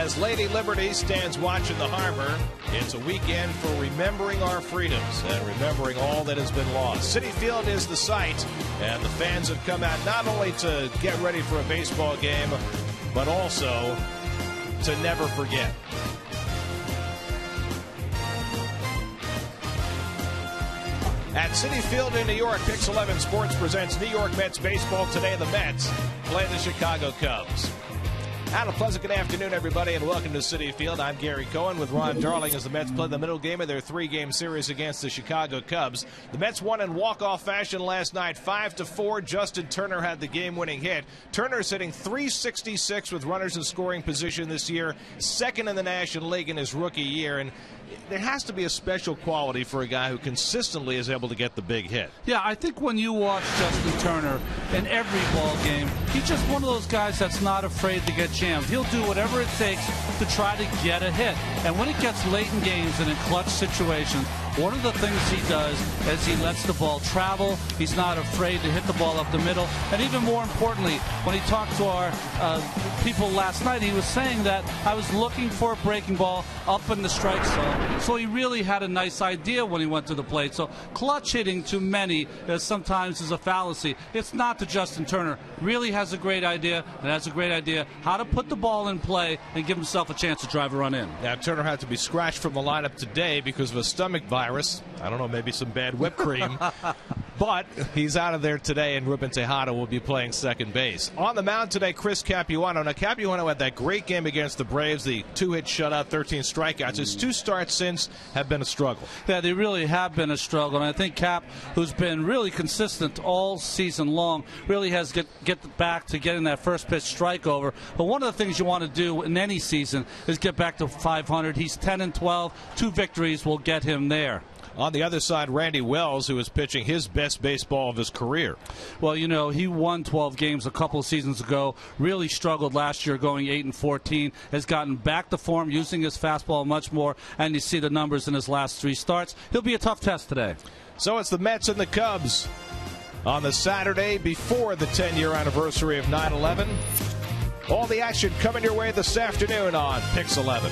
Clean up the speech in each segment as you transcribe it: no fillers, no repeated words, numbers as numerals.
As Lady Liberty stands watching the harbor, it's a weekend for remembering our freedoms and remembering all that has been lost. Citi Field is the site, and the fans have come out not only to get ready for a baseball game, but also to never forget. At Citi Field in New York, Pix 11 Sports presents New York Mets baseball. Today, the Mets play the Chicago Cubs. And a pleasant good afternoon, everybody, and welcome to Citi Field. I'm Gary Cohen with Ron Darling as the Mets play the middle game of their three-game series against the Chicago Cubs. The Mets won in walk-off fashion last night, 5-4. Justin Turner had the game-winning hit. Turner's hitting .366 with runners in scoring position this year, second in the National League in his rookie year. And there has to be a special quality for a guy who consistently is able to get the big hit. Yeah, I think when you watch Justin Turner in every ball game, he's just one of those guys that's not afraid to get jammed. He'll do whatever it takes to try to get a hit. And when it gets late in games and in clutch situations, one of the things he does is he lets the ball travel. He's not afraid to hit the ball up the middle. And even more importantly, when he talked to our people last night, he was saying that I was looking for a breaking ball up in the strike zone. So he really had a nice idea when he went to the plate. So clutch hitting to many sometimes is a fallacy. It's not to Justin Turner. Really has a great idea, and has a great idea how to put the ball in play and give himself a chance to drive a run in. Now, Turner had to be scratched from the lineup today because of a stomach virus. I don't know, maybe some bad whipped cream. But he's out of there today, and Ruben Tejada will be playing second base. On the mound today, Chris Capuano. Now, Capuano had that great game against the Braves, the 2-hit shutout, 13 strikeouts. His 2 starts since have been a struggle. Yeah, they really have been a struggle. And I think Cap, who's been really consistent all season long, really has to get back to getting that first pitch strike over. But one of the things you want to do in any season is get back to 500. He's 10-12. 2 victories will get him there. On the other side, Randy Wells, who is pitching his best baseball of his career. Well, you know, he won 12 games a couple of seasons ago, really struggled last year going 8-14, has gotten back to form using his fastball much more, and you see the numbers in his last 3 starts. He'll be a tough test today. So it's the Mets and the Cubs on the Saturday before the 10-year anniversary of 9/11. All the action coming your way this afternoon on Pix 11.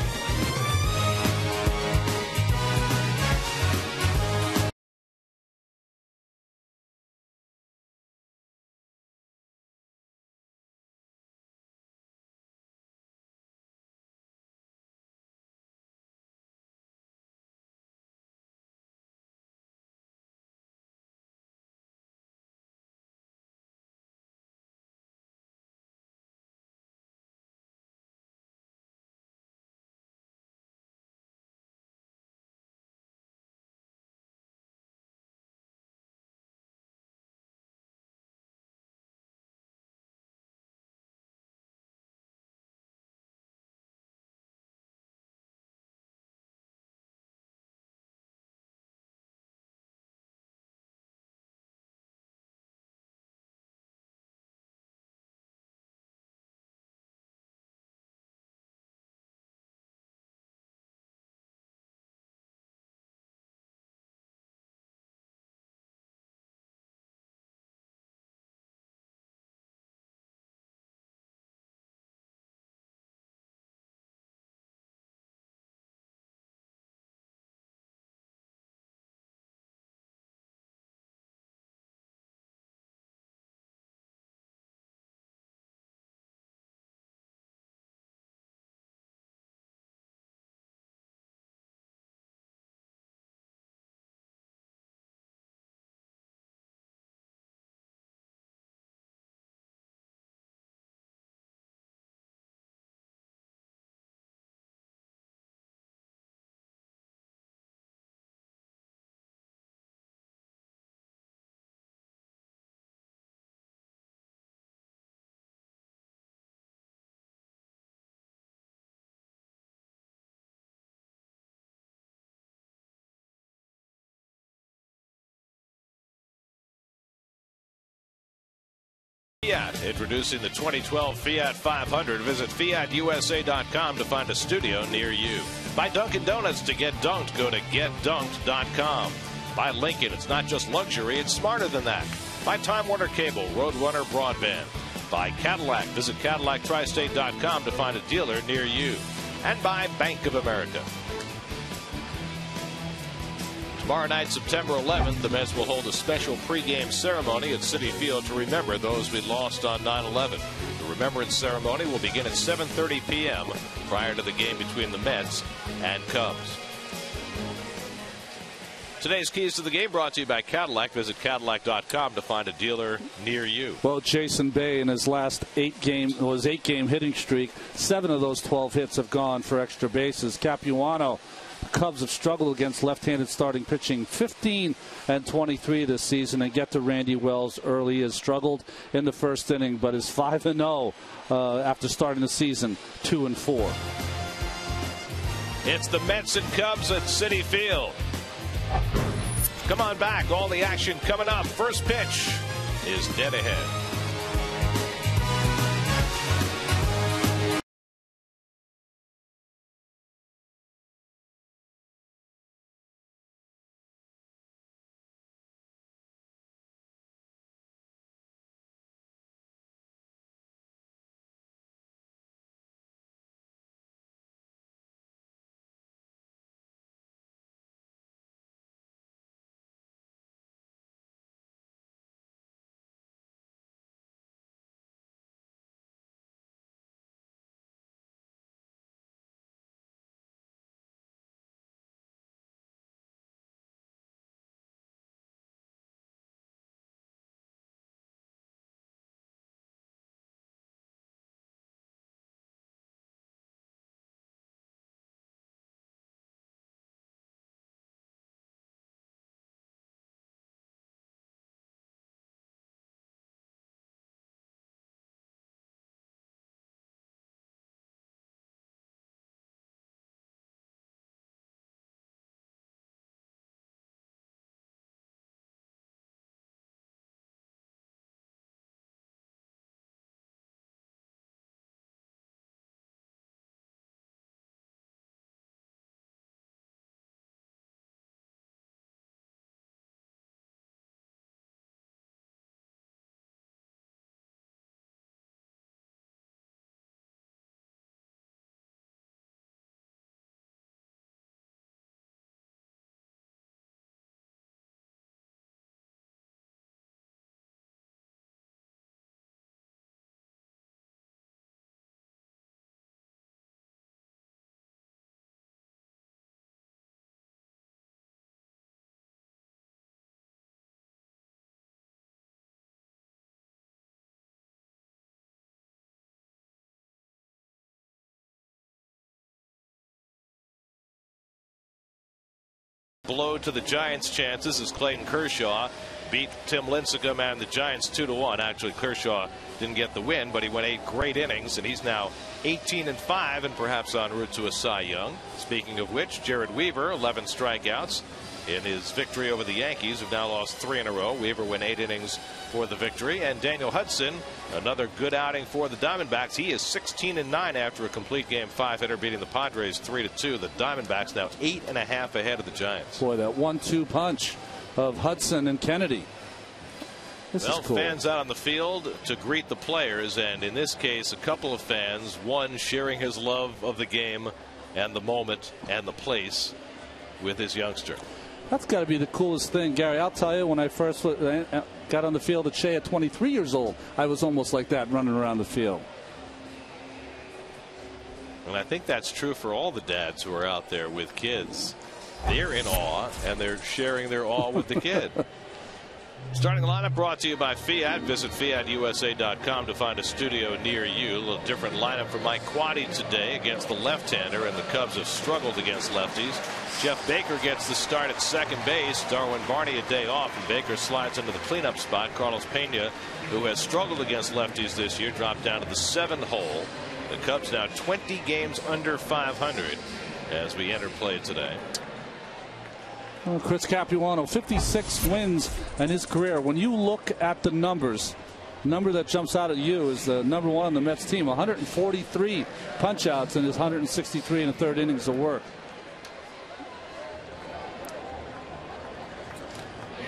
Fiat, introducing the 2012 Fiat 500. Visit fiatusa.com to find a studio near you. Buy Dunkin' Donuts to get dunked. Go to getdunked.com. Buy Lincoln. It's not just luxury, it's smarter than that. Buy Time Warner Cable, Roadrunner Broadband. Buy Cadillac. Visit CadillacTristate.com to find a dealer near you. and by Bank of America. Tomorrow night, September 11th, the Mets will hold a special pregame ceremony at Citi Field to remember those we lost on 9/11. The remembrance ceremony will begin at 7:30 p.m. prior to the game between the Mets and Cubs. Today's Keys to the Game brought to you by Cadillac. Visit Cadillac.com to find a dealer near you. Well, Jason Bay in his last 8-game hitting streak, 7 of those 12 hits have gone for extra bases. Capuano, the Cubs have struggled against left-handed starting pitching, 15-23 this season, and get to Randy Wells early. He has struggled in the first inning, but is 5-0 after starting the season 2-4. It's the Mets and Cubs at Citi Field. Come on back. All the action coming up. First pitch is dead ahead. Blow to the Giants' chances as Clayton Kershaw beat Tim Lincecum and the Giants 2-1. Actually, Kershaw didn't get the win, but he went 8 great innings, and he's now 18-5 and perhaps en route to a Cy Young. Speaking of which, Jared Weaver, 11 strikeouts in his victory over the Yankees, who've now lost 3 in a row. Weaver went 8 innings for the victory, and Daniel Hudson, another good outing for the Diamondbacks. He is 16-9 after a complete game 5-hitter beating the Padres 3-2. The Diamondbacks now 8.5 ahead of the Giants. Boy, that 1-2 punch of Hudson and Kennedy. This is cool. Fans out on the field to greet the players, and in this case, a couple of fans, one sharing his love of the game and the moment and the place with his youngster. That's got to be the coolest thing, Gary. I'll tell you, when I first got on the field at Shea at 23 years old, I was almost like that running around the field. And I think that's true for all the dads who are out there with kids. They're in awe, and they're sharing their awe with the kid. Starting lineup brought to you by Fiat. Visit FiatUSA.com to find a studio near you. A little different lineup for Mike Quade today against the left-hander, and the Cubs have struggled against lefties. Jeff Baker gets the start at second base. Darwin Barney a day off, and Baker slides into the cleanup spot. Carlos Pena, who has struggled against lefties this year, dropped down to the 7th hole. The Cubs now 20 games under 500 as we enter play today. Well, Chris Capuano, 56 wins in his career. When you look at the numbers, the number that jumps out at you is the number 1 on the Mets team. 143 punch-outs in his 163 and a third innings of work.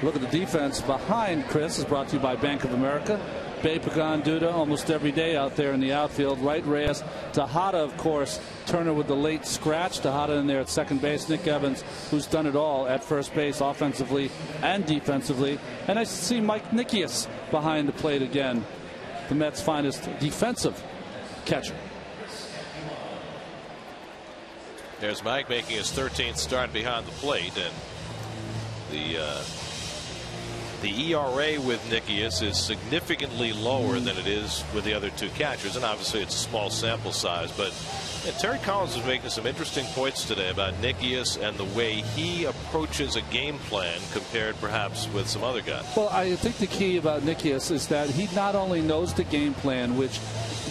Look at the defense behind Chris is brought to you by Bank of America. Bay Pagan Duda almost every day out there in the outfield. Right, Reyes. Tejada, of course. Turner with the late scratch. Tejada in there at second base. Nick Evans, who's done it all at first base, offensively and defensively. And I see Mike Nickias behind the plate again, the Mets' finest defensive catcher. There's Mike making his 13th start behind the plate, and the ERA with Nickias is significantly lower than it is with the other two catchers, and obviously it's a small sample size. But Terry Collins was making some interesting points today about Nickias and the way he approaches a game plan compared perhaps with some other guys. Well, I think the key about Nickias is that he not only knows the game plan, which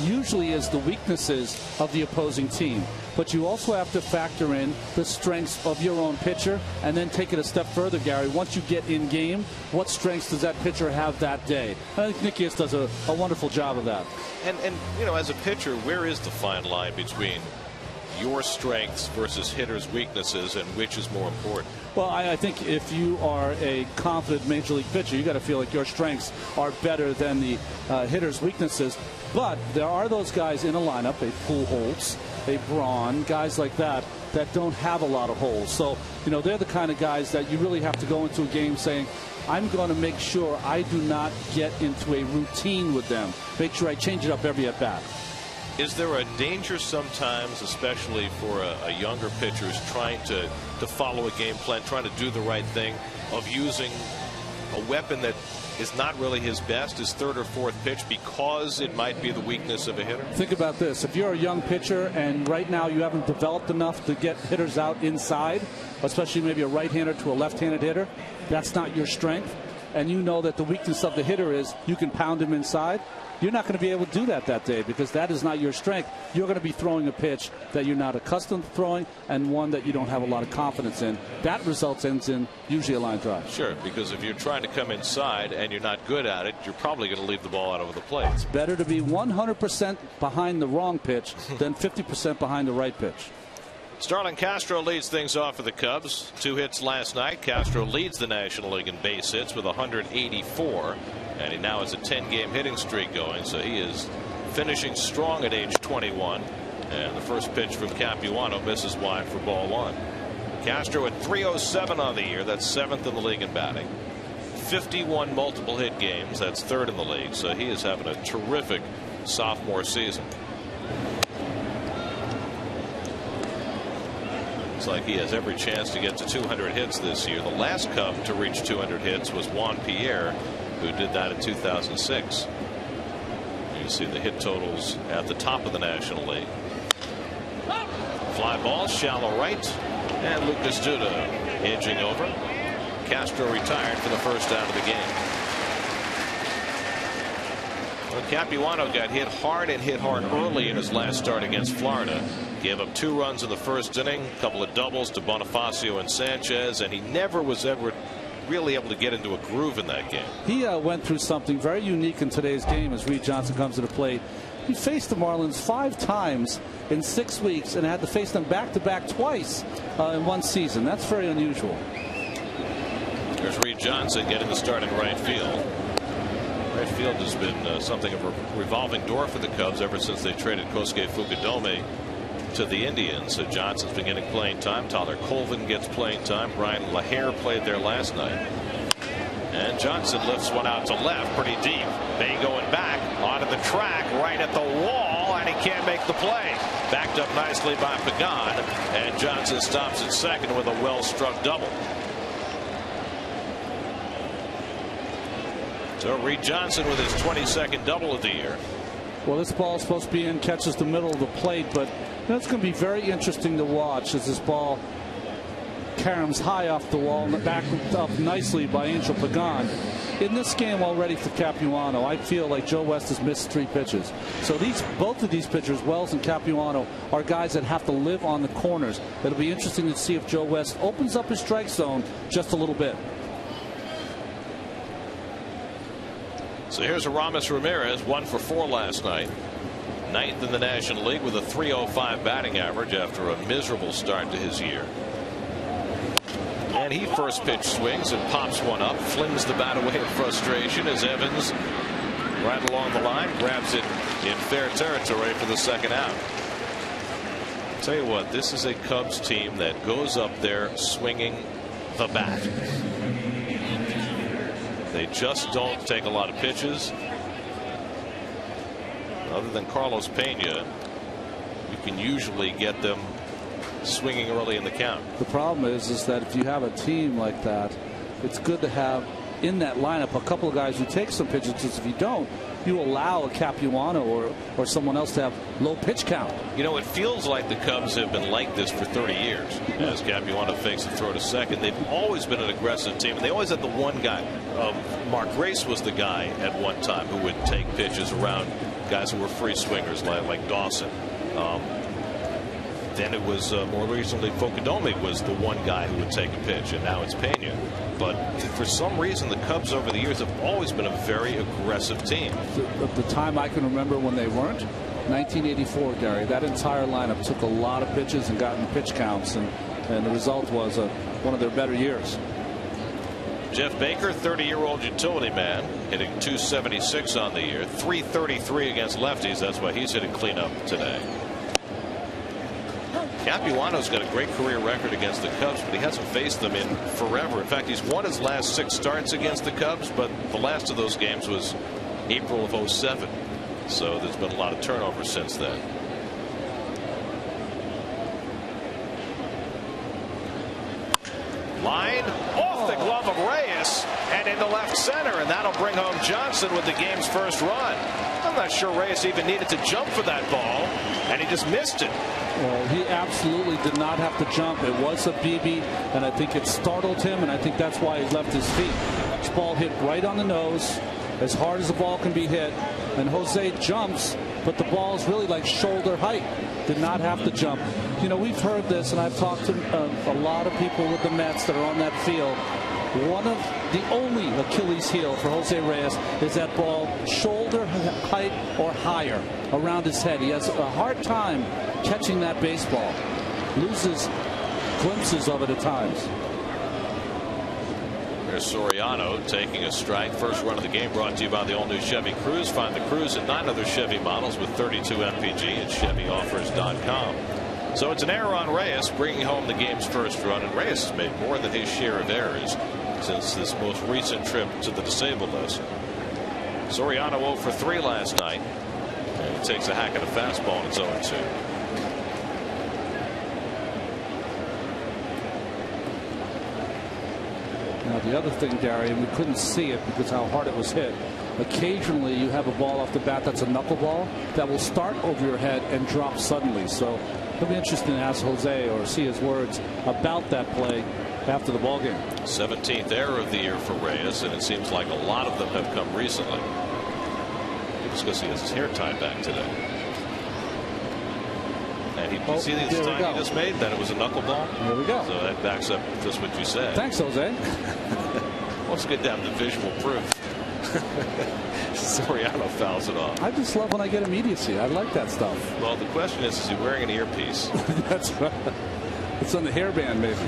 usually is the weaknesses of the opposing team, but you also have to factor in the strengths of your own pitcher, and then take it a step further, Gary. Once you get in game, what strengths does that pitcher have that day? I think Nickias does a wonderful job of that. And you know, as a pitcher, where is the fine line between your strengths versus hitters' weaknesses, and which is more important? Well, I think if you are a confident major league pitcher, you got to feel like your strengths are better than the hitter's weaknesses. But there are those guys in a lineup, a Pujols, a Braun, guys like that don't have a lot of holes. So, you know, they're the kind of guys that you really have to go into a game saying, I'm going to make sure I do not get into a routine with them. Make sure I change it up every at bat. Is there a danger sometimes, especially for a younger pitcher who's trying to follow a game plan, trying to do the right thing, of using a weapon that is not really his best, his third or fourth pitch, because it might be the weakness of a hitter? Think about this. If you're a young pitcher and right now you haven't developed enough to get hitters out inside, especially maybe a right-hander to a left-handed hitter, that's not your strength, and you know that the weakness of the hitter is you can pound him inside, you're not going to be able to do that day, because that is not your strength. You're going to be throwing a pitch that you're not accustomed to throwing, and one that you don't have a lot of confidence in. That ends in usually a line drive. Sure, because if you're trying to come inside and you're not good at it, you're probably going to leave the ball out over the plate. It's better to be 100% behind the wrong pitch than 50% behind the right pitch. Starlin Castro leads things off for the Cubs. 2 hits last night. Castro leads the National League in base hits with 184. And he now has a 10-game hitting streak going, so he is finishing strong at age 21. And the first pitch from Capuano misses wide for ball 1. Castro at 307 on the year. That's 7th in the league in batting. 51 multiple hit games. That's 3rd in the league. So he is having a terrific sophomore season. Looks like he has every chance to get to 200 hits this year. The last Cub to reach 200 hits was Juan Pierre, who did that in 2006. You see the hit totals at the top of the National League. Fly ball, shallow right, and Lucas Duda edging over. Castro retired for the first out of the game. Well, Capuano got hit hard and hit hard early in his last start against Florida. Gave up 2 runs in the first inning, a couple of doubles to Bonifacio and Sanchez, and he never was ever really able to get into a groove in that game. He went through something very unique in today's game as Reed Johnson comes to the plate. He faced the Marlins 5 times in 6 weeks and had to face them back-to-back twice in one season. That's very unusual. There's Reed Johnson getting the start in right field. Right field has been something of a revolving door for the Cubs ever since they traded Kosuke Fukudome to the Indians. So Johnson's been getting playing time. Tyler Colvin gets playing time. Brian LaHare played there last night. And Johnson lifts one out to left pretty deep. Bay going back onto the track right at the wall, and he can't make the play. Backed up nicely by Pagan, and Johnson stops at second with a well-struck double. So Reed Johnson with his 22nd double of the year. Well, this ball is supposed to be in, catches the middle of the plate, but that's going to be very interesting to watch as this ball caroms high off the wall and back up nicely by Angel Pagan. In this game already for Capuano, I feel like Joe West has missed 3 pitches. So both of these pitchers, Wells and Capuano, are guys that have to live on the corners. It'll be interesting to see if Joe West opens up his strike zone just a little bit. So here's Aramis Ramirez, 1 for 4 last night. 9th in the National League with a .305 batting average after a miserable start to his year. And he first pitch swings and pops one up, flings the bat away in frustration as Evans right along the line, grabs it in fair territory for the second out. Tell you what, this is a Cubs team that goes up there swinging the bat. They just don't take a lot of pitches. Other than Carlos Pena, you can usually get them swinging early in the count. The problem is that if you have a team like that, it's good to have in that lineup a couple of guys who take some pitches, because if you don't, you allow a Capuano or someone else to have low pitch count. You know, it feels like the Cubs have been like this for 30 years. As Capuano fakes a throw to second, they've always been an aggressive team, and they always had the one guy. Mark Grace was the guy at one time who would take pitches around guys who were free swingers like Dawson. Then it was more recently Focadome was the one guy who would take a pitch, and now it's Pena. But for some reason, the Cubs over the years have always been a very aggressive team. The time I can remember when they weren't, 1984, Gary, that entire lineup took a lot of pitches and got in pitch counts, and the result was one of their better years. Jeff Baker, 30-year-old utility man, hitting .276 on the year, .333 against lefties. That's why he's hitting cleanup today. Capuano's got a great career record against the Cubs, but he hasn't faced them in forever. In fact, he's won his last 6 starts against the Cubs, but the last of those games was April of '07. So there's been a lot of turnover since then. Line off the glove of Reyes and into left center, and that'll bring home Johnson with the game's first run. I'm not sure Reyes even needed to jump for that ball, and he just missed it. Well, he absolutely did not have to jump. It was a BB, and I think it startled him, and I think that's why he left his feet. This ball hit right on the nose, as hard as the ball can be hit, and Jose jumps, but the ball is really like shoulder height. Did not have to jump. You know, we've heard this, and I've talked to a lot of people with the Mets that are on that field. One of the only Achilles heel for Jose Reyes is that ball shoulder height or higher around his head. He has a hard time catching that baseball. Loses glimpses of it at times. There's Soriano taking a strike. First run of the game brought to you by the all-new Chevy Cruze. Find the Cruze and 9 other Chevy models with 32 MPG at ChevyOffers.com. So it's an error on Reyes, bringing home the game's first run, and Reyes has made more than his share of errors since this most recent trip to the disabled list. Soriano 0 for 3 last night, and he takes a hack at a fastball, and it's 0-2. Now the other thing, Gary, and we couldn't see it because how hard it was hit. Occasionally you have a ball off the bat that's a knuckleball that will start over your head and drop suddenly. So it'll be interesting to ask Jose or see his words about that play after the ball game. 17th error of the year for Reyes, and it seems like a lot of them have come recently. It's because he has his hair tied back today. And you see the time he just made, that it was a knuckleball. Here we go. So that backs up just what you said. Thanks, Jose. Well, it's good to have the visual proof. Soriano fouls it off. I just love when I get immediacy. I like that stuff. Well, the question is he wearing an earpiece? That's right. It's on the hairband, maybe.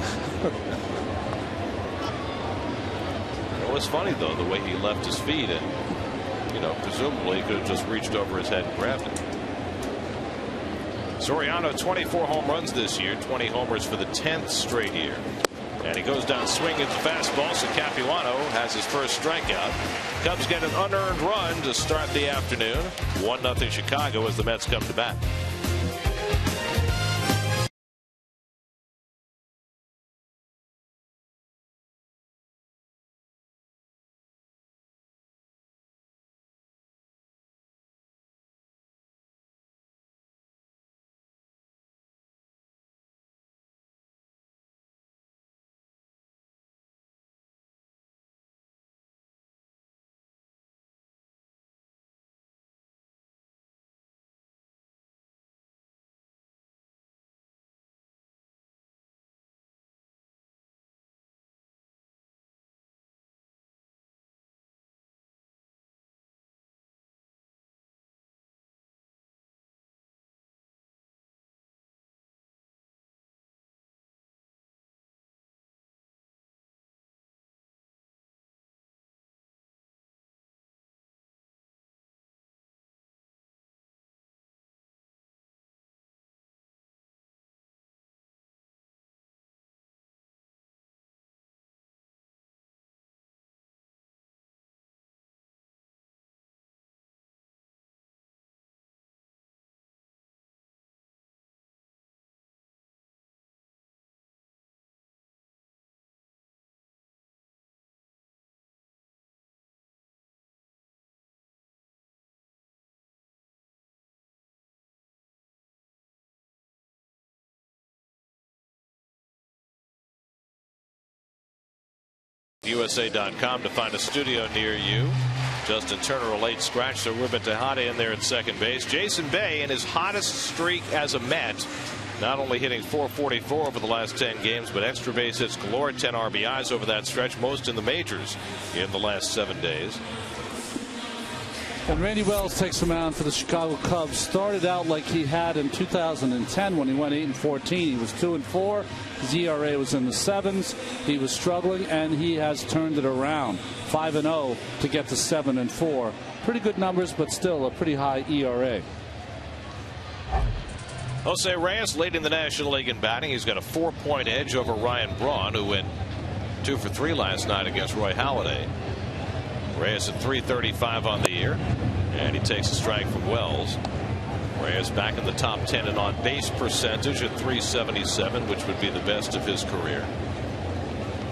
It was funny, though, the way he left his feet, and, you know, presumably he could have just reached over his head and grabbed it. Soriano, 24 home runs this year, 20 homers for the 10th straight year. And he goes down swinging the fastball, so Capuano has his first strikeout. Cubs get an unearned run to start the afternoon. 1-0 Chicago as the Mets come to bat. USA.com to find a studio near you. Justin Turner, a late scratch, so Ruben Tejada in there at second base. Jason Bay in his hottest streak as a Met, not only hitting .444 over the last 10 games, but extra base hits galore, 10 RBIs over that stretch, most in the majors in the last 7 days. And Randy Wells takes the mound for the Chicago Cubs. Started out like he had in 2010 when he went 8-14. He was 2-4. His ERA was in the 7s. He was struggling, and he has turned it around. 5-0 to get to 7-4. Pretty good numbers, but still a pretty high ERA. Jose Reyes leading the National League in batting. He's got a 4-point edge over Ryan Braun, who went 2 for 3 last night against Roy Halladay. Reyes at .335 on the year, and he takes a strike from Wells. Reyes back in the top 10 in on base percentage at .377, which would be the best of his career.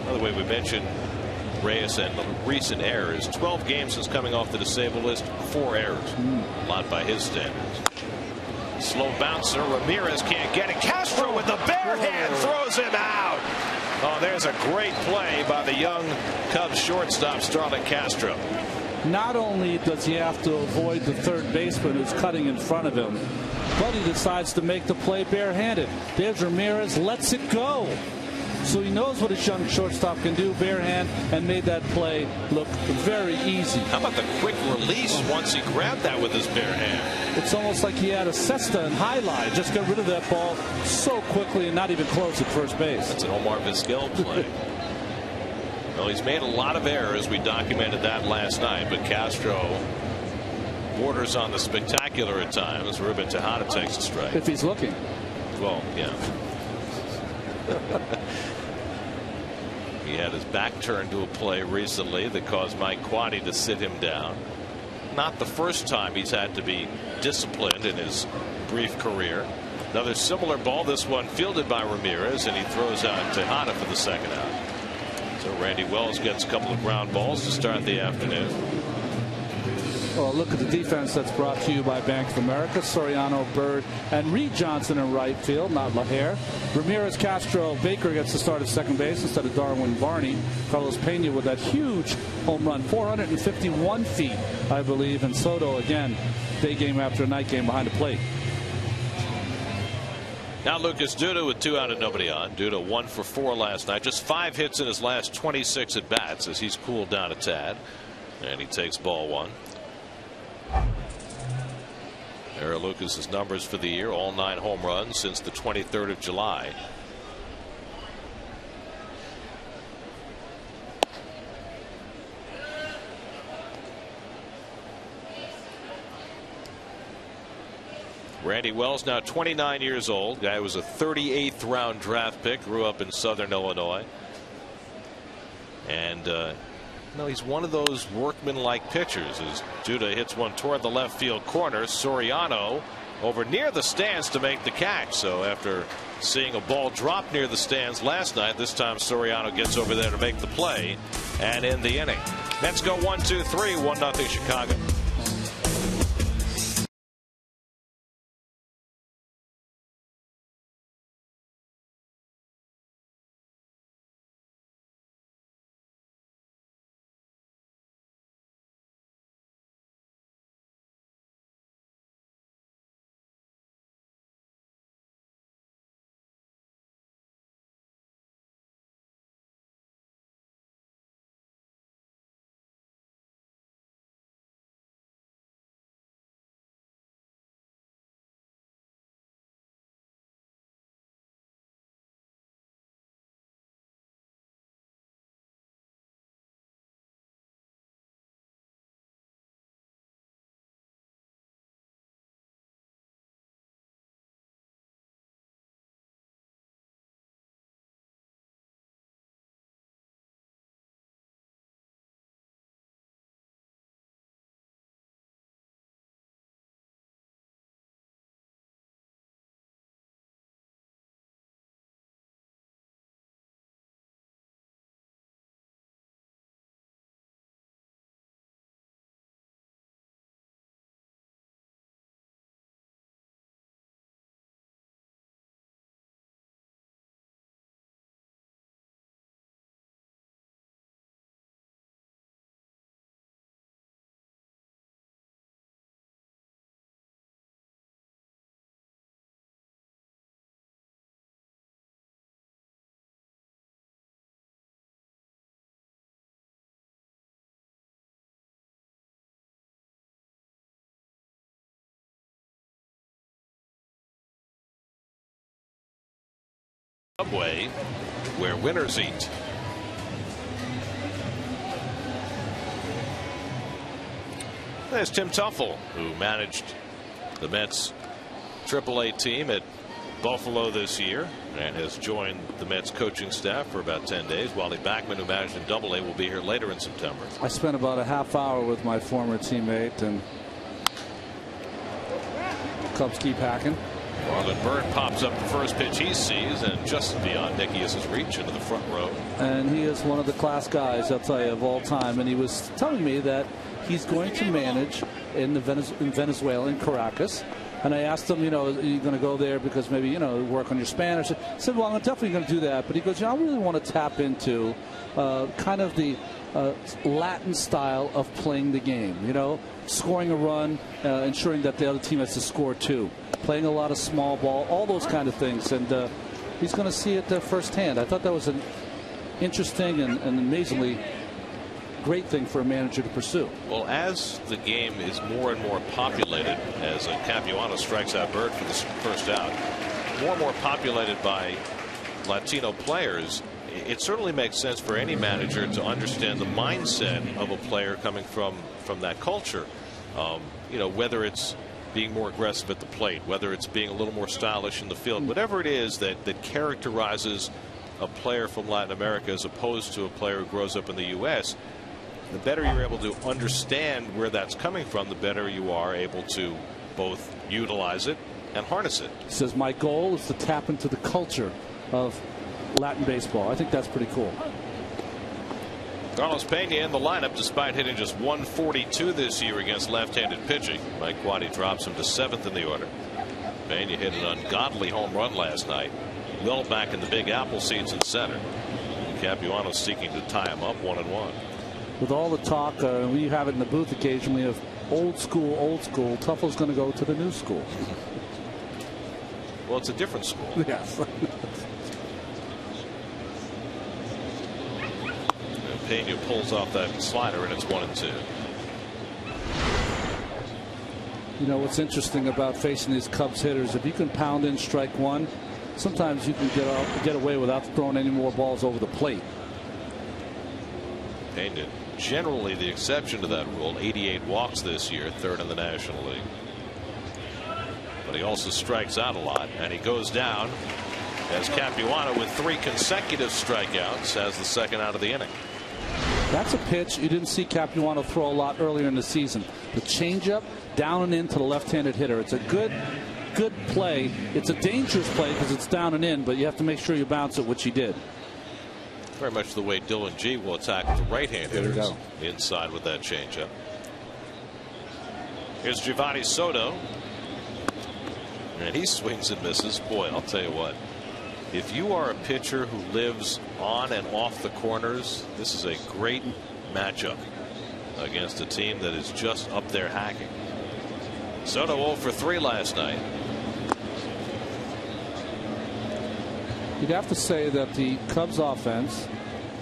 By the way, we mentioned Reyes and recent errors. 12 games since coming off the disabled list, 4 errors. A lot by his standards. Slow bouncer. Ramirez can't get it. Castro with the bare hand throws him out. Oh, there's a great play by the young Cubs shortstop, Starlin Castro. Not only does he have to avoid the third baseman who's cutting in front of him, but he decides to make the play barehanded. There's Ramirez, lets it go. So he knows what his young shortstop can do, bare hand, and made that play look very easy. How about the quick release once he grabbed that with his bare hand? It's almost like he had a cesta and highlight. Just got rid of that ball so quickly and not even close at first base. That's an Omar Vizquel play. Well, he's made a lot of errors. We documented that last night, but Castro borders on the spectacular at times. Ruben Tejada takes a strike. If he's looking. Well, yeah. He had his back turned to a play recently that caused Mike Quade to sit him down. Not the first time he's had to be disciplined in his brief career. Another similar ball, this one fielded by Ramirez, and he throws out Tejada for the second out. So Randy Wells gets a couple of ground balls to start the afternoon. Well, look at the defense that's brought to you by Bank of America. Soriano, Bird, and Reed Johnson in right field, not LaHair. Ramirez, Castro, Baker gets the start at second base instead of Darwin Barney. Carlos Pena with that huge home run, 451 feet, I believe. And Soto, again, day game after night game behind the plate. Now Lucas Duda with 2 out and nobody on. Duda 1 for 4 last night. Just 5 hits in his last 26 at bats as he's cooled down a tad. And he takes ball 1. There are Lucas's numbers for the year. All 9 home runs since the 23rd of July. Randy Wells, now 29 years old. Guy was a 38th round draft pick. Grew up in Southern Illinois. And no, he's one of those workman-like pitchers. As Duda hits one toward the left field corner, Soriano over near the stands to make the catch. So after seeing a ball drop near the stands last night, this time Soriano gets over there to make the play and end the inning. Mets go 1-2-3, 1-0 Chicago. Subway, where winners eat. There's Tim Tuffle, who managed the Mets AAA team at Buffalo this year and has joined the Mets coaching staff for about 10 days. Wally Backman, who managed in AA, will be here later in September. I spent about a half hour with my former teammate, and Cubs keep hacking. Marlon Byrd pops up the first pitch he sees, and just beyond Nickius's reach into the front row. And he is one of the class guys, I'll tell you, of all time. And he was telling me that he's going to manage in Venezuela, in Caracas. And I asked him, are you going to go there because maybe, work on your Spanish? I said, well, I'm definitely going to do that. But he goes, I really want to tap into kind of the Latin style of playing the game, scoring a run, ensuring that the other team has to score too, playing a lot of small ball, all those kind of things. And he's going to see it firsthand. I thought that was an interesting and amazingly great thing for a manager to pursue. Well, as the game is more and more populated, as Capuano strikes out Bird for the first out, more and more populated by Latino players, it certainly makes sense for any manager to understand the mindset of a player coming from that culture. Whether it's being more aggressive at the plate, whether it's being a little more stylish in the field, whatever it is that characterizes a player from Latin America as opposed to a player who grows up in the U.S., the better you're able to understand where that's coming from, the better you are able to both utilize it and harness it. He says, my goal is to tap into the culture of Latin baseball. I think that's pretty cool. Carlos Pena in the lineup, despite hitting just 142 this year against left-handed pitching. Mike Waddy drops him to 7th in the order. Pena hit an ungodly home run last night. Well back in the Big Apple seats in center. Capuano seeking to tie him up 1-1. With all the talk, we have it in the booth occasionally, of old school, Tuffle's going to go to the new school. Well, it's a different school. Yes. Pena pulls off that slider, and it's 1-2. What's interesting about facing these Cubs hitters, if you can pound in strike one, sometimes you can get away without throwing any more balls over the plate. Pena, generally the exception to that rule, 88 walks this year, 3rd in the National League. But he also strikes out a lot, and he goes down as Capuano, with 3 consecutive strikeouts, has the 2nd out of the inning. That's a pitch you didn't see Capuano throw a lot earlier in the season. The changeup down and in to the left-handed hitter. It's a good play. It's a dangerous play because it's down and in, but you have to make sure you bounce it, which he did. Very much the way Dylan G will attack the right-hand hitters inside with that changeup. Here's Giovanni Soto, and he swings and misses. Boy, I'll tell you what. If you are a pitcher who lives on and off the corners, this is a great matchup against a team that is just up there hacking. Soto 0 for 3 last night. You'd have to say that the Cubs offense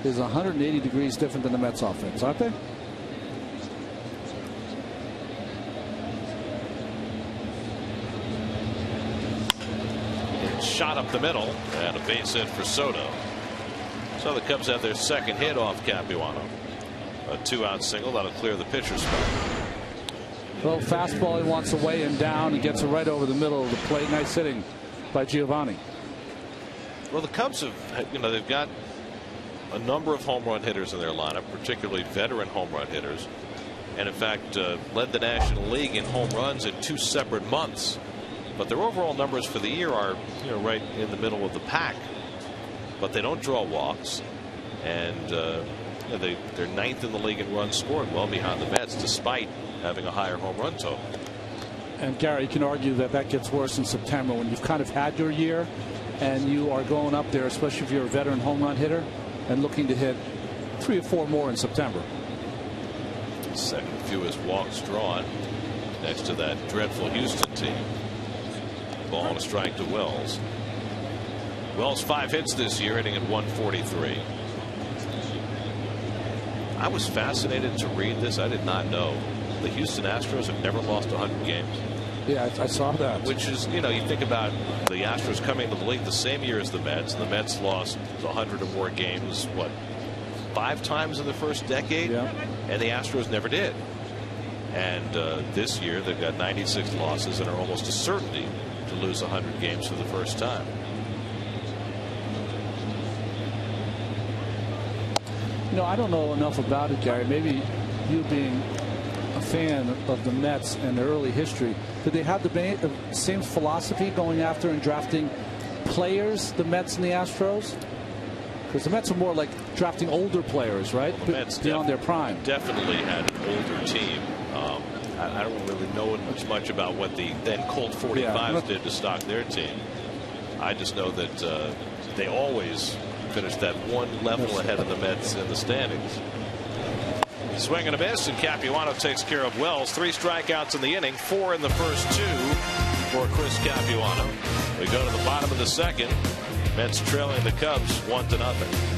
is 180 degrees different than the Mets offense, aren't they? Shot up the middle, and a base hit for Soto. So the Cubs have their 2nd hit off Capuano. A 2-out single that'll clear the pitcher's spot. Well, fastball he wants away and down, and gets it right over the middle of the plate. Nice hitting by Giovanni. Well, the Cubs have, they've got a number of home run hitters in their lineup, particularly veteran home run hitters, and in fact led the National League in home runs in 2 separate months. But their overall numbers for the year are, right in the middle of the pack. But they don't draw walks, and they're 9th in the league in runs scored, well behind the Mets, despite having a higher home run total. And Gary, you can argue that gets worse in September when you've kind of had your year, and you are going up there, especially if you're a veteran home run hitter, and looking to hit 3 or 4 more in September. 2nd fewest walks drawn, next to that dreadful Houston team. Ball and a strike to Wells. Wells 5 hits this year, hitting at 143. I was fascinated to read this. I did not know the Houston Astros have never lost 100 games. Yeah, I saw that. Which is, you think about the Astros coming to the league the same year as the Mets, and the Mets lost 100 or more games, what, 5 times in the first decade? Yeah. And the Astros never did. And this year they've got 96 losses and are almost a certainty to lose 100 games for the first time. I don't know enough about it, Gary. Maybe you being a fan of the Mets and their early history, did they have the same philosophy going after and drafting players, the Mets and the Astros? Because the Mets are more like drafting older players, right? Well, the Mets beyond their prime. Definitely had an older team. I don't really know much about what the then Colt 45s did to stock their team. I just know that they always finished that one level ahead of the Mets in the standings. Swing and a miss, and Capuano takes care of Wells. 3 strikeouts in the inning, 4 in the first 2 for Chris Capuano. We go to the bottom of the second. Mets trailing the Cubs 1-0.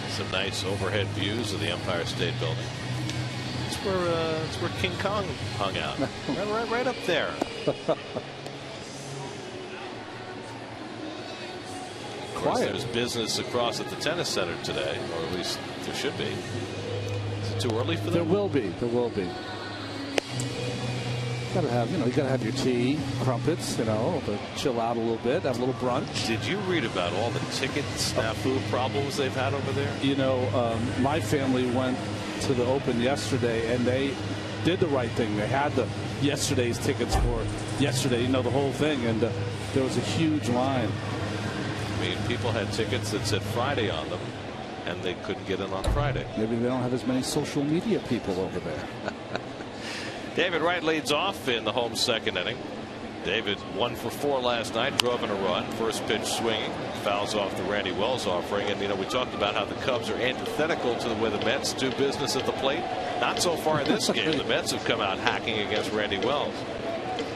Some nice overhead views of the Empire State Building. It's where King Kong hung out. right up there. Of course, there's business across at the tennis center today, or at least there should be. Is it too early for them? There will be. There will be. Gotta have, you gotta have your tea, crumpets, to chill out a little bit, have a little brunch. Did you read about all the ticket snafu problems they've had over there? My family went to the Open yesterday, and they did the right thing. They had yesterday's tickets for yesterday, the whole thing, and there was a huge line. I mean, people had tickets that said Friday on them, and they couldn't get in on Friday. Maybe they don't have as many social media people over there. David Wright leads off in the home second inning. David 1 for 4 last night, drove in a run. First pitch swinging, fouls off the Randy Wells offering. And we talked about how the Cubs are antithetical to the way the Mets do business at the plate. Not so far in this game. The Mets have come out hacking against Randy Wells,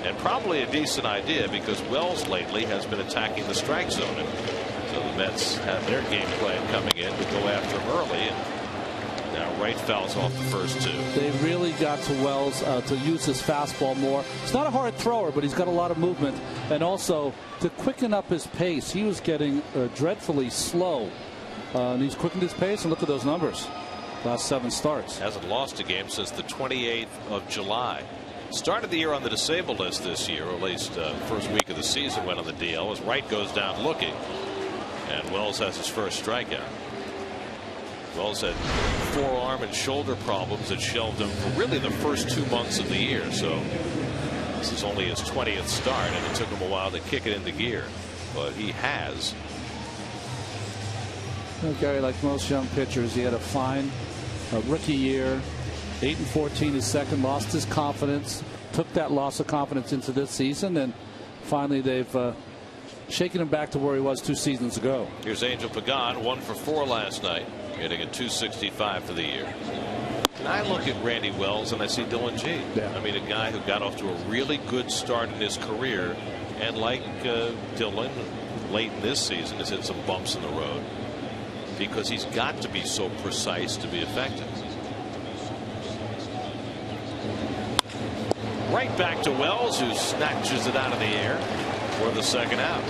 and probably a decent idea because Wells lately has been attacking the strike zone, and so the Mets have their game plan coming in to go after him early. And now Wright fouls off the first 2. They really got to Wells to use his fastball more. He's not a hard thrower, but he's got a lot of movement, and also to quicken up his pace. He was getting dreadfully slow, and he's quickened his pace, and look at those numbers. Last 7 starts. Hasn't lost a game since the 28th of July. Started the year on the disabled list this year, or at least first week of the season went on the DL as Wright goes down looking, and Wells has his first strikeout. Wells had forearm and shoulder problems that shelved him for really the first 2 months of the year. So this is only his 20th start, and it took him a while to kick it into gear. But he has. Gary, like most young pitchers, he had a fine rookie year. 8-14 his second, lost his confidence, took that loss of confidence into this season, and finally they've shaken him back to where he was 2 seasons ago. Here's Angel Pagan, 1 for 4 last night, hitting at .265 for the year. And I look at Randy Wells and I see Dylan G. Yeah. I mean, a guy who got off to a really good start in his career, and like Dylan, late in this season has hit some bumps in the road because he's got to be so precise to be effective. Right back to Wells, who snatches it out of the air for the second out.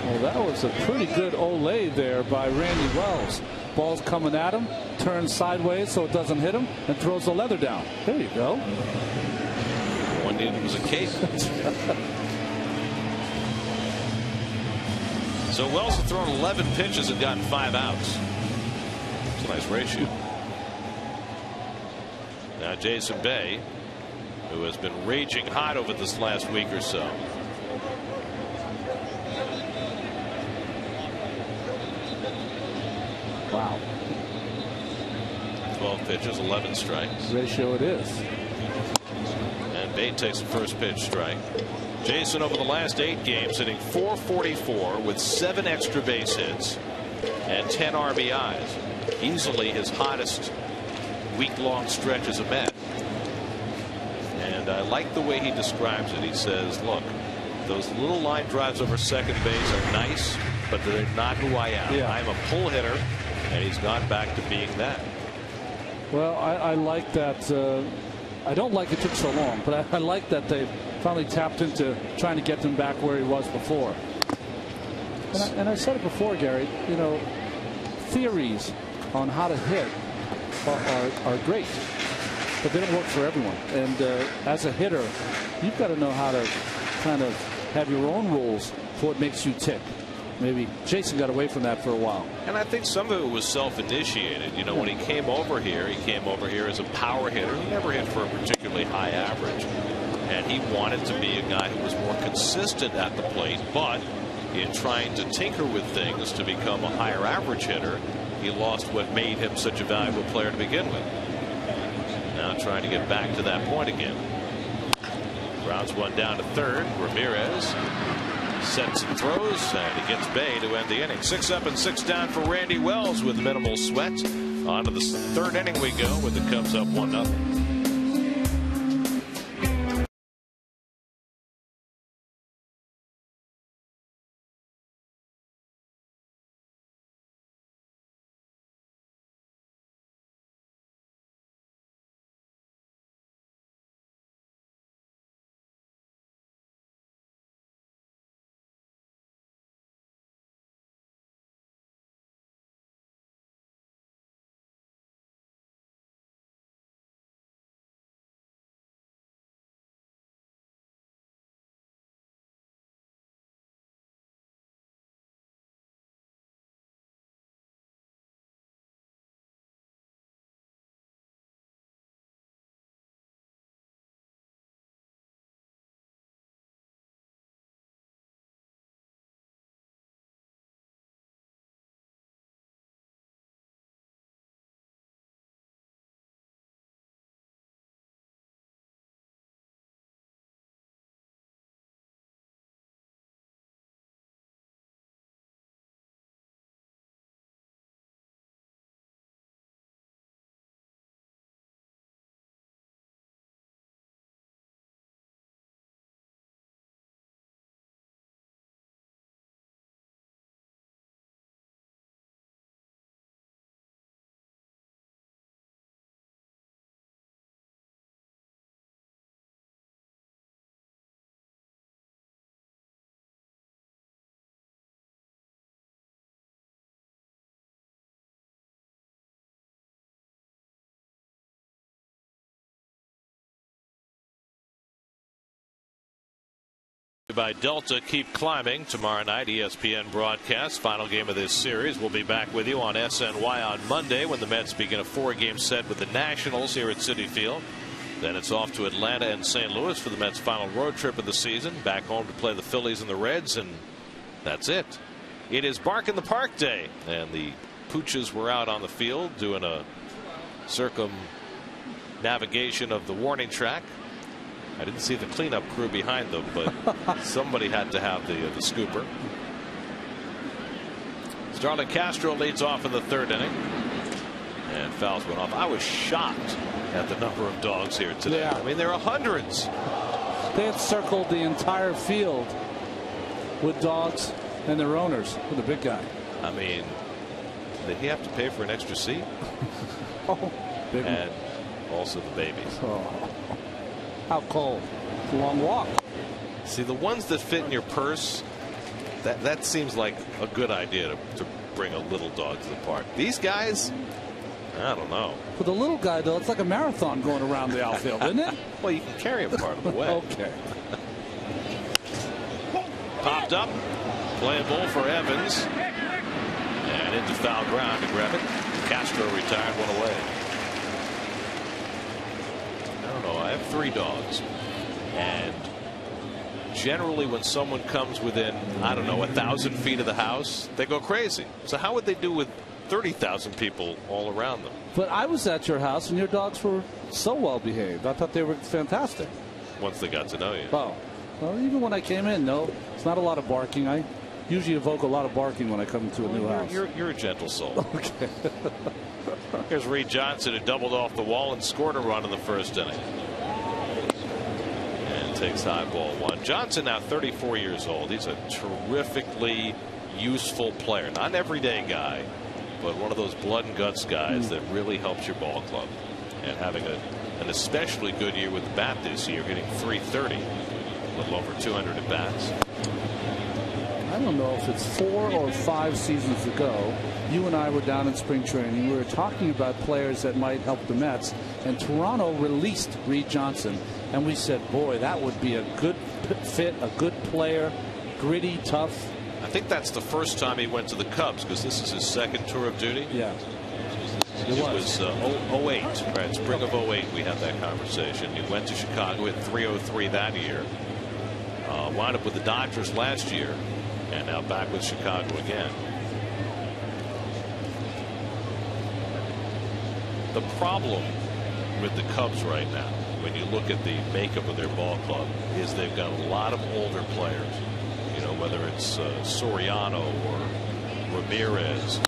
Well, that was a pretty good Olay there by Randy Wells. Ball's coming at him, turns sideways so it doesn't hit him, and throws the leather down. There you go. One needed was a cape. So Wells has thrown 11 pitches and gotten 5 outs. It's a nice ratio. Now Jason Bay, who has been raging hot over this last week or so. Wow. 12 pitches, 11 strikes. Ratio it is. And Bay takes the first pitch strike. Jason over the last 8 games hitting .444 with 7 extra base hits and 10 RBIs. Easily his hottest week-long stretch as a Met. And I like the way he describes it. He says, look, those little line drives over second base are nice, but they're not who I am. Yeah. I'm a pull hitter, and he's gone back to being that. Well, I like that. I don't like it took so long, but I like that they finally tapped into trying to get him back where he was before. And I said it before, Gary, you know, theories on how to hit are great, but they don't work for everyone. And as a hitter, you've got to know how to kind of have your own rules for what makes you tick. Maybe Jason got away from that for a while. And I think some of it was self-initiated. You know, when he came over here as a power hitter. He never hit for a particularly high average. And he wanted to be a guy who was more consistent at the plate. But in trying to tinker with things to become a higher average hitter, he lost what made him such a valuable player to begin with. Now trying to get back to that point again. Grounds one down to third. Ramirez sets and throws, and he gets Bay to end the inning. 6 up and 6 down for Randy Wells with minimal sweat. On to the third inning we go with the Cubs up 1-0. By Delta, keep climbing. Tomorrow night, ESPN broadcast. Final game of this series. We'll be back with you on SNY on Monday when the Mets begin a 4-game set with the Nationals here at Citi Field. Then it's off to Atlanta and St. Louis for the Mets' final road trip of the season. Back home to play the Phillies and the Reds, and that's it. It is Bark in the Park Day, and the pooches were out on the field doing a circumnavigation of the warning track. I didn't see the cleanup crew behind them, but somebody had to have the scooper. Starlin Castro leads off in the third inning, and fouls went off. I was shocked at the number of dogs here today. Yeah. I mean, there are hundreds. They had circled the entire field with dogs and their owners, with the big guy. I mean, did he have to pay for an extra seat? Oh, big and also the babies. Oh, how cold. It's a long walk. See, the ones that fit in your purse, that seems like a good idea to bring a little dog to the park. These guys, I don't know. For the little guy, though, it's like a marathon going around the outfield, isn't it? Well, you can carry him part of the way. Okay. Popped up, playable for Evans, and into foul ground to grab it. Castro retired one away. I don't know. I have 3 dogs, and generally when someone comes within, I don't know, 1,000 feet of the house, they go crazy. So how would they do with 30,000 people all around them? But I was at your house, and your dogs were so well behaved. I thought they were fantastic. Once they got to know you. Oh. Well, even when I came in, no, it's not a lot of barking. I usually evoke a lot of barking when I come into a new house. You're a gentle soul. Okay. Here's Reed Johnson, who doubled off the wall and scored a run in the first inning. And takes high ball 1. Johnson now 34 years old. He's a terrifically useful player. Not an everyday guy, but one of those blood and guts guys that really helps your ball club. And having an especially good year with the bat this year, hitting .330. A little over 200 at bats. I don't know if it's 4 or 5 seasons ago, you and I were down in spring training. We were talking about players that might help the Mets, and Toronto released Reed Johnson, and we said, boy, that would be a good fit, a good player, gritty, tough. I think that's the first time he went to the Cubs, because this is his second tour of duty. Yeah. It was 08, right? Spring of 08, we had that conversation. He went to Chicago at .303 that year. Wound up with the Dodgers last year, and now back with Chicago again. The problem with the Cubs right now, when you look at the makeup of their ball club, is they've got a lot of older players. You know, whether it's Soriano or Ramirez,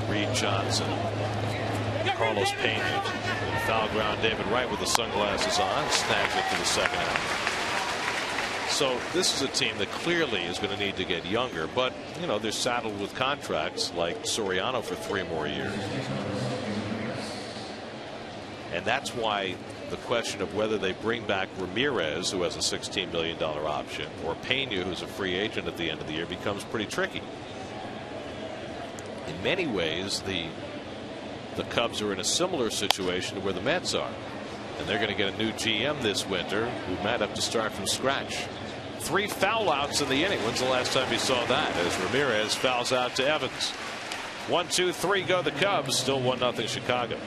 Reed Johnson, Carlos Pena. Foul ground, David Wright with the sunglasses on, snags it for the second out. So this is a team that clearly is going to need to get younger, but you know, they're saddled with contracts like Soriano for 3 more years. And that's why the question of whether they bring back Ramirez, who has a $16 million option, or Pena, who's a free agent at the end of the year, becomes pretty tricky. In many ways, the Cubs are in a similar situation to where the Mets are, and they're going to get a new GM this winter who might have to start from scratch. 3 foul outs in the inning. When's the last time you saw that? As Ramirez fouls out to Evans. 1, 2, 3 go the Cubs. Still 1-0 Chicago.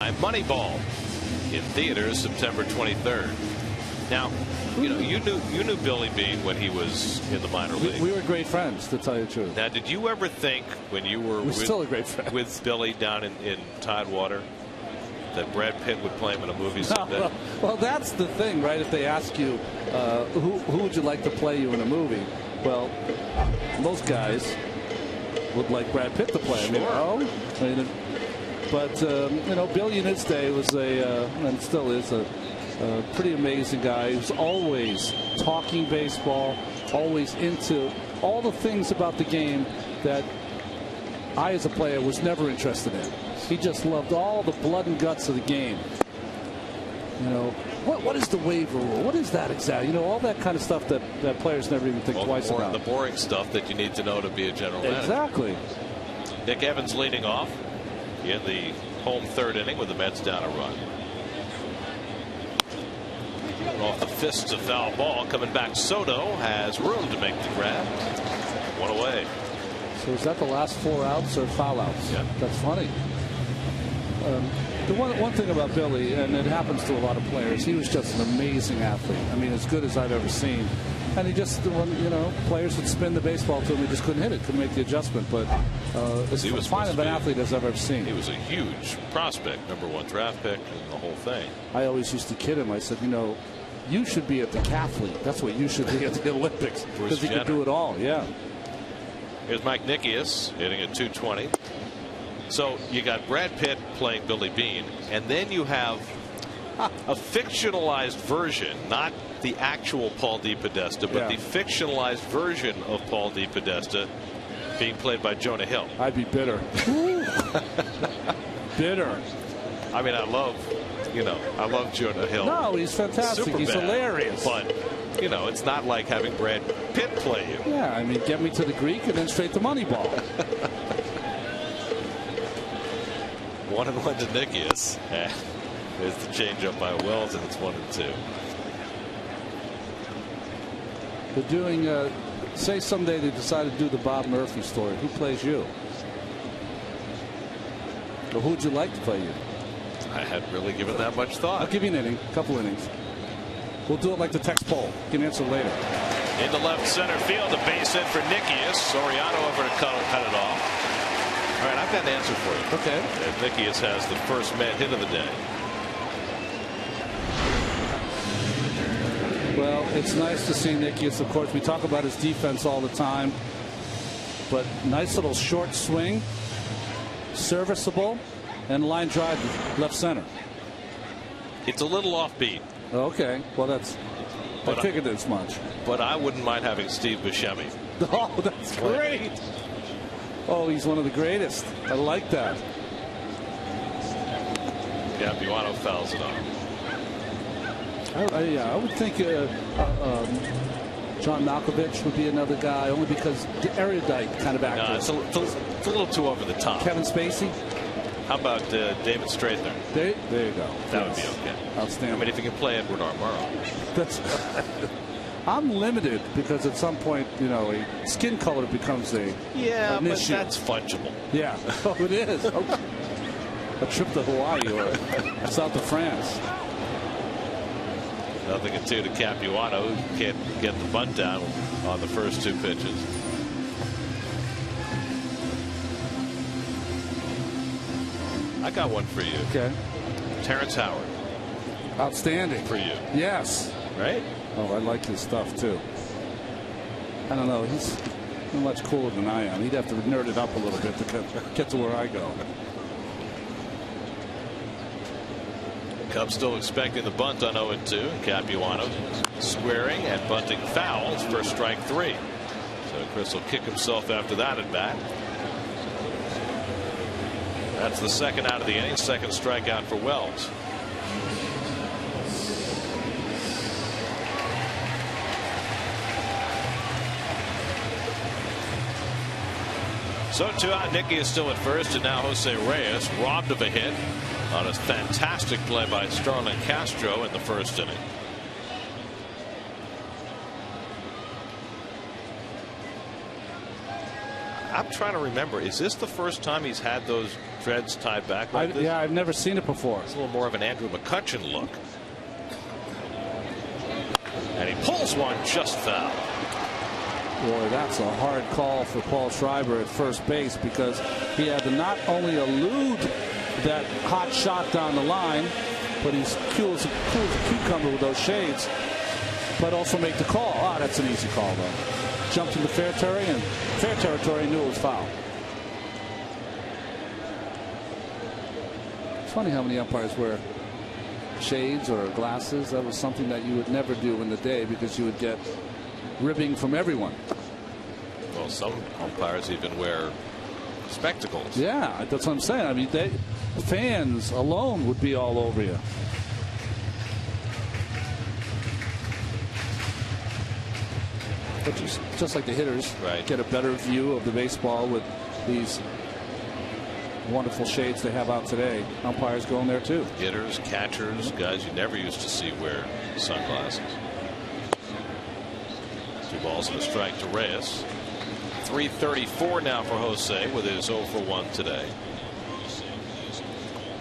Moneyball in theaters September 23rd. Now, you know, you knew Billy Beane when he was in the minor league. We were great friends, to tell you the truth. Now, did you ever think when you were still a great friend with Billy down in Tidewater that Brad Pitt would play him in a movie someday? Well, that's the thing, right? If they ask you who would you like to play you in a movie, well, most guys would like Brad Pitt to play him. Sure. You know? But you know, Billy in his day was and still is a pretty amazing guy. He was always talking baseball, always into all the things about the game that I, as a player, was never interested in. He just loved all the blood and guts of the game. You know, what is the waiver rule? What is that exactly? You know, all that kind of stuff that players never even think twice about. The boring stuff that you need to know to be a general manager. Exactly. Nick Evans leading off in the home third inning with the Mets down a run. Off the fists of foul ball, coming back. Soto has room to make the grab. One away. So is that the last 4 outs or foul outs? Yeah. That's funny. The one thing about Billy, and it happens to a lot of players, he was just an amazing athlete. I mean, as good as I've ever seen. And he just, you know, players would spin the baseball to him, he just couldn't hit it, couldn't make the adjustment. But as fine of an athlete as I've ever seen. He was a huge prospect, #1 draft pick, and the whole thing. I always used to kid him. I said, you know, you should be at the decathlete. That's what you should be at the Olympics, because he could do it all. Yeah. Here's Mike Nickias hitting at 220. So you got Brad Pitt playing Billy Beane, and then you have a fictionalized version, not the actual Paul DePodesta, but the fictionalized version of Paul DePodesta being played by Jonah Hill. I'd be bitter. Bitter. I mean, I love Jonah Hill. No, he's fantastic. Super he's bad, hilarious. But, you know, it's not like having Brad Pitt play you. Yeah, I mean, get me to the Greek and then straight to Moneyball. 1-1 to Nickias. There's the changeup by Wells, and it's 1-2. They're doing, say someday they decide to do the Bob Murphy story. Who plays you? Or who'd you like to play you? I hadn't really given that much thought. I'll give you an inning, a couple innings. We'll do it like the text poll. You can answer later. Into left center field, a base hit for Nickias. Soriano over to cut it off. All right, I've got an answer for you. Okay. And Nickias has the first Met hit of the day. Well, it's nice to see Nickias. Of course, we talk about his defense all the time. But nice little short swing, serviceable, and line drive left center. It's a little offbeat. Okay. Well, I figured as much. But I wouldn't mind having Steve Buscemi. Oh, that's great. Oh, he's one of the greatest. I like that. Yeah, Buono fouls it off. I would think John Malkovich would be another guy, only because the erudite kind of actor. No, it's a little too over the top. Kevin Spacey. How about David Strathner? There you go. That would be okay. Outstanding. I mean, if you can play Edward R. Murrow. I'm limited because at some point, you know, a skin color becomes an but issue. that's fungible. Yeah. Oh, it is. A trip to Hawaii or south of France. 0-2 to Capuano, who can't get the bunt down on the first 2 pitches. I got one for you. Okay. Terrence Howard. Outstanding. For you. Yes. Right? Oh, I like his stuff too. I don't know. He's much cooler than I am. He'd have to nerd it up a little bit to get to where I go. Cubs still expecting the bunt on 0-2. Capuano squaring and bunting fouls for strike 3. So Chris will kick himself after that at bat. That's the second out of the inning. Second strikeout for Wells. So 2 out. Nicky is still at first, and now Jose Reyes robbed of a hit on a fantastic play by Starlin Castro in the first inning. I'm trying to remember. Is this the first time he's had those dreads tied back like this? Yeah, I've never seen it before. It's a little more of an Andrew McCutcheon look. And he pulls one just foul. Boy, that's a hard call for Paul Schreiber at first base, because he had to not only elude that hot shot down the line, but he's cool as a cucumber with those shades, but also make the call. Ah, that's an easy call, though. Jumped into fair territory, knew it was foul. It's funny how many umpires wear shades or glasses. That was something that you would never do in the day, because you would get ribbing from everyone. Well, some umpires even wear spectacles. Yeah, that's what I'm saying. I mean, fans alone would be all over you. But just like the hitters, right, get a better view of the baseball with these wonderful shades they have out today. Umpires go in there too. Hitters, catchers, guys you never used to see wear sunglasses. 2 balls and a strike to Reyes. 334 now for Jose with his 0 for 1 today.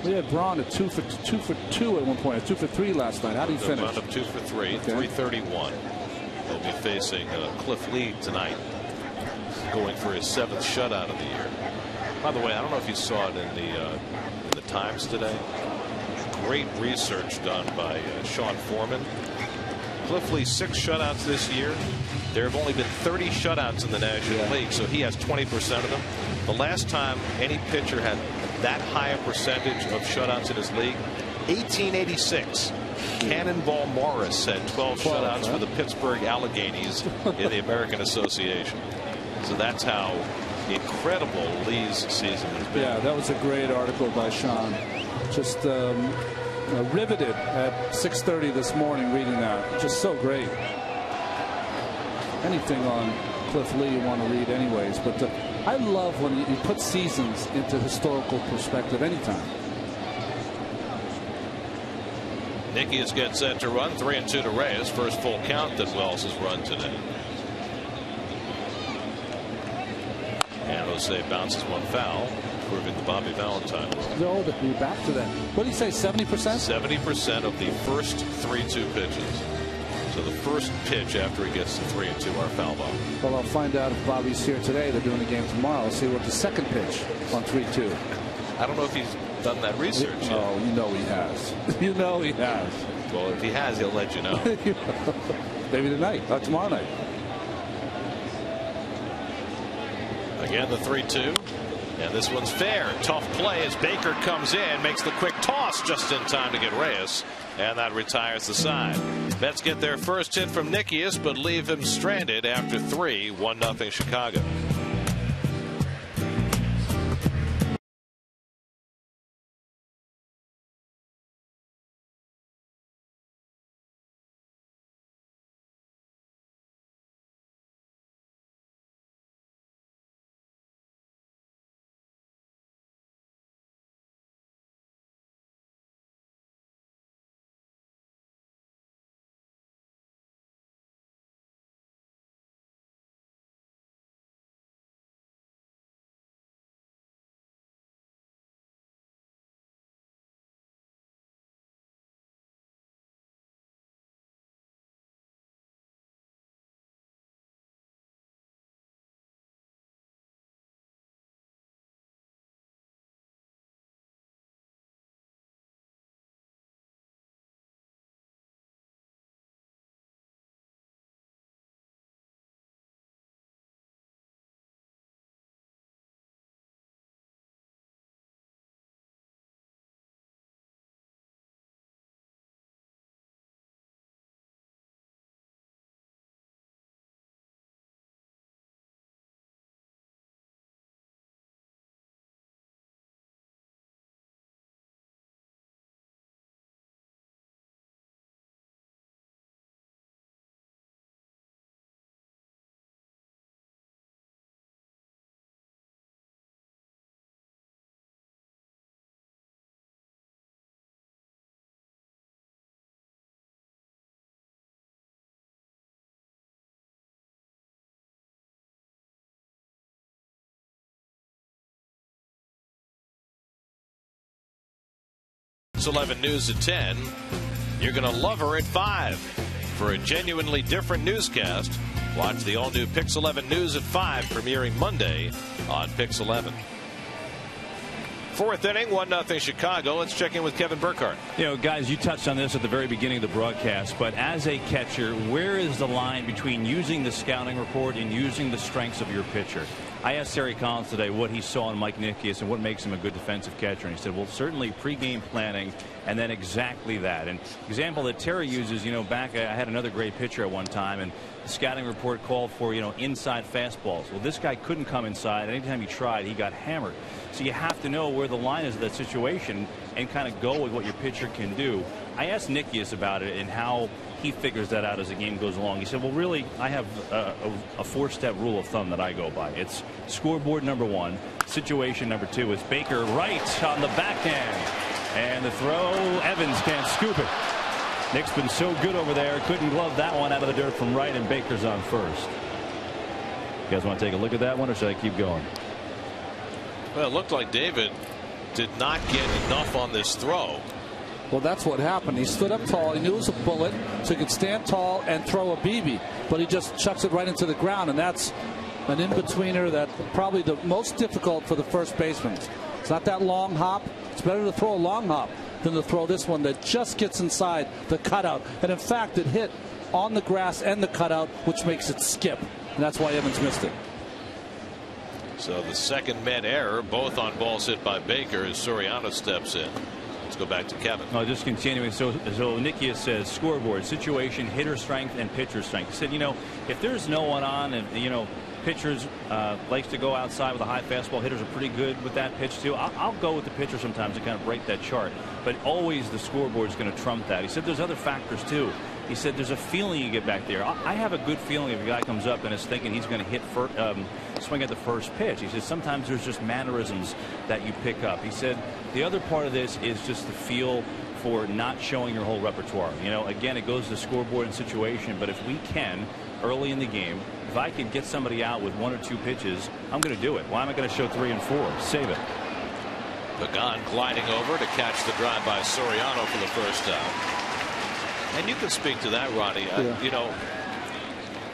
We had Braun at 2 for 2 at one point, 2 for 3 last night. How did he finish? Wound up 2 for 3, okay. 331. He'll be facing Cliff Lee tonight, going for his 7th shutout of the year. By the way, I don't know if you saw it in the Times today. Great research done by Sean Foreman. Cliff Lee 6 shutouts this year. There have only been 30 shutouts in the National League, so he has 20% of them. The last time any pitcher had that high a percentage of shutouts in his league, 1886. Cannonball Morris had 12 shutouts for the Pittsburgh Alleghenies in the American Association. So that's how incredible Lee's season has been. Yeah, that was a great article by Sean. Just riveted at 6:30 this morning reading that. Just so great. Anything on Cliff Lee you want to read anyways, but I love when you put seasons into historical perspective anytime. Nickias gets set to run. 3-2 to Reyes. First full count that Wells has run today. And Jose bounces one foul, proving the Bobby Valentine rule. No, we're back to that. What did he say, 70%? 70% of the first 3-2 pitches. So the first pitch after he gets to 3-2 are foul ball. Well, I'll find out if Bobby's here today. They're doing the game tomorrow. I'll see what the second pitch on 3-2. I don't know if he's done that research yet. Oh, you know he has. You know he has. Well, if he has, he'll let you know. Maybe tonight, not tomorrow night. Again, the 3-2. And this one's fair. Tough play as Baker comes in, makes the quick toss just in time to get Reyes. And that retires the side. Mets get their first hit from Nickias, but leave him stranded after 3. 1-0 Chicago. Pix 11 News at 10. You're going to love her at 5. For a genuinely different newscast, watch the all-new Pix 11 News at 5, premiering Monday on Pix 11. Fourth inning, 1-0 Chicago. Let's check in with Kevin Burkhardt. You know, guys, you touched on this at the very beginning of the broadcast, but as a catcher, where is the line between using the scouting report and using the strengths of your pitcher? I asked Terry Collins today what he saw in Mike Nickias and what makes him a good defensive catcher, and he said, well, certainly pregame planning and then exactly that. And example that Terry uses, you know, back I had another great pitcher at one time, and the scouting report called for, you know, inside fastballs. Well, this guy couldn't come inside. Anytime he tried, he got hammered. So you have to know where the line is of that situation and kind of go with what your pitcher can do. I asked Nickias about it and how he figures that out as the game goes along. He said, well, really, I have a 4-step rule of thumb that I go by. It's scoreboard number 1. Situation number 2 is Baker right on the backhand. And the throw, Evans can't scoop it. Nick's been so good over there, couldn't glove that one out of the dirt from right, and Baker's on first. You guys want to take a look at that one, or should I keep going? Well, it looked like David did not get enough on this throw. Well, that's what happened. He stood up tall. He knew it was a bullet, so he could stand tall and throw a BB. But he just chucks it right into the ground, and that's an in-betweener that probably the most difficult for the first baseman. It's not that long hop. It's better to throw a long hop than to throw this one that just gets inside the cutout. And in fact, it hit on the grass and the cutout, which makes it skip. And that's why Evans missed it. So the second Met error, both on balls hit by Baker, as Soriano steps in. Let's go back to Kevin. No, just continuing. So Nickias says scoreboard, situation, hitter strength, and pitcher strength. He said, you know, if there's no one on, and you know, pitchers likes to go outside with a high fastball. Hitters are pretty good with that pitch too. I'll go with the pitcher sometimes to kind of break that chart, but always the scoreboard is going to trump that. He said there's other factors too. He said there's a feeling you get back there. I have a good feeling if a guy comes up and is thinking he's going to hit swing at the first pitch. He said sometimes there's just mannerisms that you pick up. He said the other part of this is just the feel for not showing your whole repertoire. You know, again, it goes to scoreboard and situation, but if we can early in the game, if I can get somebody out with 1 or 2 pitches, I'm going to do it. Why am I going to show 3 and 4? Save it. Pagan gliding over to catch the drive by Soriano for the first out. And you can speak to that, Ronnie. Yeah. You know,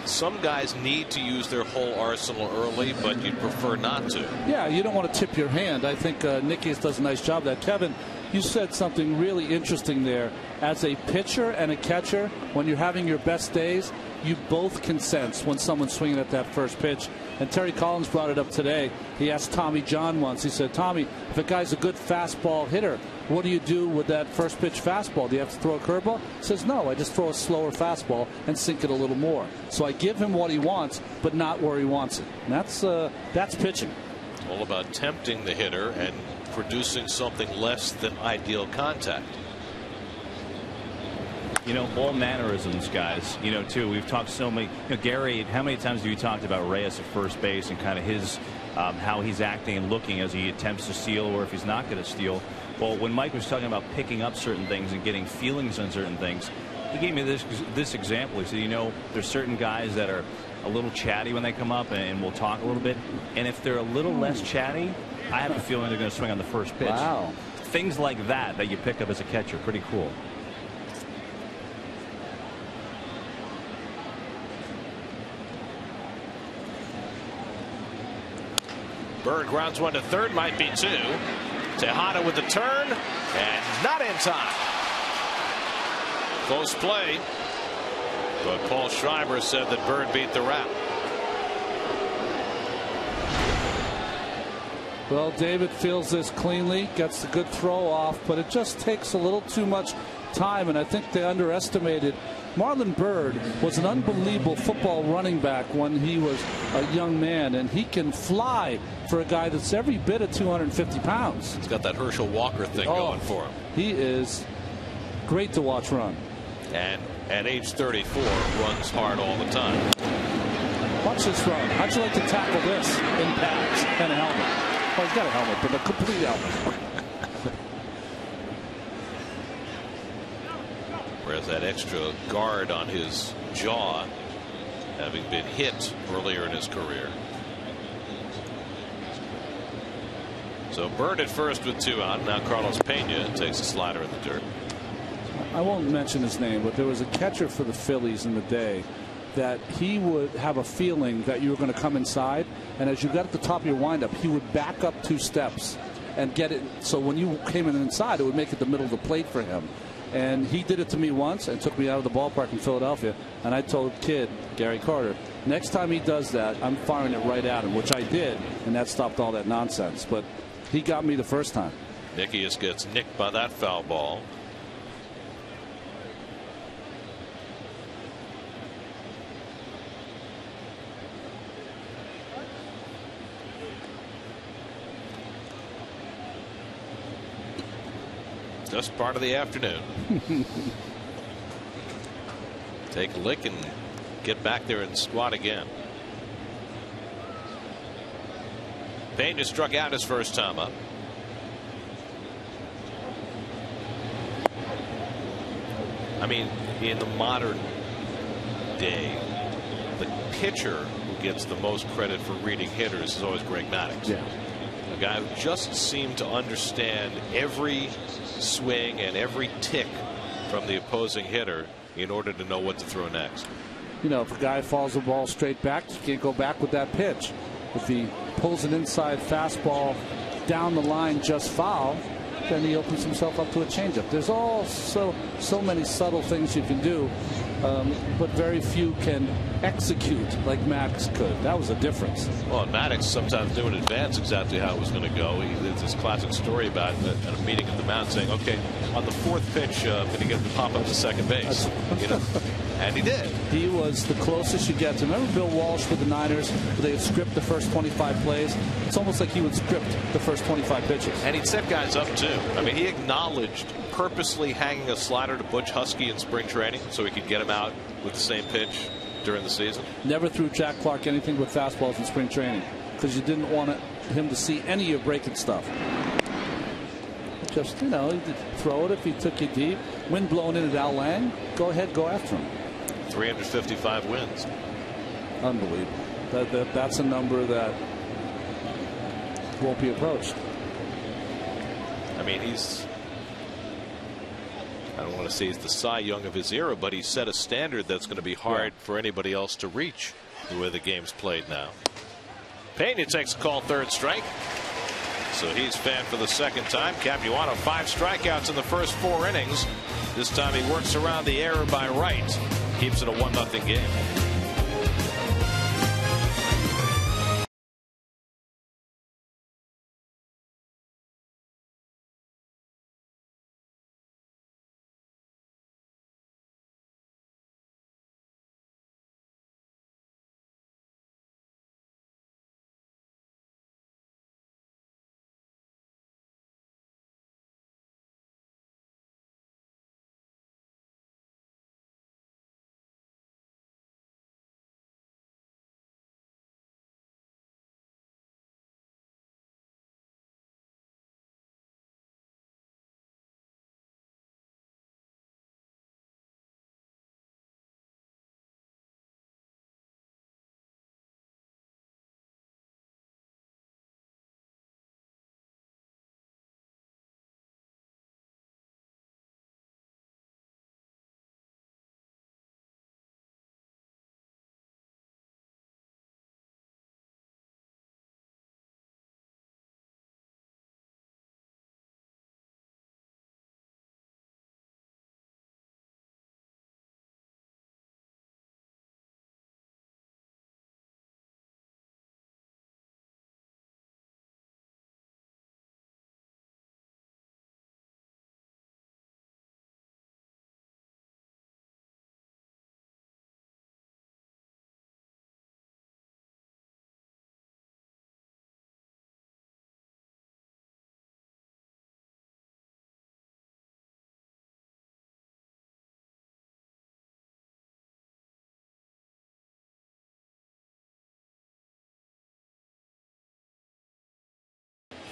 some guys need to use their whole arsenal early, but you'd prefer not to. Yeah, you don't want to tip your hand. I think Nickias does a nice job of that. Kevin, you said something really interesting there. As a pitcher and a catcher, when you're having your best days, you both can sense when someone's swinging at that first pitch. And Terry Collins brought it up today. He asked Tommy John once. He said, Tommy, if a guy's a good fastball hitter, what do you do with that first pitch fastball? Do you have to throw a curveball? He says, no, I just throw a slower fastball and sink it a little more. So I give him what he wants, but not where he wants it. And that's pitching. All about tempting the hitter and producing something less than ideal contact. You know, all mannerisms, guys. You know, too. We've talked so many. You know, Gary, how many times have you talked about Reyes at first base and kind of his how he's acting and looking as he attempts to steal, or if he's not going to steal? Well, when Mike was talking about picking up certain things and getting feelings on certain things, he gave me this example. He said, you know, there's certain guys that are a little chatty when they come up, and we'll talk a little bit. And if they're a little less chatty, I have a feeling they're going to swing on the first pitch. Wow. Things like that you pick up as a catcher. Pretty cool. Bird grounds one to third, might be 2. Tejada with the turn, and not in time. Close play, but Paul Schreiber said that Bird beat the route. Well, David feels this cleanly, gets the good throw off, but it just takes a little too much time, and I think they underestimated. Marlon Byrd was an unbelievable football running back when he was a young man, and he can fly for a guy that's every bit of 250 pounds. He's got that Herschel Walker thing going for him. He is great to watch run. And at age 34, runs hard all the time. Watch this run. How'd you like to tackle this in pads and a helmet? Well, he's got a helmet, but a complete helmet. Whereas that extra guard on his jaw, having been hit earlier in his career. So Bird at first with 2 out. Now Carlos Pena takes a slider in the dirt. I won't mention his name, but there was a catcher for the Phillies in the day that he would have a feeling that you were going to come inside, and as you got at the top of your windup, he would back up 2 steps and get it. So when you came in inside, it would make it the middle of the plate for him. And he did it to me once and took me out of the ballpark in Philadelphia. And I told kid Gary Carter, next time he does that, I'm firing it right at him, which I did, and that stopped all that nonsense. But he got me the first time. Nickius gets nicked by that foul ball. Just part of the afternoon. Take a lick and get back there and squat again. Pena struck out his first time up. I mean, in the modern day, the pitcher who gets the most credit for reading hitters is always Greg Maddux. Yeah. A guy who just seemed to understand every swing and every tick from the opposing hitter in order to know what to throw next. You know, if a guy falls the ball straight back, you can't go back with that pitch. If he pulls an inside fastball down the line just foul, then he opens himself up to a changeup. There's so many subtle things you can do, but very few can execute like Maddux could. That was a difference. Well, Maddux sometimes knew in advance exactly how it was going to go. There's this classic story about at a meeting at the mound saying, okay, on the 4th pitch, I'm going to get him to pop up to second base. You know? And he did. He was the closest you get to. Remember Bill Walsh with the Niners, where they would script the first 25 plays? It's almost like he would script the first 25 pitches. And he'd set guys up, too. I mean, he acknowledged purposely hanging a slider to Butch Husky in spring training so he could get him out with the same pitch during the season. Never threw Jack Clark anything but fastballs in spring training because you didn't want him to see any of your breaking stuff. Just, you know, he'd throw it if he took you deep. Wind blowing in at Al Lang, go ahead, go after him. 355 wins. Unbelievable. That's a number that won't be approached. I mean, I don't want to say he's the Cy Young of his era, but he set a standard that's going to be hard for anybody else to reach the way the game's played now. Pena takes a call, 3rd strike. So he's fanned for the 2nd time. Capuano 5 strikeouts in the first 4 innings. This time he works around the error by right. Keeps it a 1-0 game.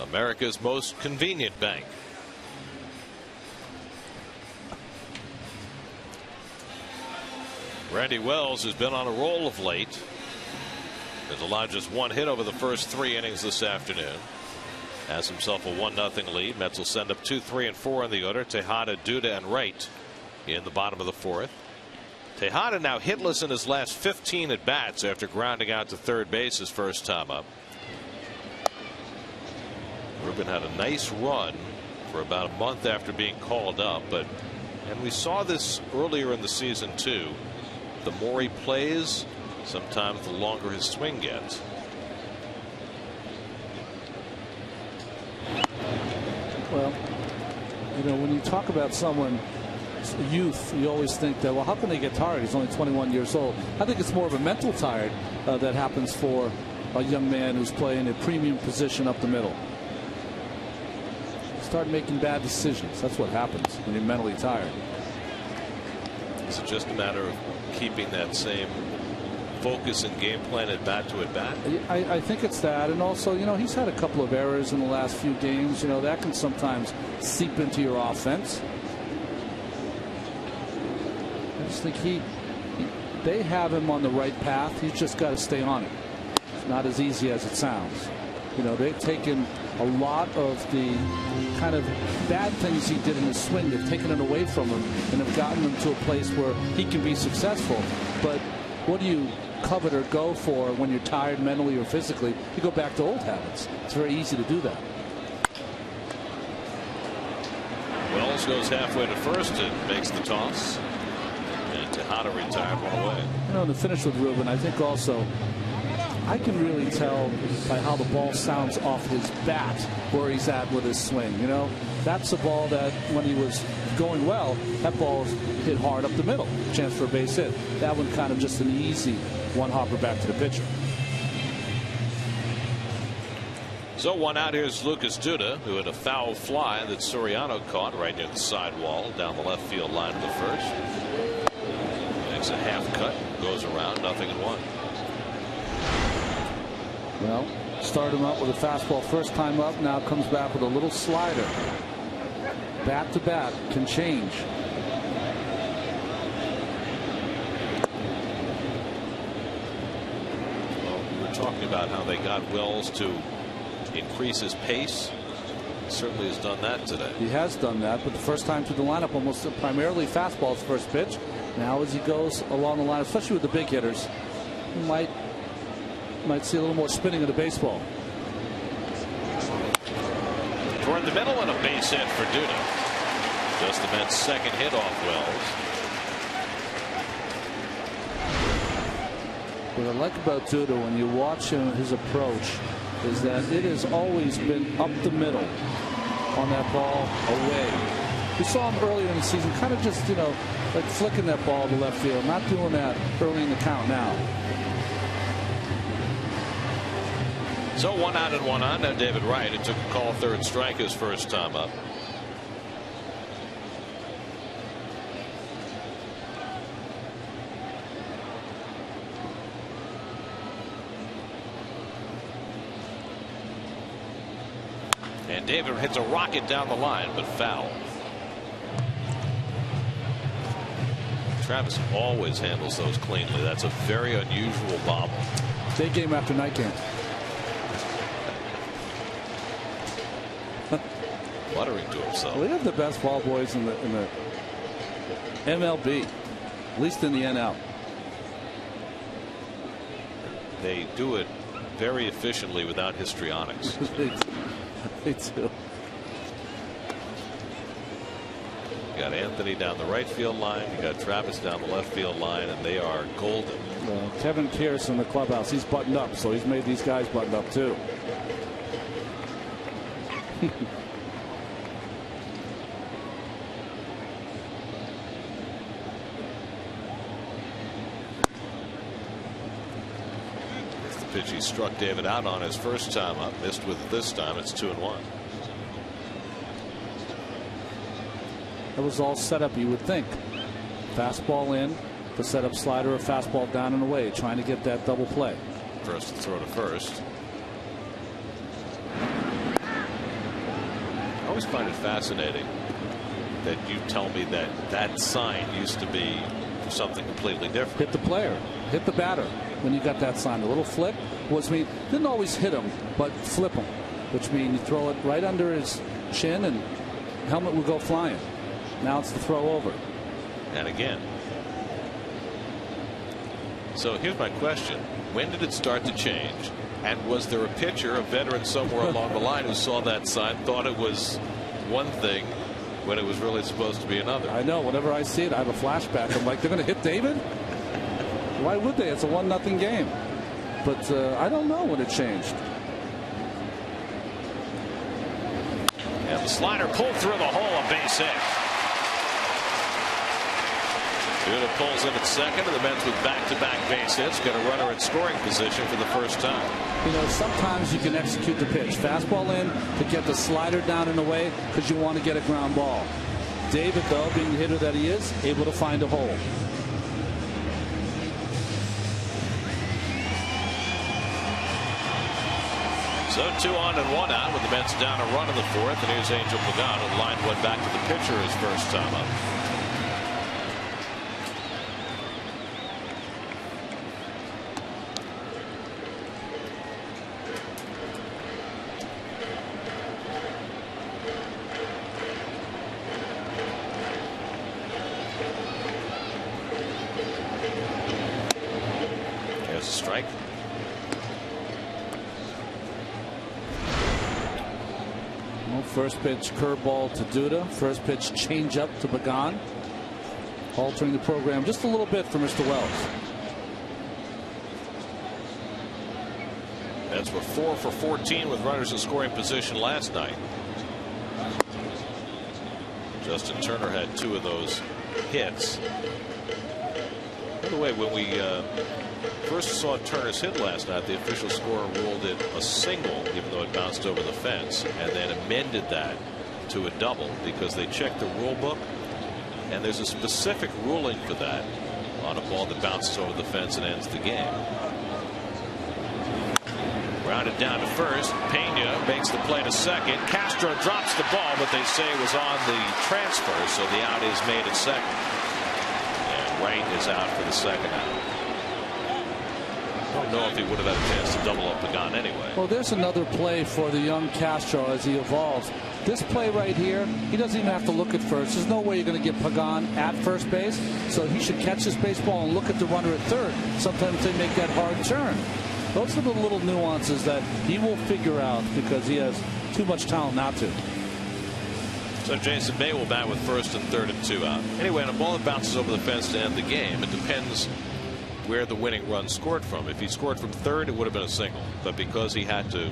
America's most convenient bank. Randy Wells has been on a roll of late. Has allowed just 1 hit over the first 3 innings this afternoon. has himself a 1-0 lead. Mets will send up 2, 3, and 4 in the order. Tejada, Duda, and Wright in the bottom of the 4th. Tejada now hitless in his last 15 at bats after grounding out to third base his first time up. Ruben had a nice run for about a month after being called up, and we saw this earlier in the season too. The more he plays, sometimes the longer his swing gets. Well, you know, when you talk about someone, youth, you always think that, well, how can they get tired? He's only 21 years old. I think it's more of a mental tired that happens for a young man who's playing a premium position up the middle. Start making bad decisions. That's what happens when you're mentally tired. Is it just a matter of keeping that same focus and game plan at bat to at bat? I think it's that, and also, you know, he's had a couple of errors in the last few games. You know, that can sometimes seep into your offense. I just think they have him on the right path. He's just got to stay on it. It's not as easy as it sounds. You know, they've taken a lot of the kind of bad things he did in his swing. They've taken it away from him and have gotten him to a place where he can be successful. But what do you covet or go for when you're tired mentally or physically? You go back to old habits. It's very easy to do that. Wells goes halfway to first and makes the toss. And Tejada retired one away. You know, to finish with Ruben, I think also I can really tell by how the ball sounds off his bat where he's at with his swing. You know, that's a ball that when he was going well, that ball hit hard up the middle. Chance for a base hit. That one kind of just an easy one hopper back to the pitcher. So 1 out. Here's Lucas Duda, who had a foul fly that Soriano caught right near the side wall down the left field line of the first. Makes a half cut, goes around, 0-1. Well, started him up with a fastball first time up. Now comes back with a little slider. Bat to bat can change. Well, we were talking about how they got Wells to increase his pace. He certainly has done that today. He has done that, but the first time through the lineup, almost primarily fastballs first pitch. Now as he goes along the line, especially with the big hitters, he might see a little more spinning of the baseball. Toward the middle and a base hit for Duda. Just the Mets' second hit off Wells. What I like about Duda when you watch him, his approach, is that it has always been up the middle on that ball away. We saw him earlier in the season kind of just, you know, like flicking that ball to left field. Not doing that early in the count now. So 1 out and 1 on. Now David Wright, who took a call third strike his first time up. And David hits a rocket down the line, but foul. Travis always handles those cleanly. That's a very unusual bobble. Day game after night game. Muttering to himself. We have the best ball boys in the MLB, at least in the NL. They do it very efficiently without histrionics. They do. You got Anthony down the right field line. You got Travis down the left field line, and they are golden. Kevin Kearse in the clubhouse. He's buttoned up, so he's made these guys buttoned up too. Pitch he struck David out on his first time up, missed with it this time. It's 2-1. That was all set up, you would think. Fastball in, the setup slider, a fastball down and away, trying to get that double play. First to throw to first. I always find it fascinating that you tell me that that sign used to be for something completely different. Hit the player, hit the batter. When you got that sign, a little flip was didn't always hit him, but flip him. which means you throw it right under his chin and helmet will go flying. Now it's the throw over. And again. So here's my question. When did it start to change? And was there a pitcher, a veteran somewhere along the line, who saw that sign, thought it was one thing when it was really supposed to be another? I know. Whenever I see it, I have a flashback. I'm like, they're going to hit David? Why would they? It's a 1-0 game. But I don't know when it changed. And the slider pulled through the hole, a base hit. Duda pulls in at second, and the Mets with back-to-back base hits get a runner in scoring position for the first time. You know, sometimes you can execute the pitch. Fastball in to get the slider down and away because you want to get a ground ball. David, though, being the hitter that he is, able to find a hole. So 2 on and 1 out with the Mets down a run in the fourth, and here's Angel Pagan, who lined one back to the pitcher his first time up. There's a strike. First pitch curveball to Duda. First pitch change up to Pagan. Altering the program just a little bit for Mr. Wells. That's for 4 for 14 with runners in scoring position last night. Justin Turner had 2 of those hits. By the way, when we first saw Turner's hit last night, the official score ruled it a single, even though it bounced over the fence, and then amended that to a double because they checked the rule book, and there's a specific ruling for that on a ball that bounces over the fence and ends the game. Rounded down to first. Pena makes the play to second. Castro drops the ball, but they say it was on the transfer, so the out is made at second. And Wright is out for the second out. I don't know if he would have had a chance to double up Pagan anyway. Well, there's another play for the young Castro as he evolves. This play right here, he doesn't even have to look at first. There's no way you're going to get Pagan at first base, so he should catch this baseball and look at the runner at third. Sometimes they make that hard turn. Those are the little nuances that he will figure out because he has too much talent not to. So Jason Bay will bat with first and third and 2 out. Anyway, on a ball that bounces over the fence to end the game, it depends where the winning run scored from. If he scored from third, it would have been a single. But because he had to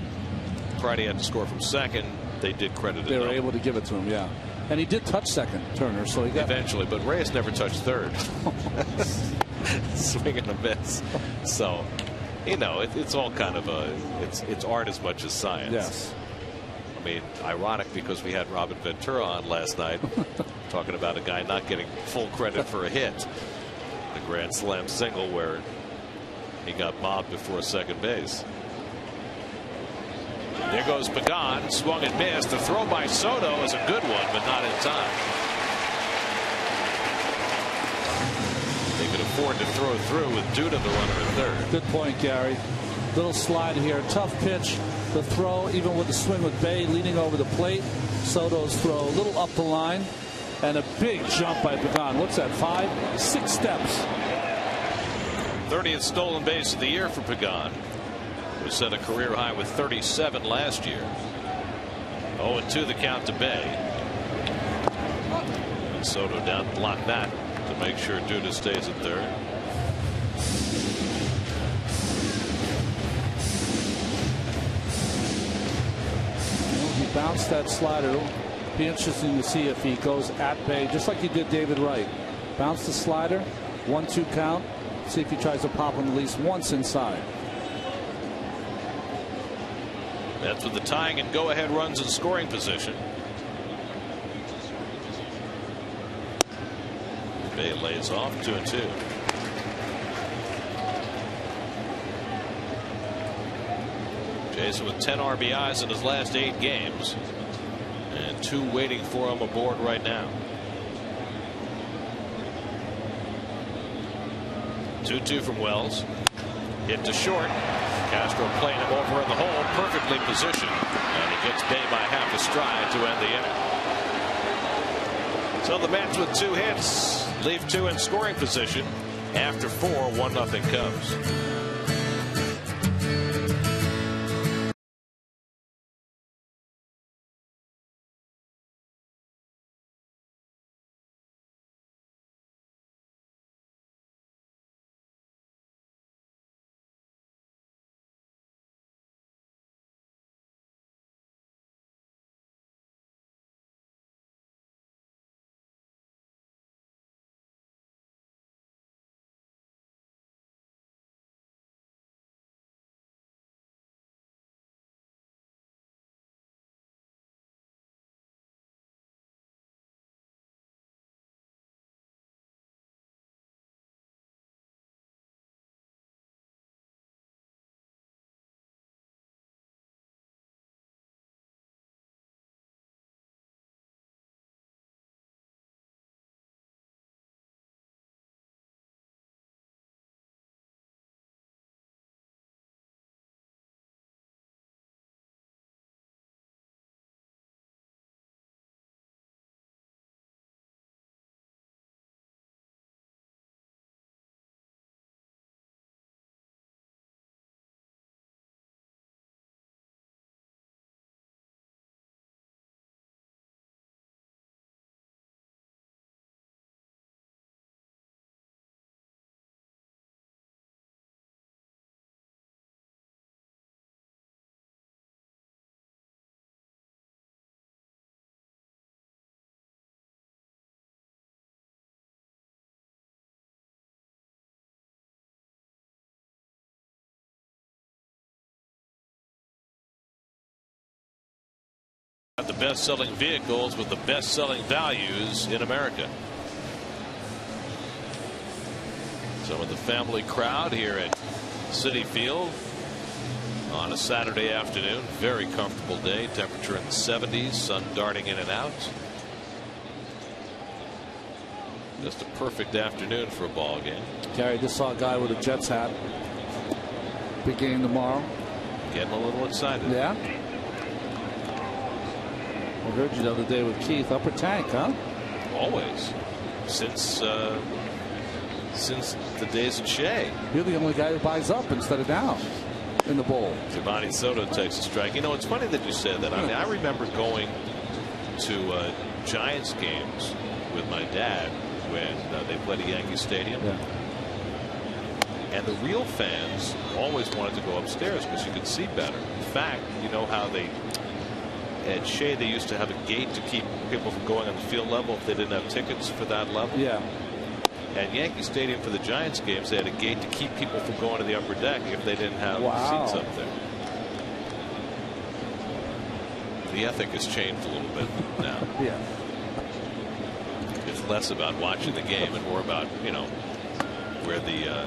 score from second, they did credit it. They were able to give it to him, yeah. And he did touch second, Turner, so he got eventually. But Reyes never touched third. Swing and a miss. So, you know, it's all kind of it's art as much as science. Yes. I mean, ironic because we had Robin Ventura on last night talking about a guy not getting full credit for a hit. The grand slam single where he got mobbed before second base. There goes Pagan, swung and missed. The throw by Soto is a good one, but not in time. They could afford to throw through with Duda the runner at third. Good point, Gary. Little slide here, tough pitch. The throw, even with the swing with Bay leaning over the plate. Soto's throw a little up the line. And a big jump by Pagan. What's that, 5, 6 steps? 30th stolen base of the year for Pagan, who set a career high with 37 last year. 0-2 the count to Bay. And Soto down to block that to make sure Duda stays at third. He bounced that slider. Be interesting to see if he goes at Bay just like he did David Wright. Bounce the slider, 1-2 count. See if he tries to pop him at least once inside. That's with the tying and go ahead runs in scoring position. Bay lays off 2-2. Jason with 10 RBIs in his last 8 games. And 2 waiting for him aboard right now. 2-2 from Wells. Hit to short. Castro playing him over in the hole, perfectly positioned. And he Gets Bay by half a stride to end the inning. So the Mets with 2 hits leave 2 in scoring position. After 4, 1-0 Cubs. The best-selling vehicles with the best-selling values in America. Some of the family crowd here at Citi Field on a Saturday afternoon. Very comfortable day. Temperature in the 70s. Sun darting in and out. Just a perfect afternoon for a ball game. Gary, just saw a guy with a Jets hat. Big game tomorrow. Getting a little excited. Yeah. I heard you the other day with Keith. Upper tank, huh? Always. Since the days of Shea. You're the only guy who buys up instead of down in the bowl. Giovanni Soto takes a strike. You know, it's funny that you said that. I mean, I remember going to Giants games with my dad when they played at Yankee Stadium. Yeah. And the real fans always wanted to go upstairs because you could see better. In fact, you know how at Shea they used to have a gate to keep people from going on the field level if they didn't have tickets for that level. Yeah. At Yankee Stadium for the Giants games, they had a gate to keep people from going to the upper deck if they didn't have seats up there. The ethic has changed a little bit now. Yeah. It's less about watching the game and more about, you know, where the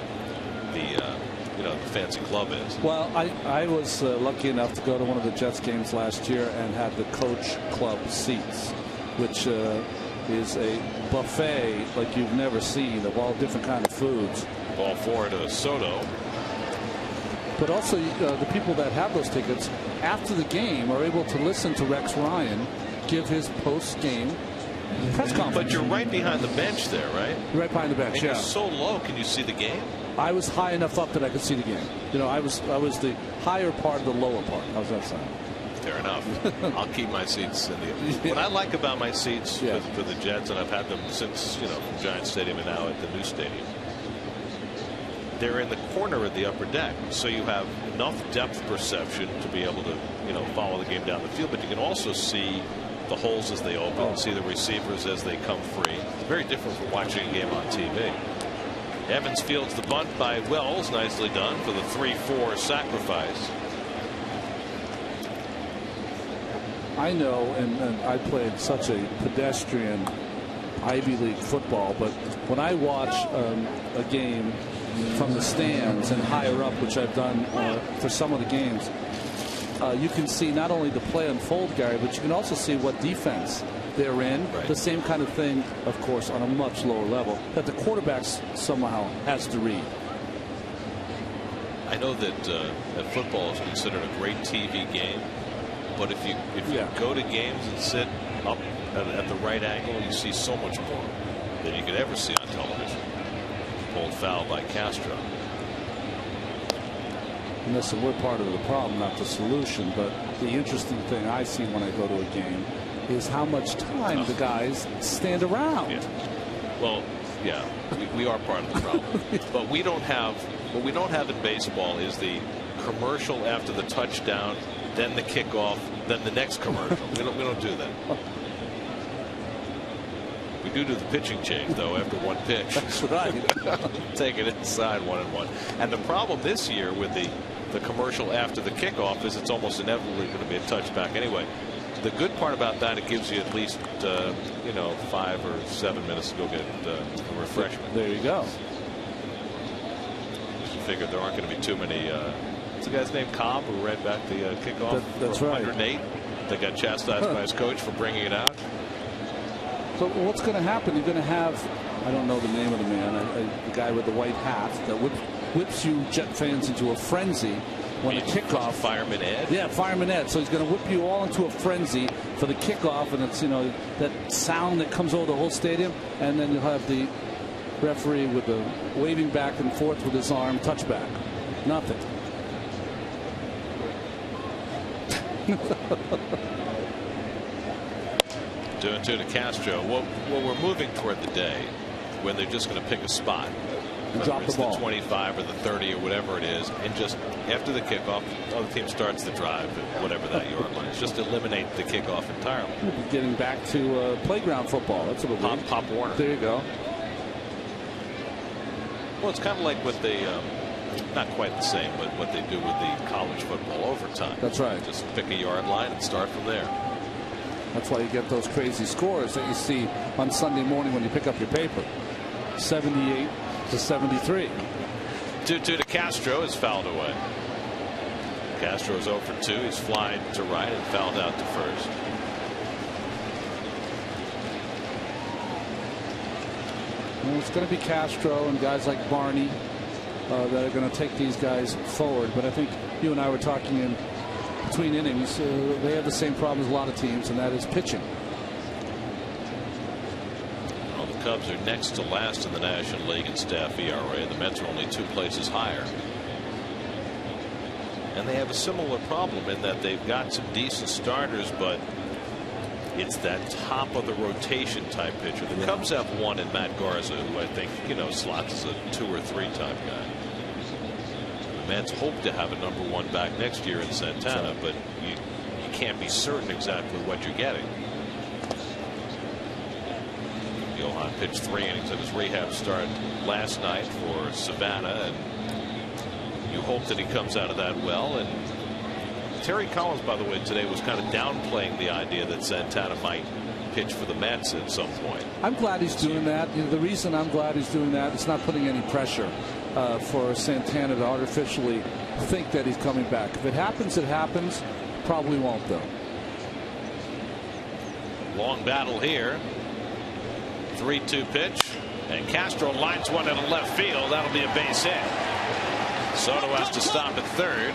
fancy club is. Well, I was lucky enough to go to one of the Jets games last year and had the coach club seats, which is a buffet like you've never seen of all different kind of foods. Ball 4 to Soto. But also the people that have those tickets after the game are able to listen to Rex Ryan give his post-game press conference. But you're right behind the bench there, right? You're right behind the bench. And yeah. You're so low. Can you see the game? I was high enough up that I could see the game. You know, I was the higher part of the lower part. How's that sound? Fair enough. I'll keep my seats in the. What I like about my seats for the Jets, and I've had them since, you know, from Giant Stadium and now at the new stadium, they're in the corner of the upper deck, so you have enough depth perception to be able to, you know, follow the game down the field, but you can also see the holes as they open, see the receivers as they come free. It's very different from watching a game on TV. Evans fields the bunt by Wells. Nicely done for the 3-4 sacrifice. I know, and I played such a pedestrian Ivy League football, but when I watch a game from the stands and higher up, which I've done for some of the games, you can see not only the play unfold, Gary, but you can also see what defense they're in. Right. The same kind of thing, of course, on a much lower level that the quarterback somehow has to read. I know that football is considered a great TV game But if you go to games and sit up at the right angle, you see so much more than you could ever see on television. Pulled foul by Castro. And listen, we're part of the problem, not the solution. But the interesting thing I see when I go to a game is how much time the guys stand around. Yeah. Well, yeah, we are part of the problem. But we don't have, what we don't have in baseball is the commercial after the touchdown, then the kickoff, then the next commercial. we don't do that. We do the pitching change, though, after one pitch. That's right. Take it inside 1-1. And the problem this year with the commercial after the kickoff is it's almost inevitably going to be a touchback anyway. The good part about that, it gives you at least 5 or 7 minutes to go get a refreshment. There you go. You figured there aren't going to be too many. What's the guy's name? Cobb, who ran back the kickoff. That's for right. 108. That got chastised by his coach for bringing it out. So what's going to happen? You're going to have, I don't know the name of the man, the guy with the white hat that whips you Jet fans into a frenzy when the kickoff. Fireman Ed? Yeah, Fireman Ed. So he's going to whip you all into a frenzy for the kickoff, and it's, that sound that comes over the whole stadium, and then you'll have the referee with the waving back and forth with his arm, touchback. Nothing. 2-2 to Castro. Well, we're moving toward the day when they're just going to pick a spot. Drop the ball. The 25 or the 30 or whatever it is, and just after the kickoff, the other team starts the drive at whatever that yard line is. Just eliminate the kickoff entirely. Getting back to playground football. That's what it Pop Warner. There you go. Well, it's kind of like what they, not quite the same, but what they do with the college football overtime. That's right. Just pick a yard line and start from there. That's why you get those crazy scores that you see on Sunday morning when you pick up your paper. 78 to 73. 2-2 to Castro is fouled away. Castro is 0 for 2. He's flying to right and fouled out to first. Well, it's going to be Castro and guys like Barney that are going to take these guys forward. But I think you and I were talking in between innings. They have the same problem as a lot of teams, and that is pitching. Well, the Cubs are next to last in the National League in staff ERA. The Mets are only 2 places higher. And they have a similar problem in that they've got some decent starters, but it's that top of the rotation type pitcher. The Cubs have one in Matt Garza, who I think, slots as a 2 or 3 type guy. The Mets hope to have a #1 back next year in Santana, but you can't be certain exactly what you're getting. Johan pitched 3 innings at his rehab start last night for Savannah, and you hope that he comes out of that well. And Terry Collins, by the way, today was kind of downplaying the idea that Santana might pitch for the Mets at some point. I'm glad he's doing that. The reason I'm glad he's doing that is not putting any pressure for Santana to artificially think that he's coming back. If it happens, it happens. Probably won't, though. Long battle here. 3-2 pitch, and Castro lines one into left field. That'll be a base hit. Soto has to stop at third.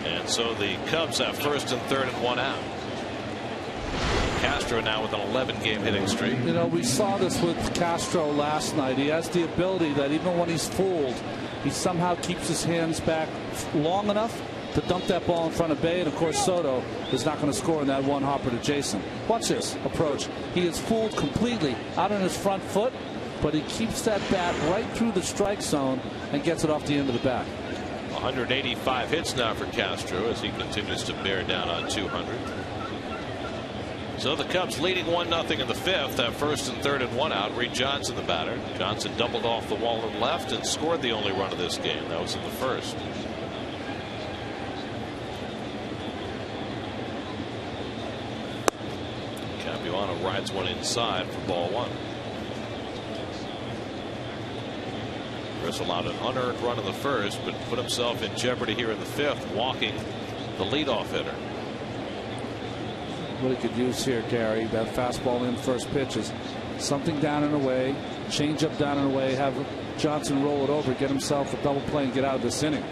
And so the Cubs have first and third and 1 out. Castro now with an 11-game hitting streak. We saw this with Castro last night. He has the ability that even when he's fooled, he somehow keeps his hands back long enough to dump that ball in front of Bay. And of course, Soto is not going to score in that one hopper to Jason. Watch this approach. He is fooled completely out on his front foot, but he keeps that bat right through the strike zone and gets it off the end of the bat. 185 hits now for Castro as he continues to bear down on 200. So the Cubs leading 1-0 in the 5th. That first and third and 1 out. Reed Johnson the batter. Johnson doubled off the wall and left and scored the only run of this game. That was in the first. Capuano rides one inside for ball 1. Chris allowed an unearned run in the first, but put himself in jeopardy here in the 5th, walking the leadoff hitter. What he could use here, Gary, that fastball in first pitch is something down and away, change up down and away, have Johnson roll it over, get himself a double play and get out of this inning.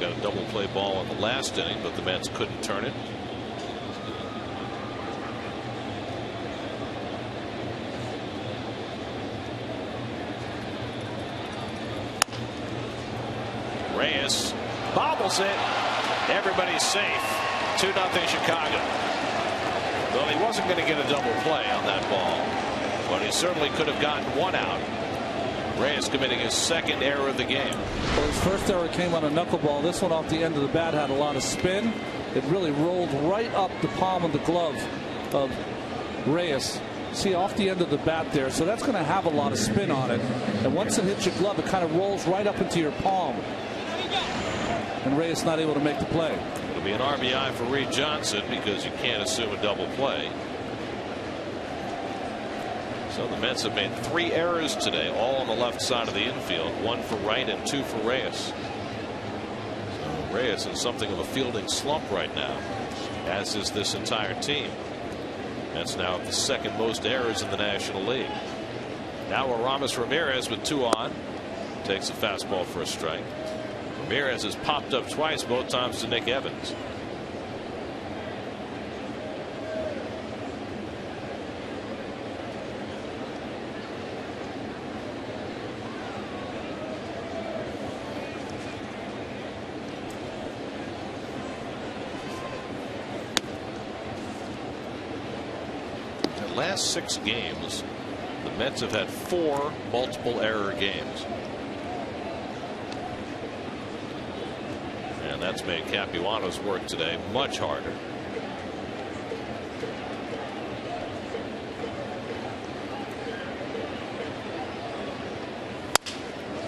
got a double play ball in the last inning, but the Mets couldn't turn it. Reyes bobbles it. Everybody's safe. 2-0 Chicago. Well, he wasn't going to get a double play on that ball, but he certainly could have gotten one out. Reyes committing his second error of the game. Well, his first error came on a knuckleball. This one off the end of the bat had a lot of spin. It really rolled right up the palm of the glove of Reyes. See, off the end of the bat there, so that's going to have a lot of spin on it. And once it hits your glove, it kind of rolls right up into your palm. And Reyes not able to make the play. It'll be an RBI for Reed Johnson because you can't assume a double play. So the Mets have made 3 errors today, all on the left side of the infield. 1 for Wright and 2 for Reyes. So Reyes in something of a fielding slump right now, as is this entire team. That's now the second most errors in the National League. Now Aramis Ramirez with 2 on. Takes a fastball for a strike. Ramirez has popped up twice, both times to Nick Evans. The last 6 games, the Mets have had 4 multiple error games. And that's made Capuano's work today much harder.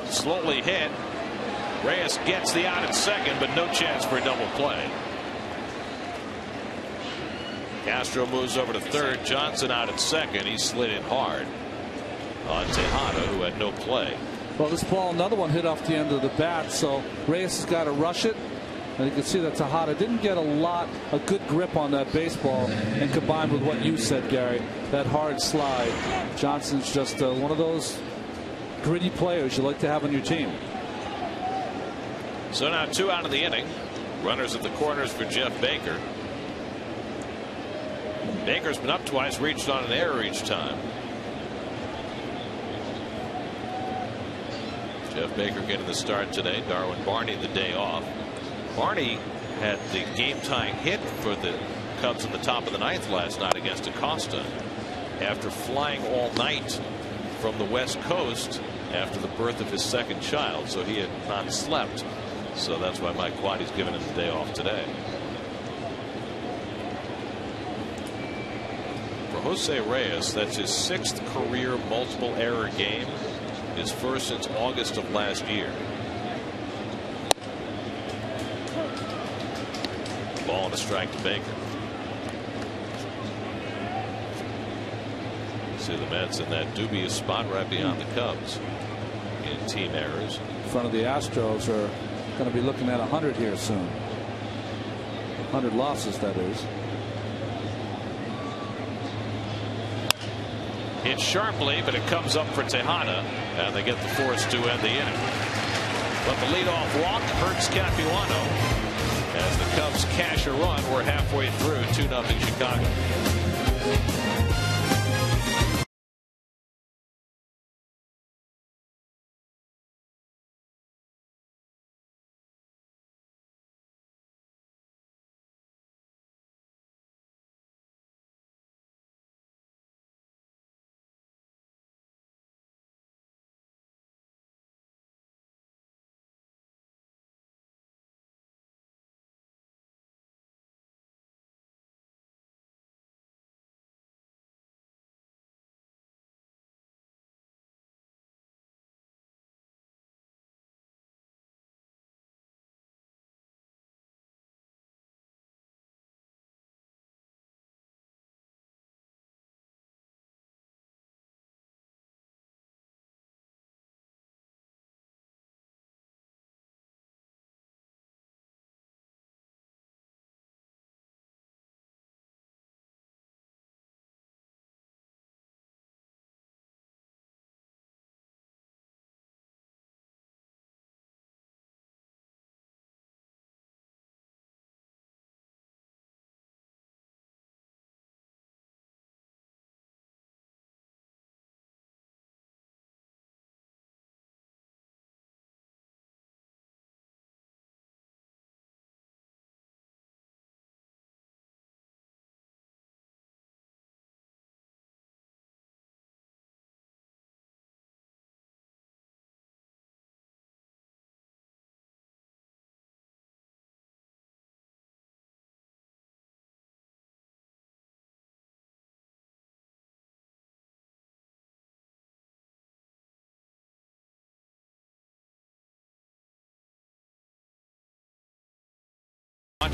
Slowly hit. Reyes gets the out at second, but no chance for a double play. Castro moves over to third. Johnson out at second. He slid it hard on Tejada, who had no play. Well, this ball, another one hit off the end of the bat, so Reyes has got to rush it. And you can see that Tejada didn't get a good grip on that baseball. And combined with what you said, Gary, that hard slide, Johnson's just one of those gritty players you like to have on your team. So now 2 out of the inning. Runners at the corners for Jeff Baker. Baker's been up twice, reached on an error each time. Jeff Baker getting the start today. Darwin Barney the day off. Barney had the game-tying hit for the Cubs in the top of the 9th last night against Acosta after flying all night from the West Coast after the birth of his second child. So he had not slept. So that's why Mike Quaddy's given him the day off today. For Jose Reyes, that's his 6th career multiple error game. His first since August of last year. Ball and a strike to Baker. See the Mets in that dubious spot right beyond the Cubs in team errors. In front of the Astros are going to be looking at 100 here soon. 100 losses, that is. Hit sharply, but it comes up for Tejada, and they get the force to end the inning. But the leadoff walk hurts Capuano as the Cubs cash a run. We're halfway through. 2-0 Chicago.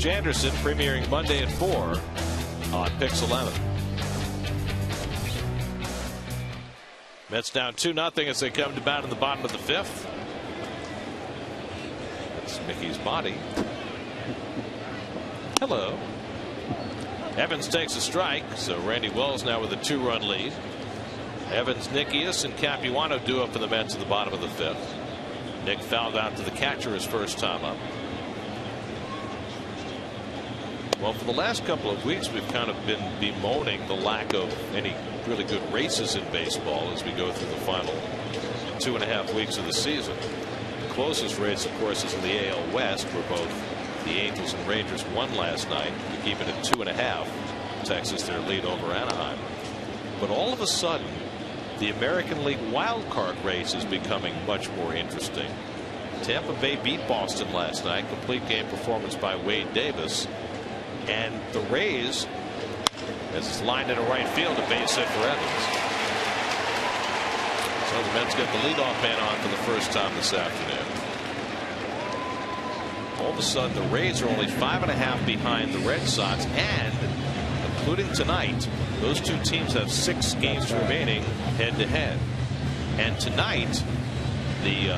Coach Anderson, premiering Monday at 4 on Pix 11. Mets down 2-0 as they come to bat in the bottom of the 5th. That's Mickey's body. Hello. Evans takes a strike, so Randy Wells now with a 2-run lead. Evans, Nickius, and Capuano due up for the Mets at the bottom of the 5th. Nick fouled out to the catcher his first time up. Well, for the last couple of weeks, we've kind of been bemoaning the lack of any really good races in baseball as we go through the final 2.5 weeks of the season. The closest race, of course, is in the AL West, where both the Angels and Rangers won last night to keep it at 2.5. Texas their lead over Anaheim. But all of a sudden, the American League wild card race is becoming much more interesting. Tampa Bay beat Boston last night. Complete game performance by Wade Davis. And the Rays, as it's lined into right field, a base hit for Evans. So the Mets get the leadoff man on for the first time this afternoon. All of a sudden, the Rays are only 5.5 behind the Red Sox, and including tonight, those two teams have 6 games remaining head to head. And tonight, the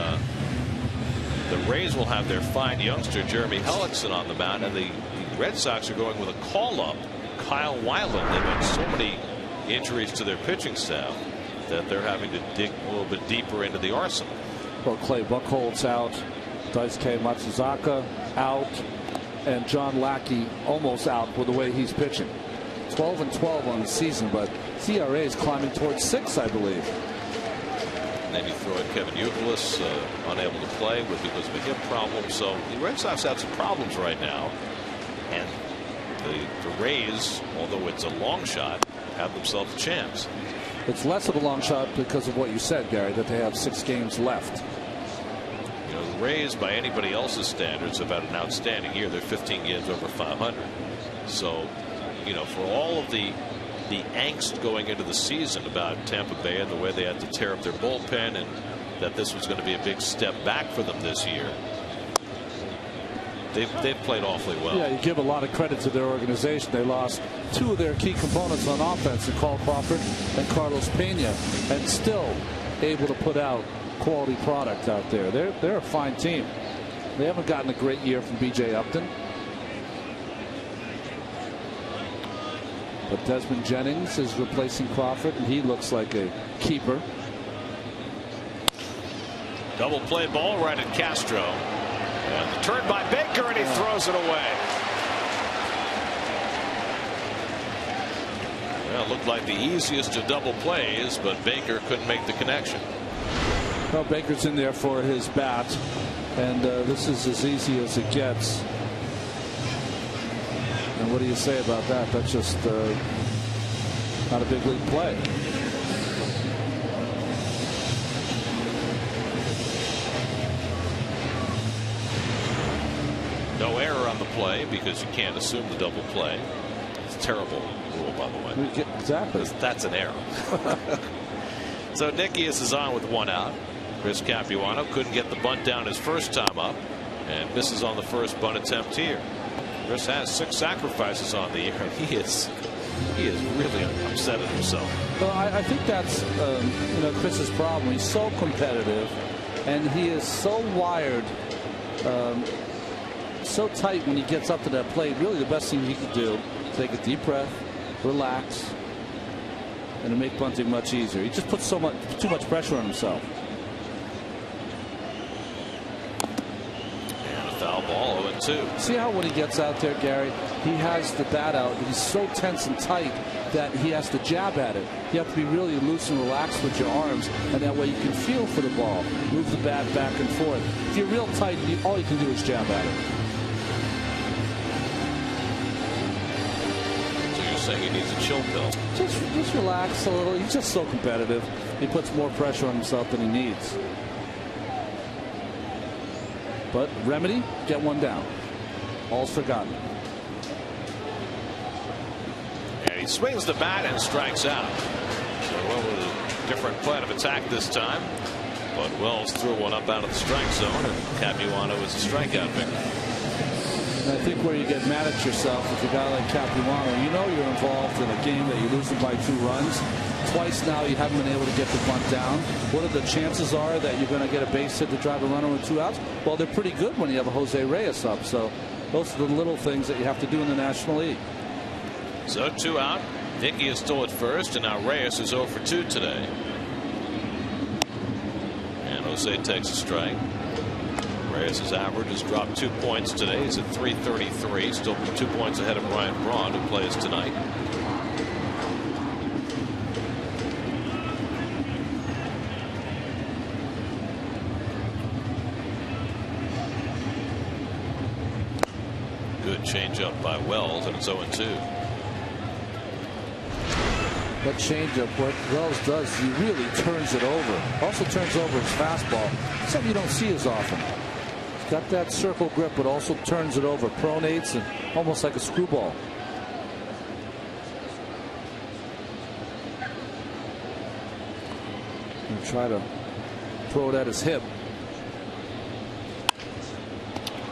Rays will have their fine youngster Jeremy Hellickson on the mound, and the Red Sox are going with a call-up, Kyle Weiland. They've had so many injuries to their pitching staff that they're having to dig a little bit deeper into the arsenal. Well, Clay Buchholz out, Daisuke Matsuzaka out, and John Lackey almost out with the way he's pitching. 12-12 on the season, but CRA is climbing towards 6, I believe. And then you throw in Kevin Youkilis, unable to play because of a hip problem. So the Red Sox have some problems right now. And the Rays, although it's a long shot, have themselves a chance. It's less of a long shot because of what you said, Gary, that they have 6 games left. You know, the Rays, by anybody else's standards, have had an outstanding year. They're 15 games over 500. So, you know, for all of the angst going into the season about Tampa Bay and the way they had to tear up their bullpen and that this was going to be a big step back for them this year, they've played awfully well. Yeah, you give a lot of credit to their organization. They lost 2 of their key components on offense, in Carl Crawford and Carlos Pena, and still able to put out quality product out there. They're a fine team. They haven't gotten a great year from B.J. Upton. But Desmond Jennings is replacing Crawford, and he looks like a keeper. Double play ball right at Castro. And the turn by Baker, and he throws it away. Well, it looked like the easiest of double plays, but Baker couldn't make the connection. Well, Baker's in there for his bat, and this is as easy as it gets. And what do you say about that? That's just not a big league play. No error on the play because you can't assume the double play. It's a terrible rule, by the way. Exactly. That's an error. So Nickius is on with 1 out. Chris Capuano couldn't get the bunt down his first time up and misses on the first bunt attempt here. Chris has 6 sacrifices on the year. He is really upset at himself. Well, I think that's you know, Chris's problem. He's so competitive, and he is so wired, so tight when he gets up to that plate. Really, the best thing he can do: take a deep breath, relax, and to make bunting much easier. He just puts too much pressure on himself. Foul ball, 0-2. See how when he gets out there, Gary, he has the bat out. He's so tense and tight that he has to jab at it. You have to be really loose and relaxed with your arms, and that way you can feel for the ball. Move the bat back and forth. If you're real tight, all you can do is jab at it. So you're saying he needs a chill pill? Just relax a little. He's just so competitive. He puts more pressure on himself than he needs. But remedy, get 1 down. All's forgotten. And he swings the bat and strikes out. So well, with a different plan of attack this time. But Wells threw one up out of the strike zone, and Capuano is a strikeout victim. And I think where you get mad at yourself with a guy like Capuano, you know you're involved in a game that you're losing by 2 runs. Twice now you haven't been able to get the bunt down. What are the chances are that you're going to get a base hit to drive a runner with 2 outs? Well, they're pretty good when you have a Jose Reyes up. So those are the little things that you have to do in the National League. So 2 out. Hickey is still at first, and now Reyes is 0 for 2 today. And Jose takes a strike. Reyes' average has dropped 2 points today. He's at .333, still 2 points ahead of Brian Braun, who plays tonight. Good changeup by Wells, and it's 0-2. That changeup, what Wells does, he really turns it over. Also turns over his fastball, something you don't see as often. He's got that circle grip, but also turns it over, pronates, and almost like a screwball. And try to throw it at his hip.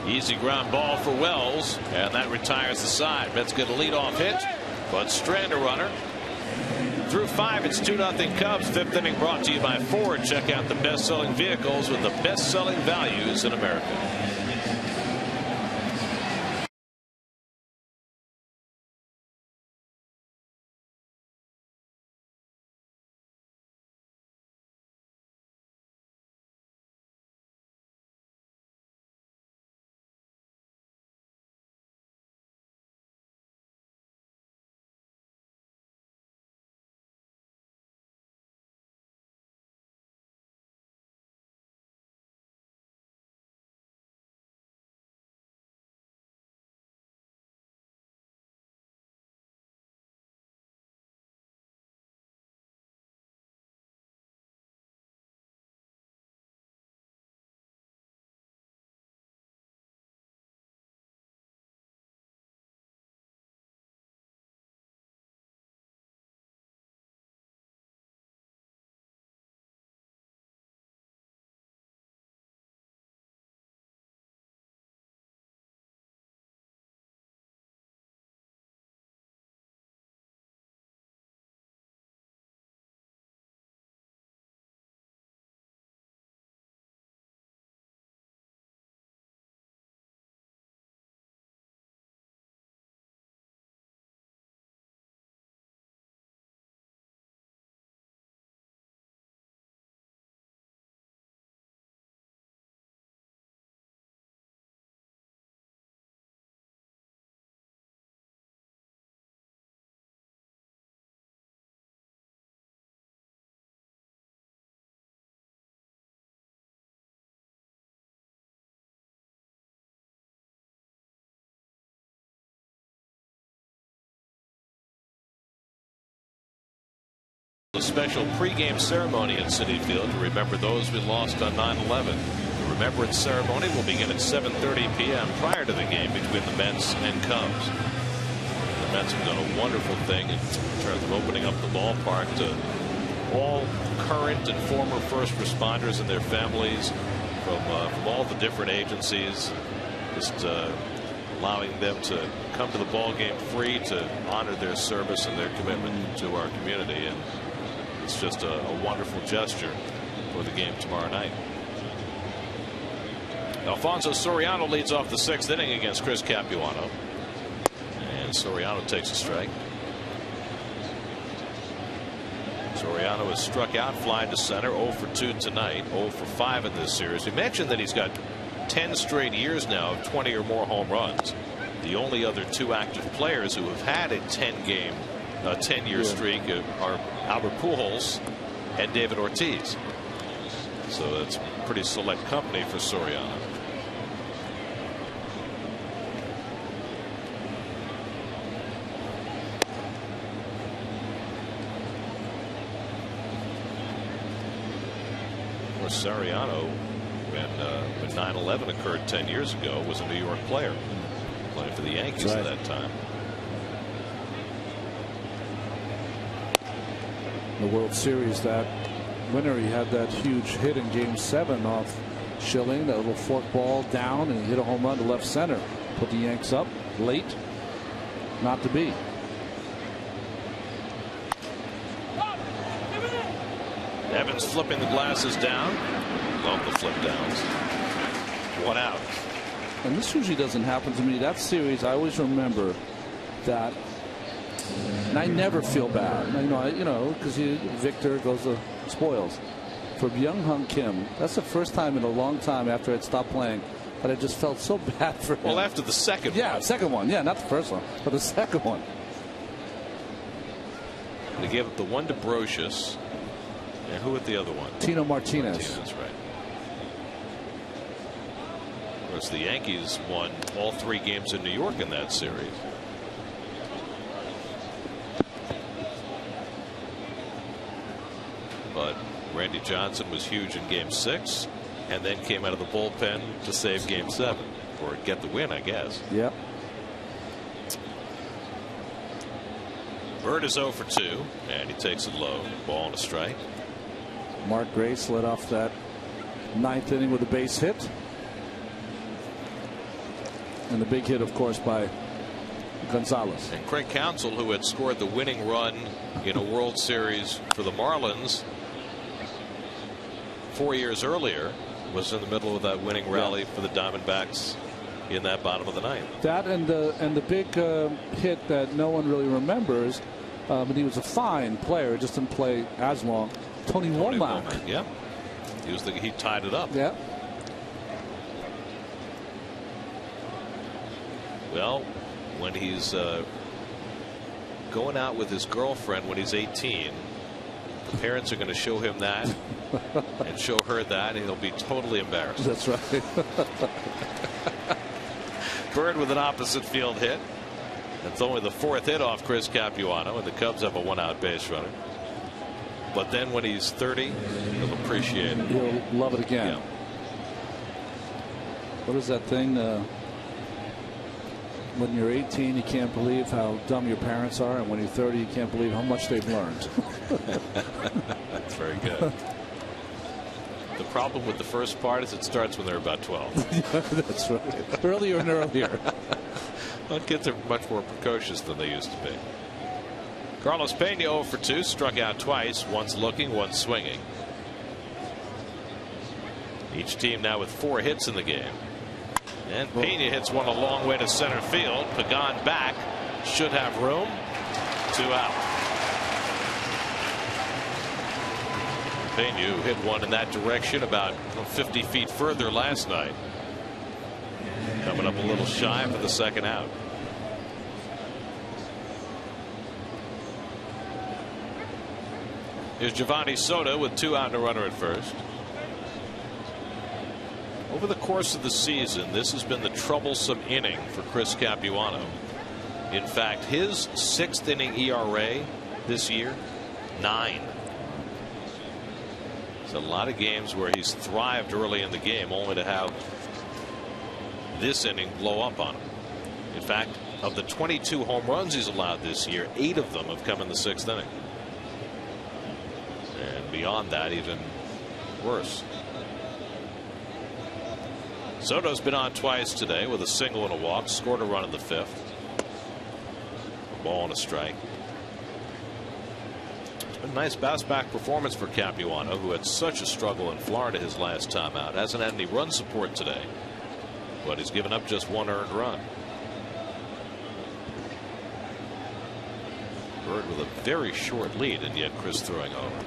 Easy ground ball for Wells, and that retires the side. Mets get a leadoff hit, but strand a runner. Through 5, it's 2-0 Cubs. 5th inning brought to you by Ford. Check out the best-selling vehicles with the best-selling values in America. A special pregame ceremony at Citi Field to remember those we lost on 9/11. The remembrance ceremony will begin at 7:30 p.m. prior to the game between the Mets and Cubs. The Mets have done a wonderful thing in terms of opening up the ballpark to all current and former first responders and their families from all the different agencies, just allowing them to come to the ball game free to honor their service and their commitment to our community. And it's just a wonderful gesture for the game tomorrow night. Alfonso Soriano leads off the 6th inning against Chris Capuano. And Soriano takes a strike. Soriano has struck out, flying to center, 0 for 2 tonight, 0 for 5 in this series. We mentioned that he's got 10 straight years now of 20 or more home runs. The only other 2 active players who have had a 10-year streak are Albert Pujols and David Ortiz. So that's pretty select company for Soriano. Of course, Soriano, when 9/11 occurred 10 years ago, was a New York player playing for the Yankees at that time. The World Series, that winner, he had that huge hit in Game 7 off Schilling, that little fork ball down, and he hit a home run to left center. Put the Yanks up late. Not to be. Evans flipping the glasses down. Love the flip downs. 1 out. And this usually doesn't happen to me. That series, I always remember that. And I never feel bad. Because Victor goes to spoils. For Byung-Hyun Kim, that's the first time in a long time after I'd stopped playing that I just felt so bad for him. Well, after the second one. Yeah, second one. Yeah, not the first one, but the second one. They gave up the one to Brocious. And who at the other one? Tino Martinez. That's right. Of course, the Yankees won all 3 games in New York in that series. But Randy Johnson was huge in Game 6 and then came out of the bullpen to save Game 7 or get the win, I guess. Yep. Bird is 0 for 2 and he takes it low. Ball and a strike. Mark Grace led off that 9th inning with a base hit. And the big hit, of course, by Gonzalez. And Craig Counsell, who had scored the winning run in a World Series for the Marlins 4 years earlier, was in the middle of that winning rally for the Diamondbacks in that bottom of the 9th. That and the big hit that no one really remembers, but he was a fine player, just didn't play as long. Tony Womack. Yeah, he tied it up. Yeah. Well, when he's going out with his girlfriend when he's 18, the parents are going to show him that and show her that, and he'll be totally embarrassed. That's right. Bird with an opposite field hit. That's only the 4th hit off Chris Capuano, and the Cubs have a 1-out base runner. But then when he's 30, he'll appreciate it. He'll love it again. Yeah. What is that thing? When you're 18, you can't believe how dumb your parents are, and when you're 30, you can't believe how much they've learned. That's very good. The problem with the first part is it starts when they're about 12. That's right. Earlier and earlier. Well, kids are much more precocious than they used to be. Carlos Pena 0 for 2, struck out twice, once looking, once swinging. Each team now with 4 hits in the game. And Pena hits one a long way to center field. Pagan back, should have room. 2 out. Pena hit one in that direction about 50 feet further last night. Coming up a little shy for the 2nd out. Here's Giovanni Soto with 2 out and a runner at first. Over the course of the season, this has been the troublesome inning for Chris Capuano. In fact, his 6th inning ERA this year, 9. It's a lot of games where he's thrived early in the game, only to have this inning blow up on him. In fact, of the 22 home runs he's allowed this year, 8 of them have come in the 6th inning. And beyond that, even worse. Soto's been on twice today with a single and a walk, scored a run in the 5th. A ball and a strike. It's been a nice bounce back performance for Capuano, who had such a struggle in Florida his last time out. Hasn't had any run support today, but he's given up just 1 earned run. Bird with a very short lead, and yet Chris throwing over.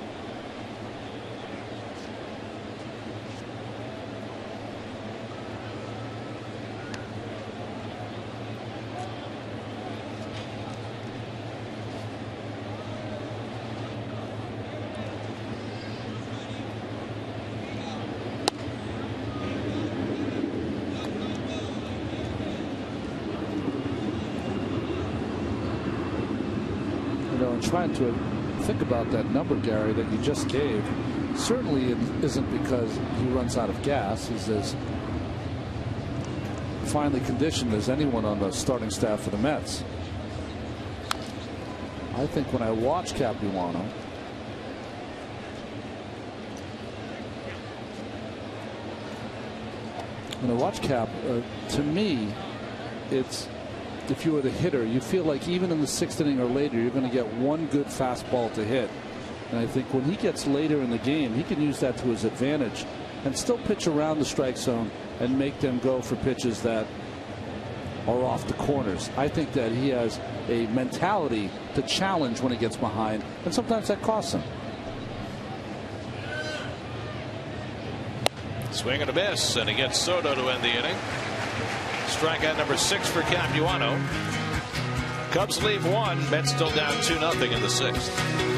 Trying to think about that number, Gary, that you just gave. Certainly it isn't because he runs out of gas. He's as finely conditioned as anyone on the starting staff for the Mets. I think when I watch Capuano, to me, it's, if you were the hitter, you feel like even in the 6th inning or later, you're going to get one good fastball to hit. And I think when he gets later in the game, he can use that to his advantage and still pitch around the strike zone and make them go for pitches that are off the corners. I think that he has a mentality to challenge when he gets behind, and sometimes that costs him. Swing and a miss, and he gets Soto to end the inning. Strikeout number 6 for Capuano. Cubs leave 1. Mets still down 2-0 in the 6th.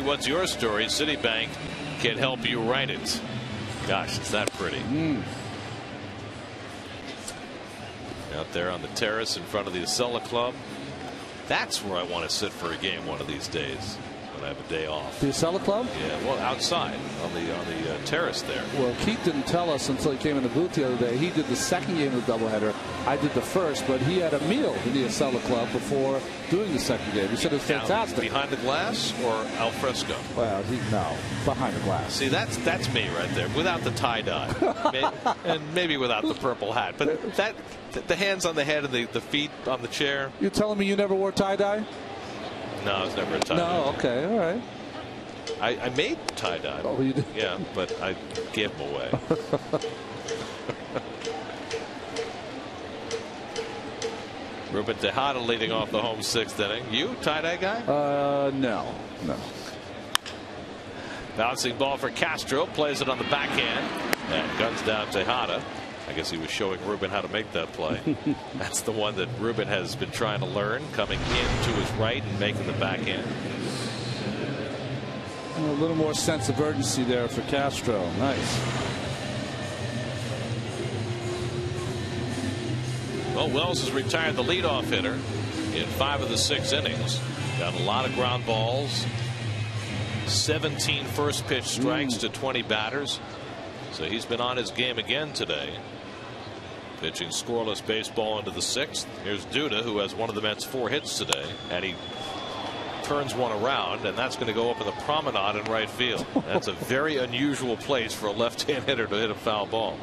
What's your story? Citibank can help you write it. Gosh, it's that pretty. Out there on the terrace in front of the Acela Club. That's where I want to sit for a game one of these days when I have a day off. The Acela Club? Yeah, well, outside on the terrace there. Well, Keith didn't tell us until he came in the booth the other day. He did the second game of the doubleheader. I did the first, but he had a meal in the Acela Club before doing the second game. He said it was fantastic. Now, behind the glass or al fresco? Well, no, behind the glass. See, that's me right there, without the tie dye, and maybe without the purple hat. But that the hands on the head and the feet on the chair. You're telling me you never wore tie dye? No, I was never a tie dye. No, okay, all right. I made tie dye. Oh, you did? Yeah, but I gave them away. Ruben Tejada leading off the home 6th inning. You tie-dye guy? No. Bouncing ball for Castro, plays it on the backhand and guns down Tejada. I guess he was showing Ruben how to make that play. That's the one that Ruben has been trying to learn, coming in to his right and making the backhand. A little more sense of urgency there for Castro. Nice. Well, Wells has retired the leadoff hitter in 5 of the 6 innings. Got a lot of ground balls. 17 first pitch strikes to 20 batters. So he's been on his game again today. Pitching scoreless baseball into the 6th. Here's Duda, who has one of the Mets' 4 hits today, and he turns one around, and that's going to go up in the promenade in right field. That's a very unusual place for a left-hand hitter to hit a foul ball.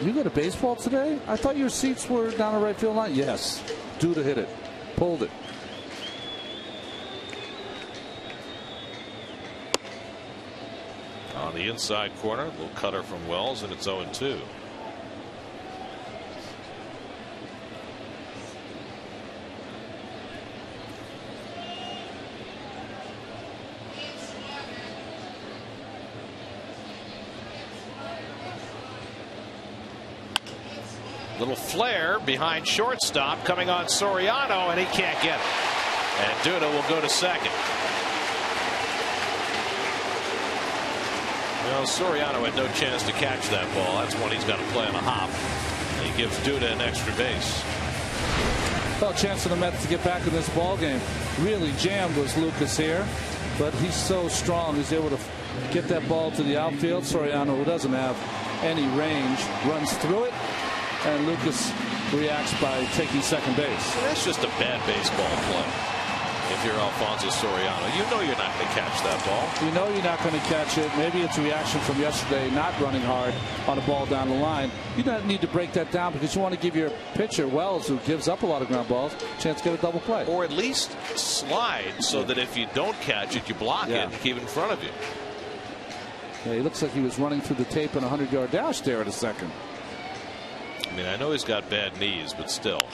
You go to baseball today? I thought your seats were down the right field line. Yes. Duda hit it. Pulled it. On the inside corner, a little cutter from Wells, and it's 0-2. Little flare behind shortstop, coming on Soriano, and he can't get it. And Duda will go to second. Well, Soriano had no chance to catch that ball. That's when he's got to play on a hop. And he gives Duda an extra base. Well, chance for the Mets to get back in this ball game. Really jammed was Lucas here, but he's so strong. He's able to get that ball to the outfield. Soriano, who doesn't have any range, runs through it, and Lucas reacts by taking second base. Well, that's just a bad baseball play. If you're Alfonso Soriano, you know you're not going to catch that ball. You know you're not going to catch it. Maybe it's a reaction from yesterday, not running hard on a ball down the line. You don't need to break that down because you want to give your pitcher, Wells, who gives up a lot of ground balls, a chance to get a double play. Or at least slide so that if you don't catch it, you block it and keep it in front of you. Yeah, he looks like he was running through the tape in a 100-yard dash there at a second. I mean, I know he's got bad knees, but still.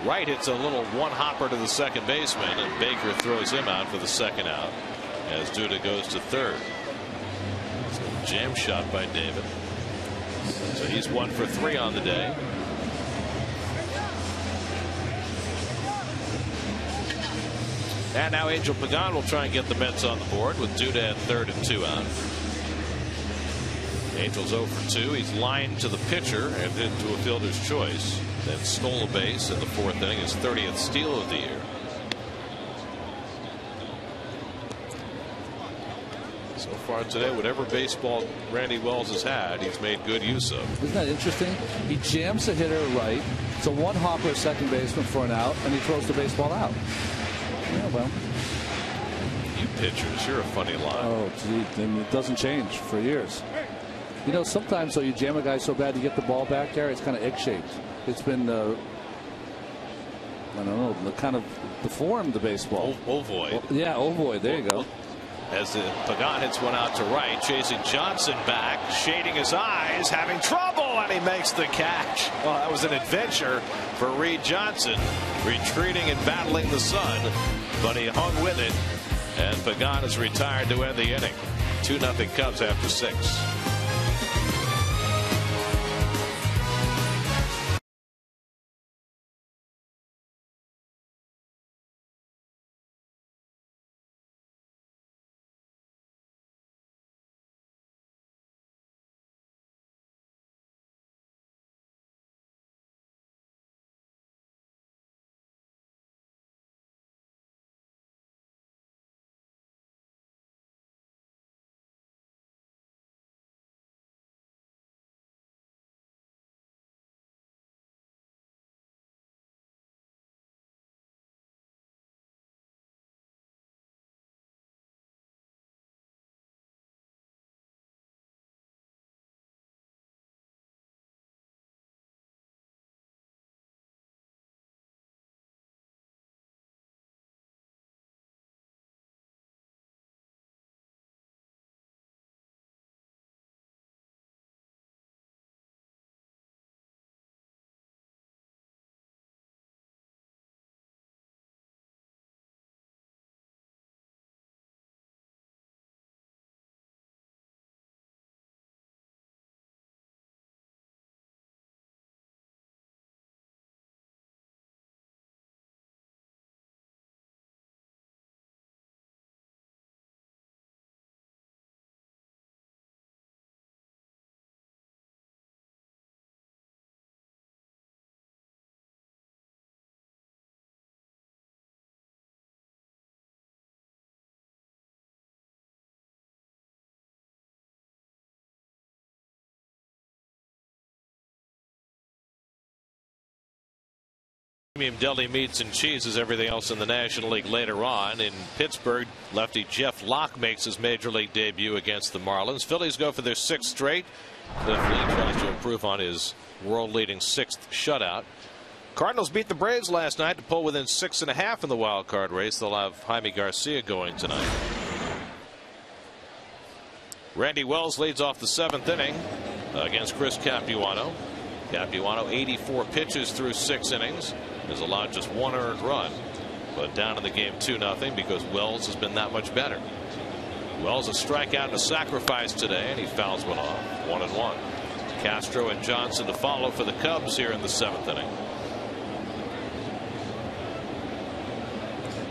Right hits a little one hopper to the second baseman, and Baker throws him out for the second out as Duda goes to third. It's a jam shot by David. So he's 1 for 3 on the day. And now Angel Pagan will try and get the Mets on the board with Duda at third and 2 out. Angel's 0 for 2. He's lined to the pitcher and into a fielder's choice. Then stole a base in the 4th inning, his 30th steal of the year. So far today, whatever baseball Randy Wells has had, he's made good use of. Isn't that interesting? He jams the hitter right. It's a one hopper second baseman for an out, and he throws the baseball out. Yeah, well. You pitchers, you're a funny lot. Oh, gee, and it doesn't change for years. You know, sometimes though you jam a guy so bad to get the ball back there, it's kind of egg-shaped. It's been, I don't know, kind of deformed, the baseball. Ovoid. Yeah, ovoid. There you go. As the Pagan hits one out to right, chasing Johnson back, shading his eyes, having trouble, and he makes the catch. Well, that was an adventure for Reed Johnson, retreating and battling the sun, but he hung with it, and Pagan is retired to end the inning. 2-0 Cubs after 6. Deli meats and cheeses, everything else in the National League later on. In Pittsburgh, lefty Jeff Locke makes his major league debut against the Marlins. Phillies go for their 6th straight. Cliff Lee tries to improve on his world-leading 6th shutout. Cardinals beat the Braves last night to pull within 6.5 in the wild card race. They'll have Jaime Garcia going tonight. Randy Wells leads off the 7th inning against Chris Capuano. Capuano 84 pitches through 6 innings. Has allowed just 1 earned run, but down in the game 2-0 because Wells has been that much better. Wells a strikeout and a sacrifice today, and he fouls one off. 1-1. Castro and Johnson to follow for the Cubs here in the 7th inning.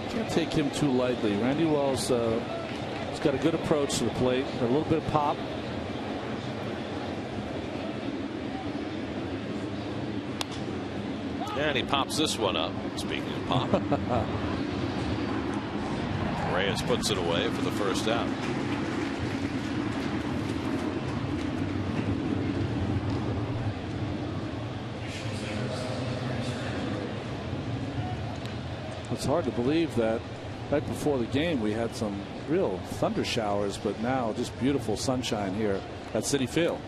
Can't take him too lightly. Randy Wells has got a good approach to the plate, a little bit of pop, And he pops this one up. Speaking of pop. Reyes puts it away for the first out. It's hard to believe that right before the game we had some real thunder showers, but now just beautiful sunshine here at Citi Field.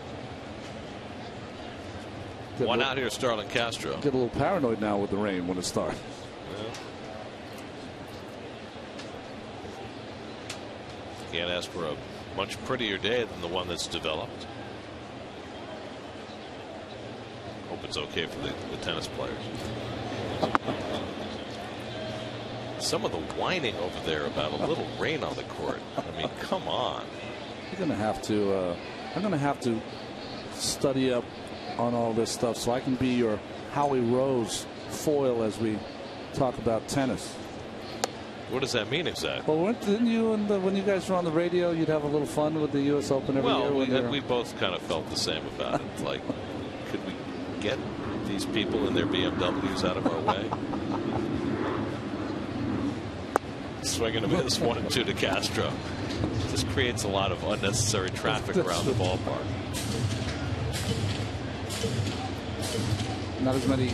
One out here, Starlin Castro. Get a little paranoid now with the rain when it starts. Yeah. Can't ask for a much prettier day than the one that's developed. Hope it's okay for the tennis players. Some of the whining over there about a little rain on the court. I mean, come on. You're going to have to. I'm going to have to study up on all this stuff so I can be your Howie Rose foil as we talk about tennis. What does that mean exactly? Well, didn't you and when you guys were on the radio, you'd have a little fun with the U.S. Open every year? Well, we both kind of felt the same about it. Like, could we get these people in their BMWs out of our way? Swinging a miss, 1-2 to Castro. Just creates a lot of unnecessary traffic around the ballpark. Not as many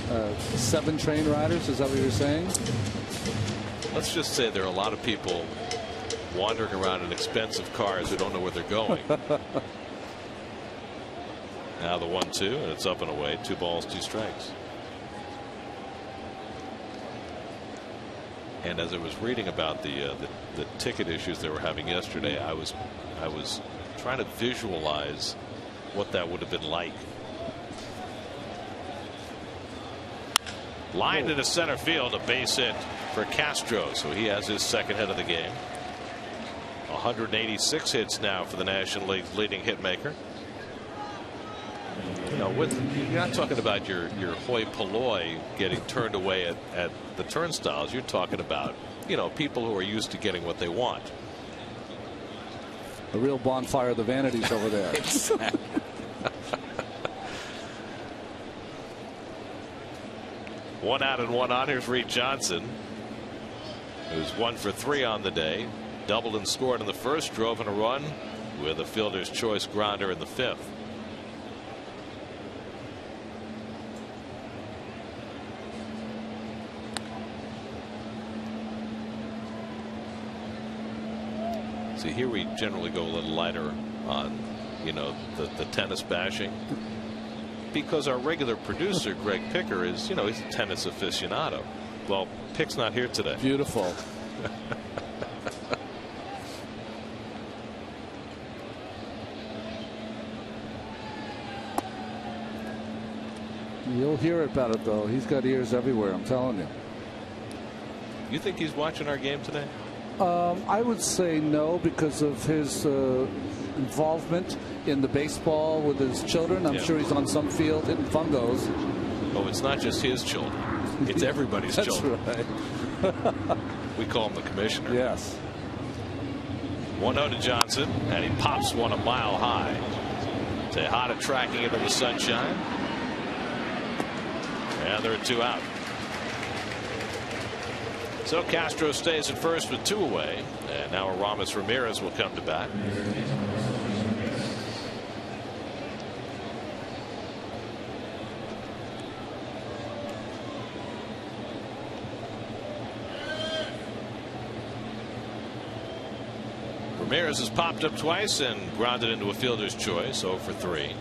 7 train riders, is that what you're saying? Let's just say there are a lot of people wandering around in expensive cars who don't know where they're going. Now the 1-2, and it's up and away. 2 balls, 2 strikes. And as I was reading about the ticket issues they were having yesterday, I was trying to visualize what that would have been like. Lined into center field, a base hit for Castro, so he has his second hit of the game. 186 hits now for the National League's leading hit maker. You know, you're not talking about your hoi polloi getting turned away at the turnstiles. You're talking about, you know, people who are used to getting what they want. A real bonfire of the vanities over there. Exactly. One out and one on. Here's Reed Johnson, who's 1 for 3 on the day. Doubled and scored in the first, drove in a run with a fielder's choice grounder in the 5th. See, here we generally go a little lighter on, you know, the tennis bashing, because our regular producer Greg Picker is, you know, he's a tennis aficionado. Well, Pick's not here today. Beautiful. You'll hear about it, though. He's got ears everywhere, I'm telling you. You think he's watching our game today? I would say no, because of his involvement in the baseball with his children. I'm sure he's on some field hitting fungos. Oh, it's not just his children. It's everybody's children. That's right. We call him the commissioner. Yes. 1-0 to Johnson, and he pops one a mile high. Tejada tracking it in the sunshine. And there are 2 out. So Castro stays at first with 2 away, and now Aramis Ramirez will come to bat. Ramirez has popped up twice and grounded into a fielder's choice, 0 for 3.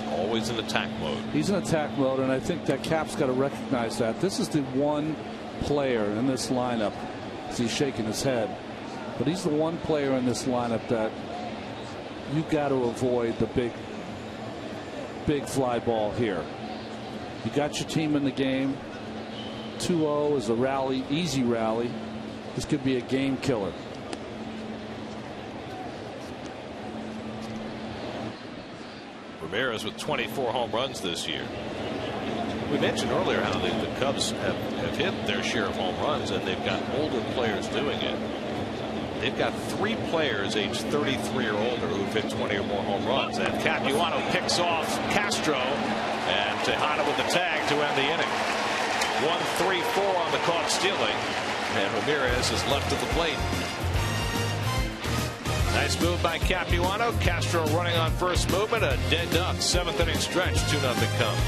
Always in attack mode. He's in attack mode, and I think that Cap's got to recognize that. This is the one player in this lineup, as he's shaking his head, but he's the one player in this lineup that you got to avoid the big fly ball here. You got your team in the game. 2-0 is a rally, easy rally. This could be a game killer. Ramirez with 24 home runs this year. We mentioned earlier how the Cubs have hit their share of home runs, and they've got older players doing it. They've got 3 players aged 33 or older who've hit 20 or more home runs. And Capuano picks off Castro, and Tejada with the tag to end the inning. 1-3-4 on the caught stealing, and Ramirez is left at the plate. Nice move by Capuano. Castro running on first movement. A dead duck. 7th inning stretch. 2-0 comes.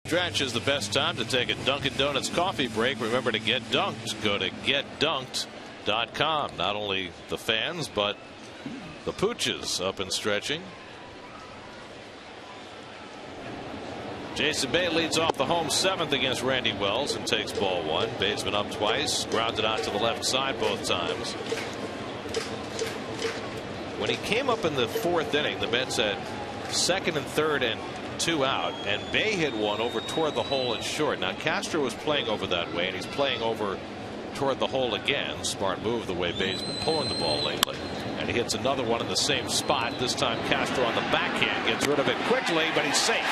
Stretch is the best time to take a Dunkin' Donuts coffee break. Remember to get dunked. Go to getdunked.com. Not only the fans, but the pooches up and stretching. Jason Bay leads off the home 7th against Randy Wells and takes ball 1. Bay's been up twice, grounded out to the left side both times. When he came up in the 4th inning, the Mets had 2nd and 3rd and 2 out, and Bay hit one over toward the hole and short. Now Castro was playing over that way, and he's playing over toward the hole again. Smart move the way Bay's been pulling the ball lately. And he hits another one in the same spot. This time Castro on the backhand gets rid of it quickly, but he's safe.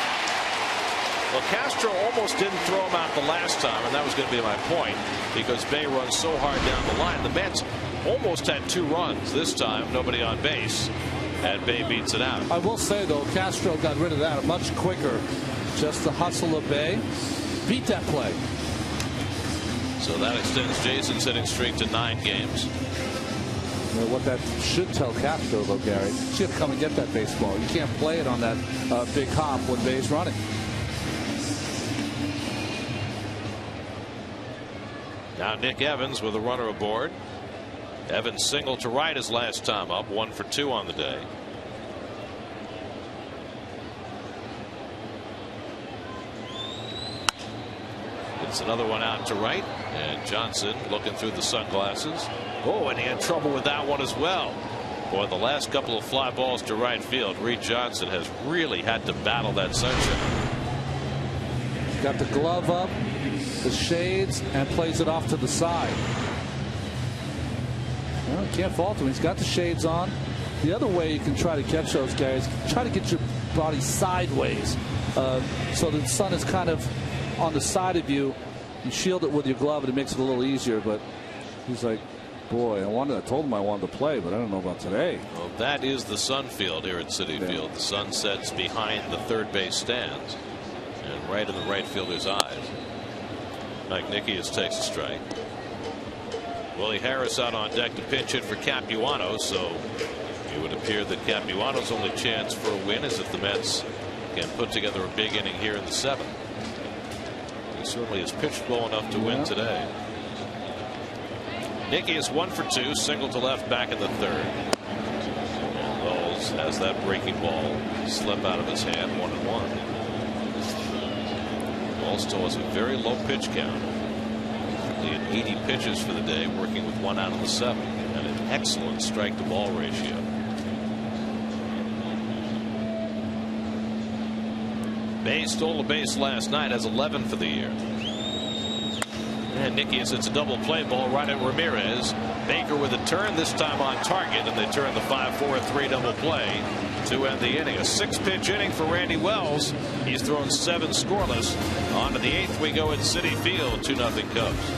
Well, Castro almost didn't throw him out the last time, and that was going to be my point, because Bay runs so hard down the line. The Mets almost had 2 runs. This time nobody on base, and Bay beats it out. I will say, though, Castro got rid of that much quicker. Just the hustle of Bay. Beat that play. So that extends Jason's hitting streak to 9 games. You know, what that should tell Castro, though, Gary, you should come and get that baseball. You can't play it on that big hop when Bay's running. Now Nick Evans with a runner aboard. Evans singled to right his last time up, 1 for 2 on the day. It's another one out to right, and Johnson looking through the sunglasses. Oh, and he had trouble with that one as well. Boy, the last couple of fly balls to right field, Reed Johnson has really had to battle that sunshine. Got the glove up, the shades, and plays it off to the side. Well, can't fault him. He's got the shades on. The other way you can try to catch those guys, try to get your body sideways so the sun is kind of on the side of you. You shield it with your glove and it makes it a little easier, but he's like, boy, I told him I wanted to play, but I don't know about today. Well, that is the Sun Field here at Citi Field. The sun sets behind the third base stands and right in the right fielder's eyes. Mike Nikias takes a strike. Willie Harris out on deck to pinch hit for Capuano, so it would appear that Capuano's only chance for a win is if the Mets can put together a big inning here in the 7th. He certainly has pitched well enough to win today. Nicky is 1 for 2, single to left back in the third. And Wells has that breaking ball slip out of his hand, 1-1. Wells still has a very low pitch count. He had 80 pitches for the day, working with 1 out of the 7, and an excellent strike to ball ratio. Bay stole a base last night, has 11 for the year. And Nicky hits a double play ball right at Ramirez. Baker with a turn, this time on target, and they turn the 5-4-3 double play to end the inning. A 6-pitch inning for Randy Wells. He's thrown 7 scoreless. On to the 8th we go at Citi Field, 2-0 Cubs.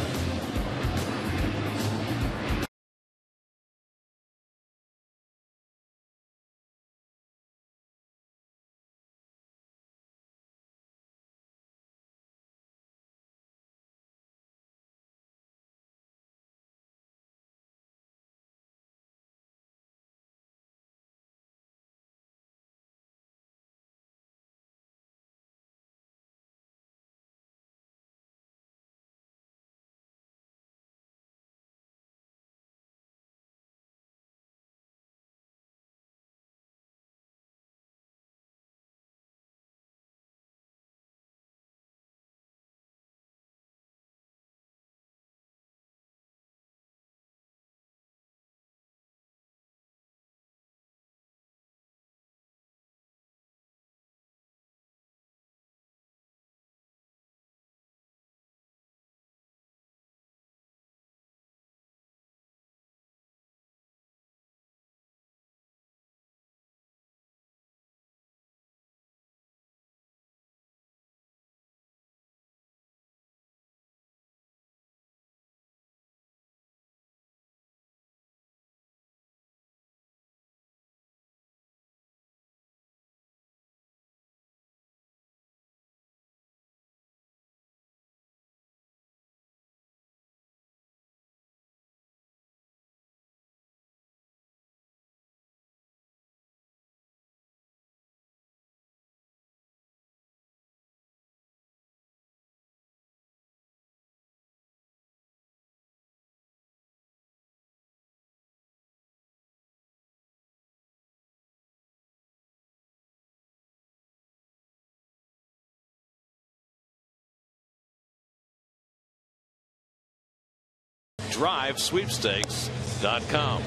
DriveSweepstakes.com.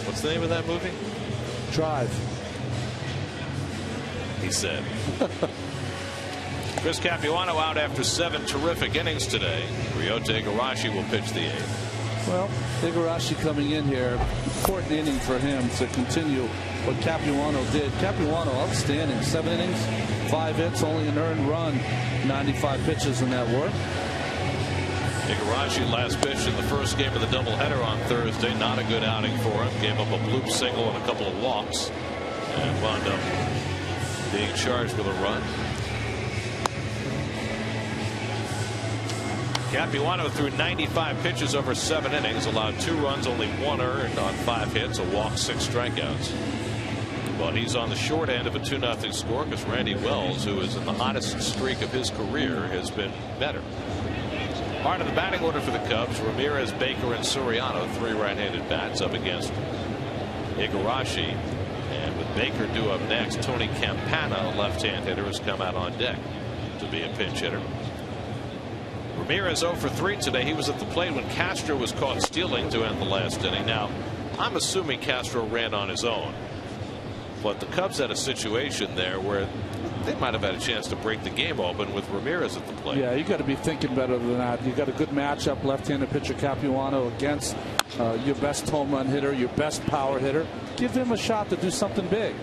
What's the name of that movie? Drive. He said. Chris Capuano out after 7 terrific innings today. Ryota Igarashi will pitch the 8th. Well, Igarashi coming in here, important inning for him to continue what Capuano did. Capuano outstanding, 7 innings, 5 hits, only an earned run, 95 pitches in that work. Igarashi last pitch in the first game of the doubleheader on Thursday. Not a good outing for him. Gave up a bloop single and a couple of walks, and wound up being charged with a run. Capuano threw 95 pitches over 7 innings, allowed 2 runs, only 1 earned on 5 hits, a walk, 6 strikeouts. But he's on the short end of a 2-0 score because Randy Wells, who is in the hottest streak of his career, has been better. Part of the batting order for the Cubs: Ramirez, Baker, and Soriano, 3 right-handed bats up against Igarashi. And with Baker due up next, Tony Campana, a left-hand hitter, has come out on deck to be a pinch hitter. Ramirez 0 for 3 today. He was at the plate when Castro was caught stealing to end the last inning. Now, I'm assuming Castro ran on his own, but the Cubs had a situation there where they might have had a chance to break the game open with Ramirez at the plate. Yeah, you got to be thinking better than that. You got a good matchup, left-handed pitcher Capuano against your best home run hitter, your best power hitter. Give him a shot to do something big.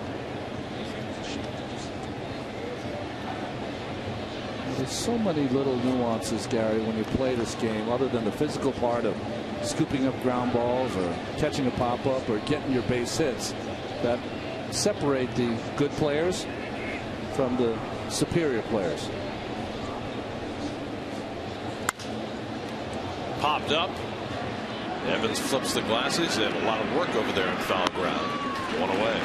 There's so many little nuances, Gary, when you play this game, other than the physical part of scooping up ground balls or catching a pop-up or getting your base hits, that separate the good players from the superior players. Popped up. Evans flips the glasses. He had a lot of work over there in foul ground. 1 away.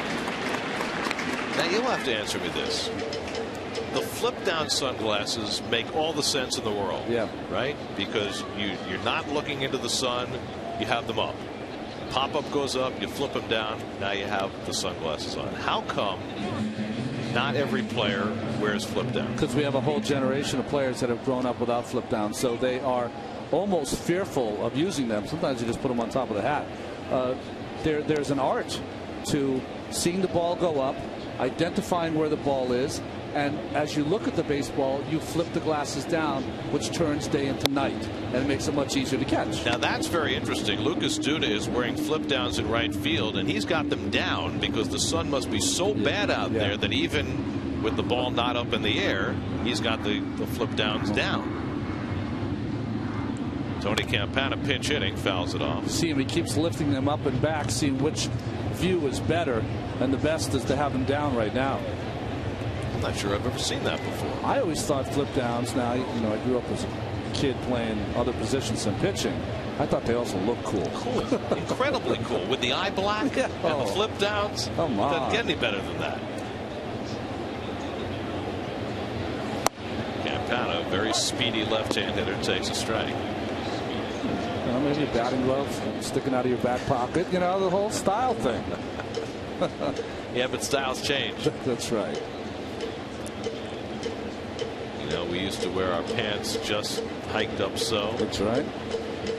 Now you'll have to answer me this. the flip down sunglasses make all the sense in the world. Yeah. Right? Because you're not looking into the sun, you have them up. Pop-up goes up, you flip them down, now you have the sunglasses on. How come not every player wears flip down? Because we have a whole generation of players that have grown up without flip down, so they are almost fearful of using them. Sometimes you just put them on top of the hat. There's an art to seeing the ball go up, identifying where the ball is, and as you look at the baseball, you flip the glasses down, which turns day into night, and it makes it much easier to catch. Now that's very interesting. Lucas Duda is wearing flip downs in right field, and he's got them down because the sun must be so bad out there that even with the ball not up in the air, he's got the flip downs down. Tony Campana pinch hitting, fouls it off. See him, he keeps lifting them up and back, seeing which view is better, and the best is to have them down right now. I'm not sure I've ever seen that before. I always thought flip downs, now, you know, I grew up as a kid playing other positions than pitching. I thought they also looked cool. Cool. Incredibly cool. With the eye black and the flip downs. Come on. Doesn't get any better than that. Campana, very speedy left-hand hitter, takes a strike. You know, maybe a batting glove sticking out of your back pocket. You know, the whole style thing. Yeah, but styles change. That's right. You know, we used to wear our pants just hiked up so. That's right.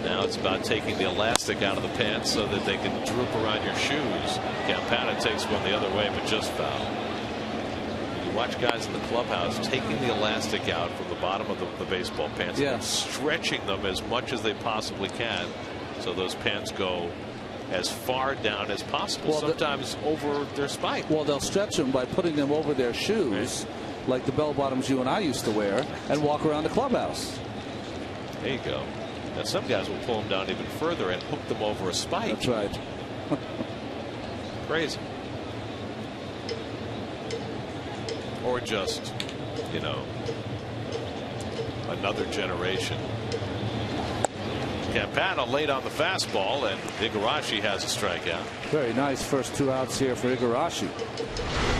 Now it's about taking the elastic out of the pants so that they can droop around your shoes. Campana takes one the other way, but just foul. You watch guys in the clubhouse taking the elastic out from the bottom of the baseball pants and stretching them as much as they possibly can so those pants go as far down as possible, well, sometimes over their spine. Well, they'll stretch them by putting them over their shoes, like the bell bottoms you and I used to wear, and walk around the clubhouse. There you go. Now some guys will pull them down even further and hook them over a spike. That's right. Crazy. Or just, you know, another generation. Campana late on the fastball, and Igarashi has a strikeout. Very nice first 2 outs here for Igarashi.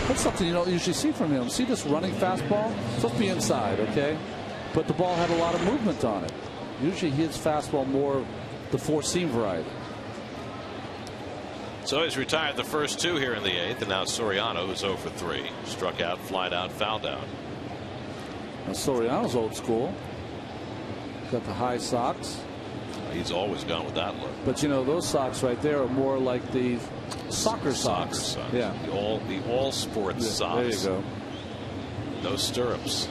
That's something you don't usually see from him. See this running fastball? It's supposed to be inside, okay? But the ball had a lot of movement on it. Usually he hits fastball more the four-seam variety. So he's retired the first 2 here in the 8th, and now Soriano, who's 0 for 3. Struck out, flied out, fouled out. Now Soriano's old school. Got the high socks. He's always gone with that look. But you know, those socks right there are more like the soccer socks. Yeah. The all sports socks. There you go. No stirrups.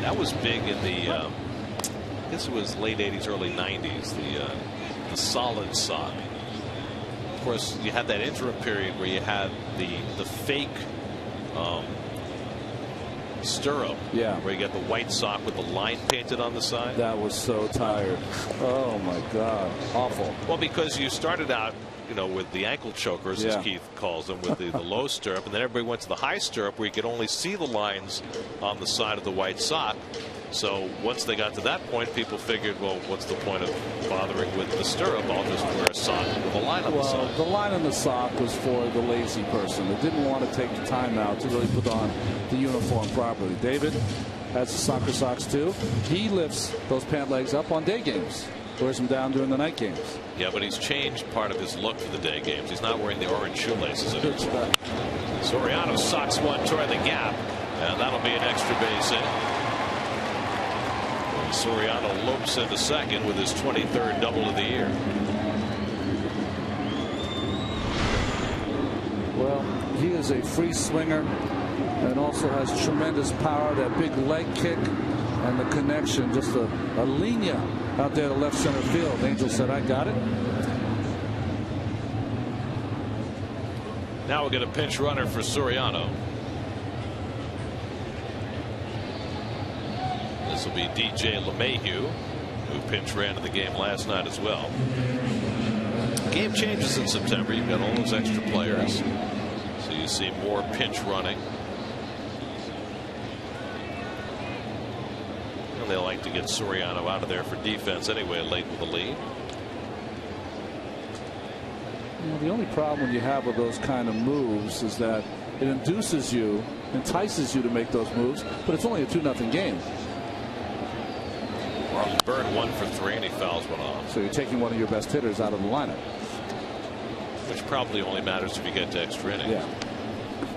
That was big in the I guess it was late 80s, early 90s, the solid sock. Of course, you had that interim period where you had the fake stirrup, where you get the white sock with the line painted on the side. That was so tired. Oh my God, awful. Well, because you started out, you know, with the ankle chokers, as Keith calls them, with the low stirrup, and then everybody went to the high stirrup where you could only see the lines on the side of the white sock. So once they got to that point, people figured, well, what's the point of bothering with the stirrup? I'll just wear a sock with a line on the side. Well, the line on the sock was for the lazy person that didn't want to take the time out to really put on the uniform properly. David has the soccer socks too. He lifts those pant legs up on day games, wears them down during the night games. Yeah, but he's changed part of his look for the day games. He's not wearing the orange shoelaces anymore. Soriano socks one toward the gap, and that'll be an extra base hit. Soriano lopes into second with his 23rd double of the year. Well, he is a free swinger and also has tremendous power. That big leg kick and the connection, just a linea out there to left center field. Angel said, I got it. Now we'll get a pinch runner for Soriano. This will be DJ LeMahieu, who pinch ran in the game last night as well. Game changes in September. You've got all those extra players, so you see more pinch running. And they like to get Soriano out of there for defense anyway, late with the lead. You know, the only problem you have with those kind of moves is that it induces you entices you to make those moves, but it's only a 2-0 game. Marlon Byrd 1 for 3 and he fouls one off. So you're taking one of your best hitters out of the lineup, which probably only matters if you get to extra innings. Yeah.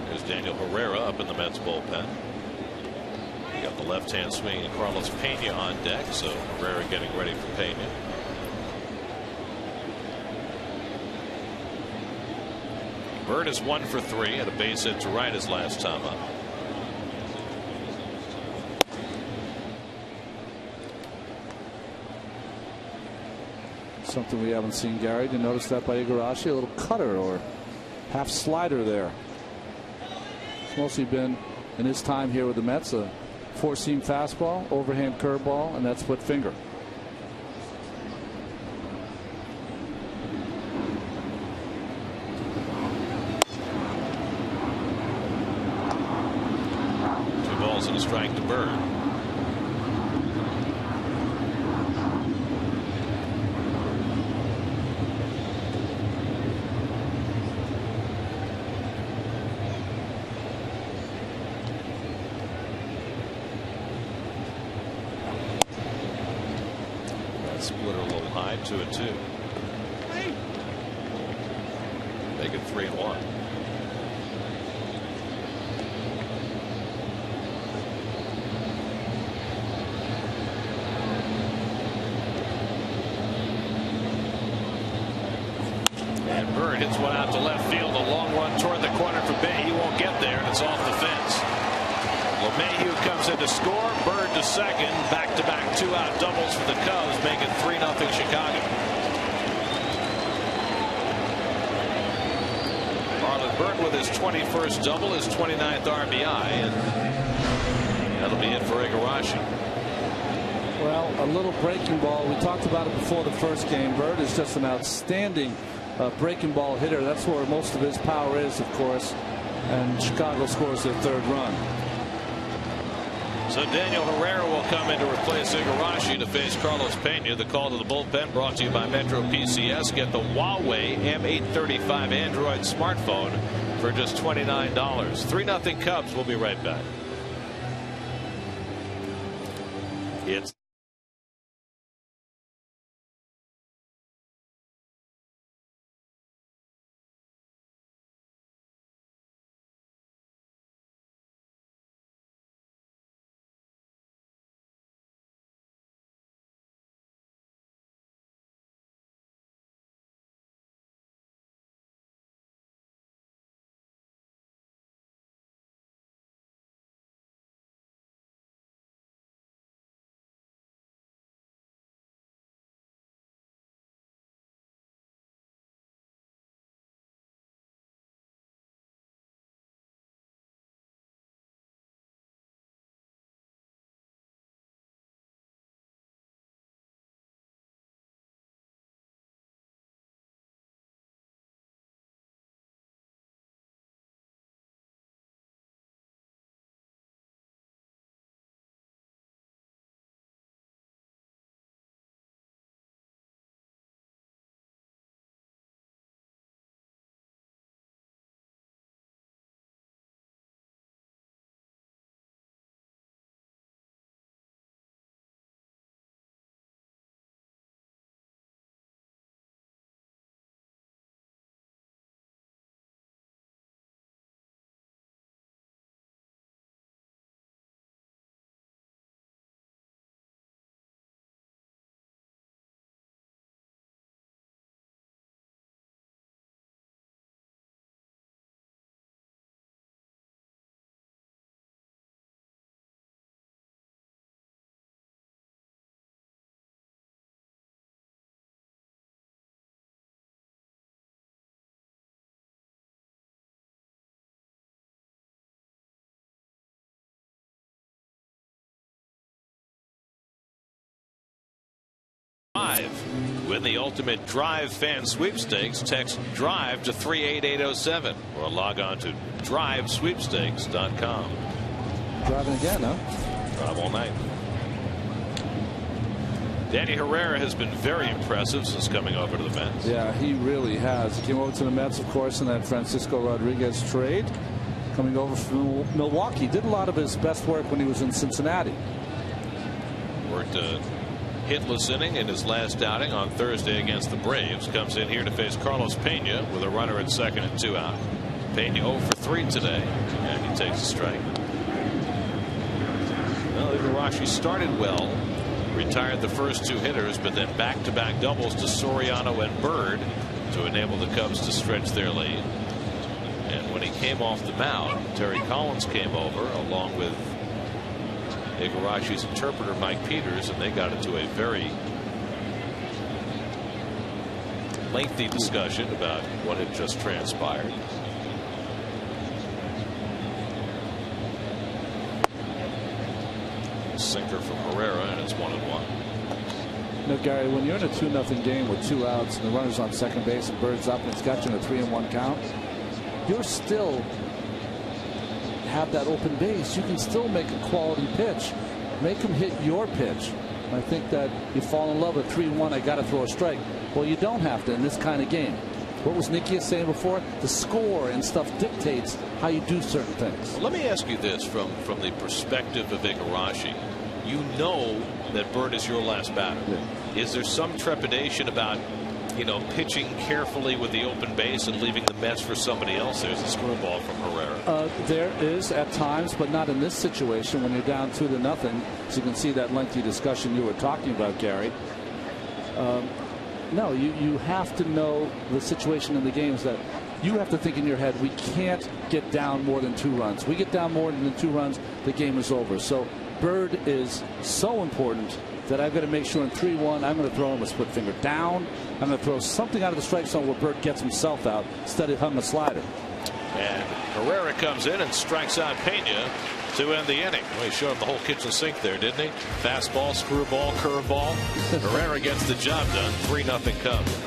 There's Daniel Herrera up in the Mets bullpen. You got the left-hand swinging Carlos Pena on deck, so Herrera getting ready for Pena. Byrd is 1 for 3 and a base hit to right his last time up. Something we haven't seen, Gary. Did you notice that by Igarashi? A little cutter or half slider there. It's mostly been, in his time here with the Mets, a four-seam fastball, overhand curveball, and that split finger. Two balls and a strike to Byrd. Splitter a little high, 2-2. Make it 3-1. And Byrd hits one out to left field. A long run toward the corner for Bay. He won't get there, and it's off the fence. LeMahieu comes in to score. Byrd to second. Back-to-back 2-out doubles for the Cubs, make it 3-0 Chicago. Marlon Byrd with his 21st double, his 29th RBI, and that'll be it for Igarashi. Well, a little breaking ball. We talked about it before the first game. Byrd is just an outstanding breaking ball hitter. That's where most of his power is, of course. And Chicago scores their third run. So Daniel Herrera will come in to replace Igarashi to face Carlos Pena. The call to the bullpen brought to you by Metro PCS. Get the Huawei M835 Android smartphone for just $29. 3-0 Cubs. We'll be right back. It's Win the ultimate Drive fan sweepstakes. Text DRIVE to 38807 or log on to drivesweepstakes.com. Driving again, huh? Drive all night. Danny Herrera has been very impressive since coming over to the Mets. Yeah, he really has. He came over to the Mets, of course, in that Francisco Rodriguez trade. coming over from Milwaukee. Did a lot of his best work when he was in Cincinnati. Worked a hitless inning in his last outing on Thursday against the Braves. Comes in here to face Carlos Pena with a runner at second and 2 out. Pena 0 for 3 today, and he takes a strike. Well, Igarashi started well, retired the first 2 hitters, but then back-to-back doubles to Soriano and Bird to enable the Cubs to stretch their lead. And when he came off the mound, Terry Collins came over along with Igarashi's interpreter Mike Peters, and they got into a very lengthy discussion about what had just transpired. Sinker from Herrera, and it's 1-1. You know, Gary, when you're in a 2-0 game with 2 outs and the runner's on second base and Bird's up and it's got you in a 3-1 count, you're still have that open base. You can still make a quality pitch. Make him hit your pitch. I think that you fall in love with 3-1. I got to throw a strike. Well, you don't have to in this kind of game. What was Nicky saying before? The score and stuff dictates how you do certain things. Well, let me ask you this from the perspective of Igarashi. You know that Bird is your last batter. Yeah. Is there some trepidation about, you know, pitching carefully with the open base and leaving the Mets for somebody else? There's a screwball from Herrera. There is at times, but not in this situation when you're down 2-0. So you can see that lengthy discussion you were talking about, Gary. No, you have to know the situation in the games that you have to think in your head, we can't get down more than 2 runs. We get down more than 2 runs, the game is over. So Bird is so important that I've got to make sure in 3-1 I'm going to throw him a split finger down. I'm going to throw something out of the strike zone where Bird gets himself out instead of hung a slider. And Herrera comes in and strikes out Pena to end the inning. Well, he showed him the whole kitchen sink there, didn't he? Fastball, screwball, curveball. Herrera gets the job done. 3-0 Cubs.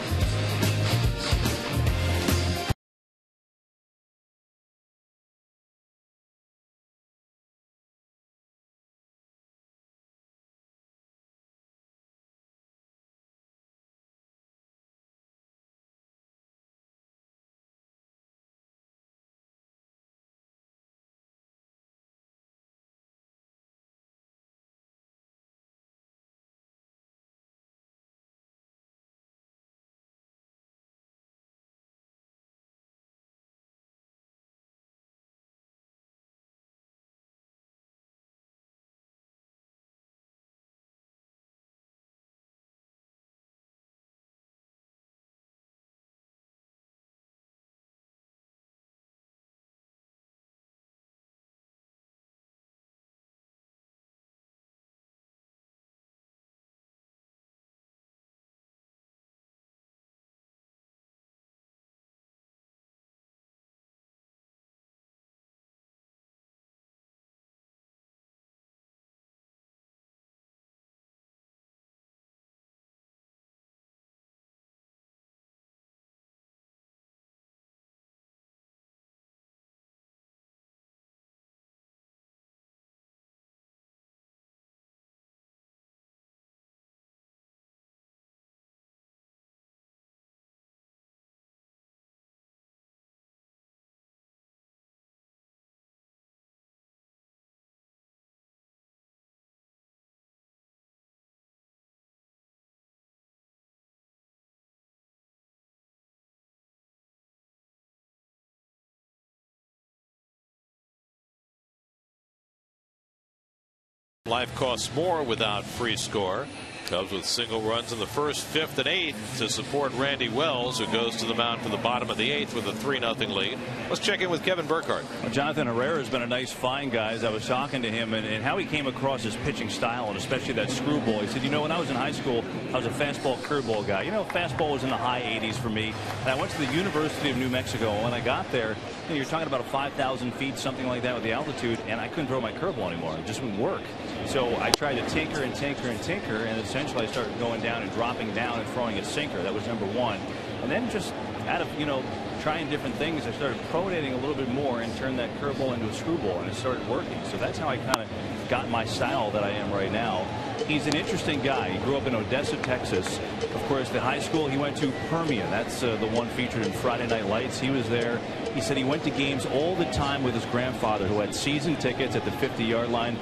Life costs more without free score. Cubs with single runs in the first, fifth, and eighth to support Randy Wells, who goes to the mound for the bottom of the eighth with a 3-0 lead. Let's check in with Kevin Burkhardt. Well, Jonathan Herrera has been a nice find, guys. I was talking to him and how he came across his pitching style, and especially that screwball. He said, you know, when I was in high school, I was a fastball curveball guy. You know, fastball was in the high 80s for me. And I went to the University of New Mexico. When I got there, you know, you're talking about 5,000 feet, something like that with the altitude, and I couldn't throw my curveball anymore. It just wouldn't work. So I tried to tinker and tinker and tinker, and essentially I started going down and dropping down and throwing a sinker. That was number one. And then just out of, you know, trying different things, I started pronating a little bit more and turned that curveball into a screwball, and it started working. So that's how I kind of got my style that I am right now. He's an interesting guy. He grew up in Odessa, Texas. Of course, the high school he went to, Permian. That's the one featured in Friday Night Lights. He was there. He said he went to games all the time with his grandfather, who had season tickets at the 50-yard line.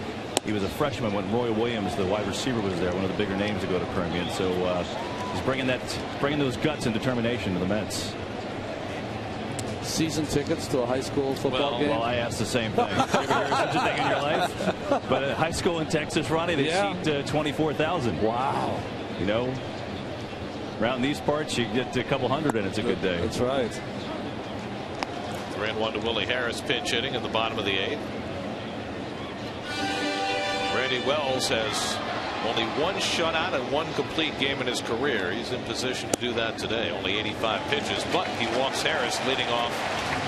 He was a freshman when Roy Williams, the wide receiver, was there, one of the bigger names to go to Permian. So he's bringing those guts and determination to the Mets. Season tickets to a high school football game? Well, I asked the same thing. Have you ever heard such a thing in your life? But at high school in Texas, Ronnie, they seat 24,000. Wow. You know, around these parts, you get a couple hundred and it's a good day. That's right. 3-1 to Willie Harris, pinch hitting in the bottom of the 8th. Randy Wells has only one shutout and one complete game in his career. He's in position to do that today. Only 85 pitches, but he walks Harris leading off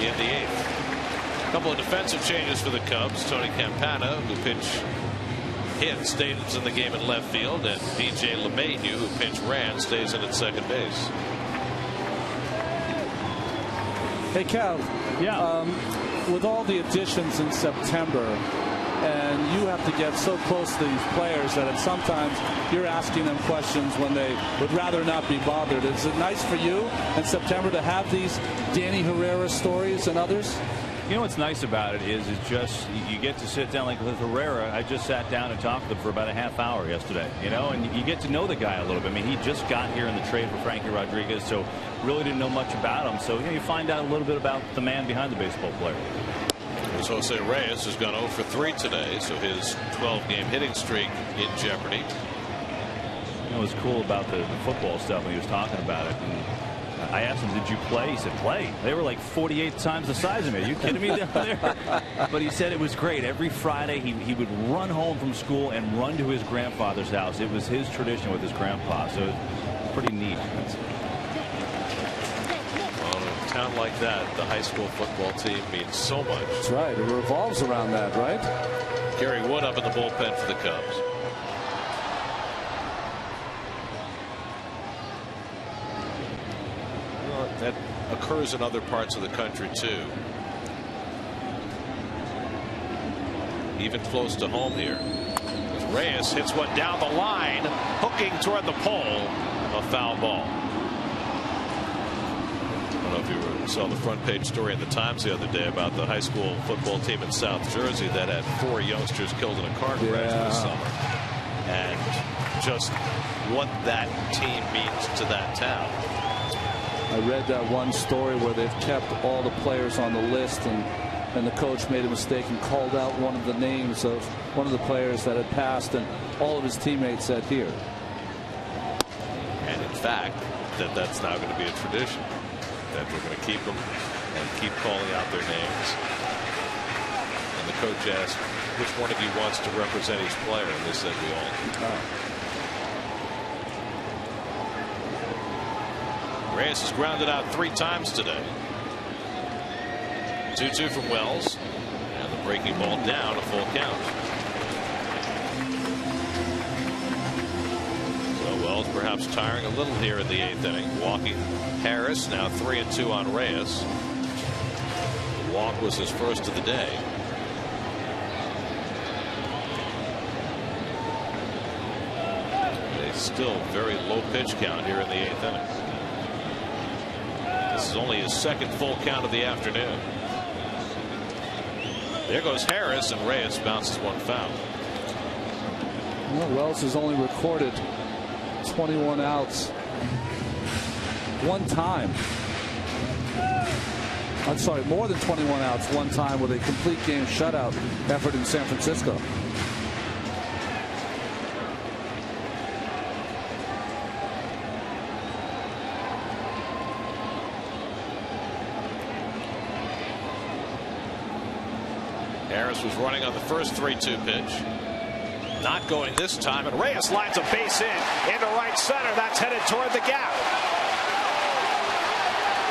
in the 8th. A couple of defensive changes for the Cubs. Tony Campana, who hit, stays in the game in left field, and DJ LeMahieu, who pinch ran, stays in at second base. Hey, Cal. Yeah. With all the additions in September, and you have to get so close to these players that sometimes you're asking them questions when they would rather not be bothered. Is it nice for you in September to have these Danny Herrera stories and others? You know what's nice about it is it's just you get to sit down like with Herrera. I just sat down and talked to him for about a half hour yesterday, you know, and you get to know the guy a little bit. I mean, he just got here in the trade for Frankie Rodriguez, so really didn't know much about him. So, you know, you find out a little bit about the man behind the baseball player. As Jose Reyes has gone 0 for 3 today, so his 12-game hitting streak in jeopardy. You know, it was cool about the football stuff when he was talking about it. And I asked him, did you play? He said, play? They were like 48 times the size of me. Are you kidding me down there? But he said it was great. Every Friday he would run home from school and run to his grandfather's house. It was his tradition with his grandpa, so it's pretty neat. Town like that, the high school football team means so much. That's right. It revolves around that, right? Gary Wood up in the bullpen for the Cubs. Well, that occurs in other parts of the country too. Even close to home here. Reyes hits one down the line, hooking toward the pole. A foul ball. I don't know if you saw the front page story in the Times the other day about the high school football team in South Jersey that had 4 youngsters killed in a car crash this summer. And just what that team means to that town. I read that one story where they've kept all the players on the list, and the coach made a mistake and called out one of the names of one of the players that had passed, and all of his teammates said here. And in fact, that's now going to be a tradition. That we're going to keep them and keep calling out their names. And the coach asked which one of you wants to represent each player, and they said we all. Reyes has grounded out 3 times today. 2-2 from Wells, and the breaking ball down, a full count. So Wells perhaps tiring a little here in the 8th inning, walking Harris, now 3-2 on Reyes. The walk was his first of the day. A still very low pitch count here in the 8th inning. This is only his 2nd full count of the afternoon. There goes Harris, and Reyes bounces one foul. Well, Wells has only recorded 21 outs one time. I'm sorry, more than 21 outs one time with a complete game shutout effort in San Francisco. Harris was running on the first 3-2 pitch. Not going this time, and Reyes lines a base hit into right center. That's headed toward the gap.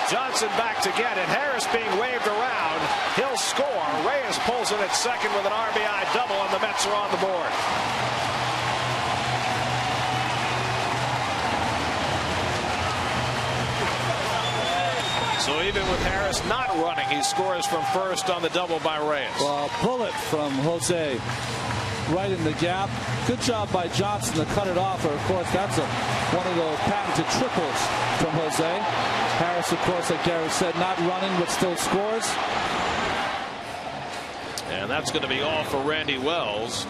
Johnson back to get it. Harris being waved around. He'll score. Reyes pulls in at second with an RBI double, and the Mets are on the board. So even with Harris not running, he scores from first on the double by Reyes. Well, bullet from Jose. right in the gap. Good job by Johnson to cut it off. Or, of course, that's one of those patented triples from Jose. Harris, of course, like Gary said, not running, but still scores. And that's going to be all for Randy Wells.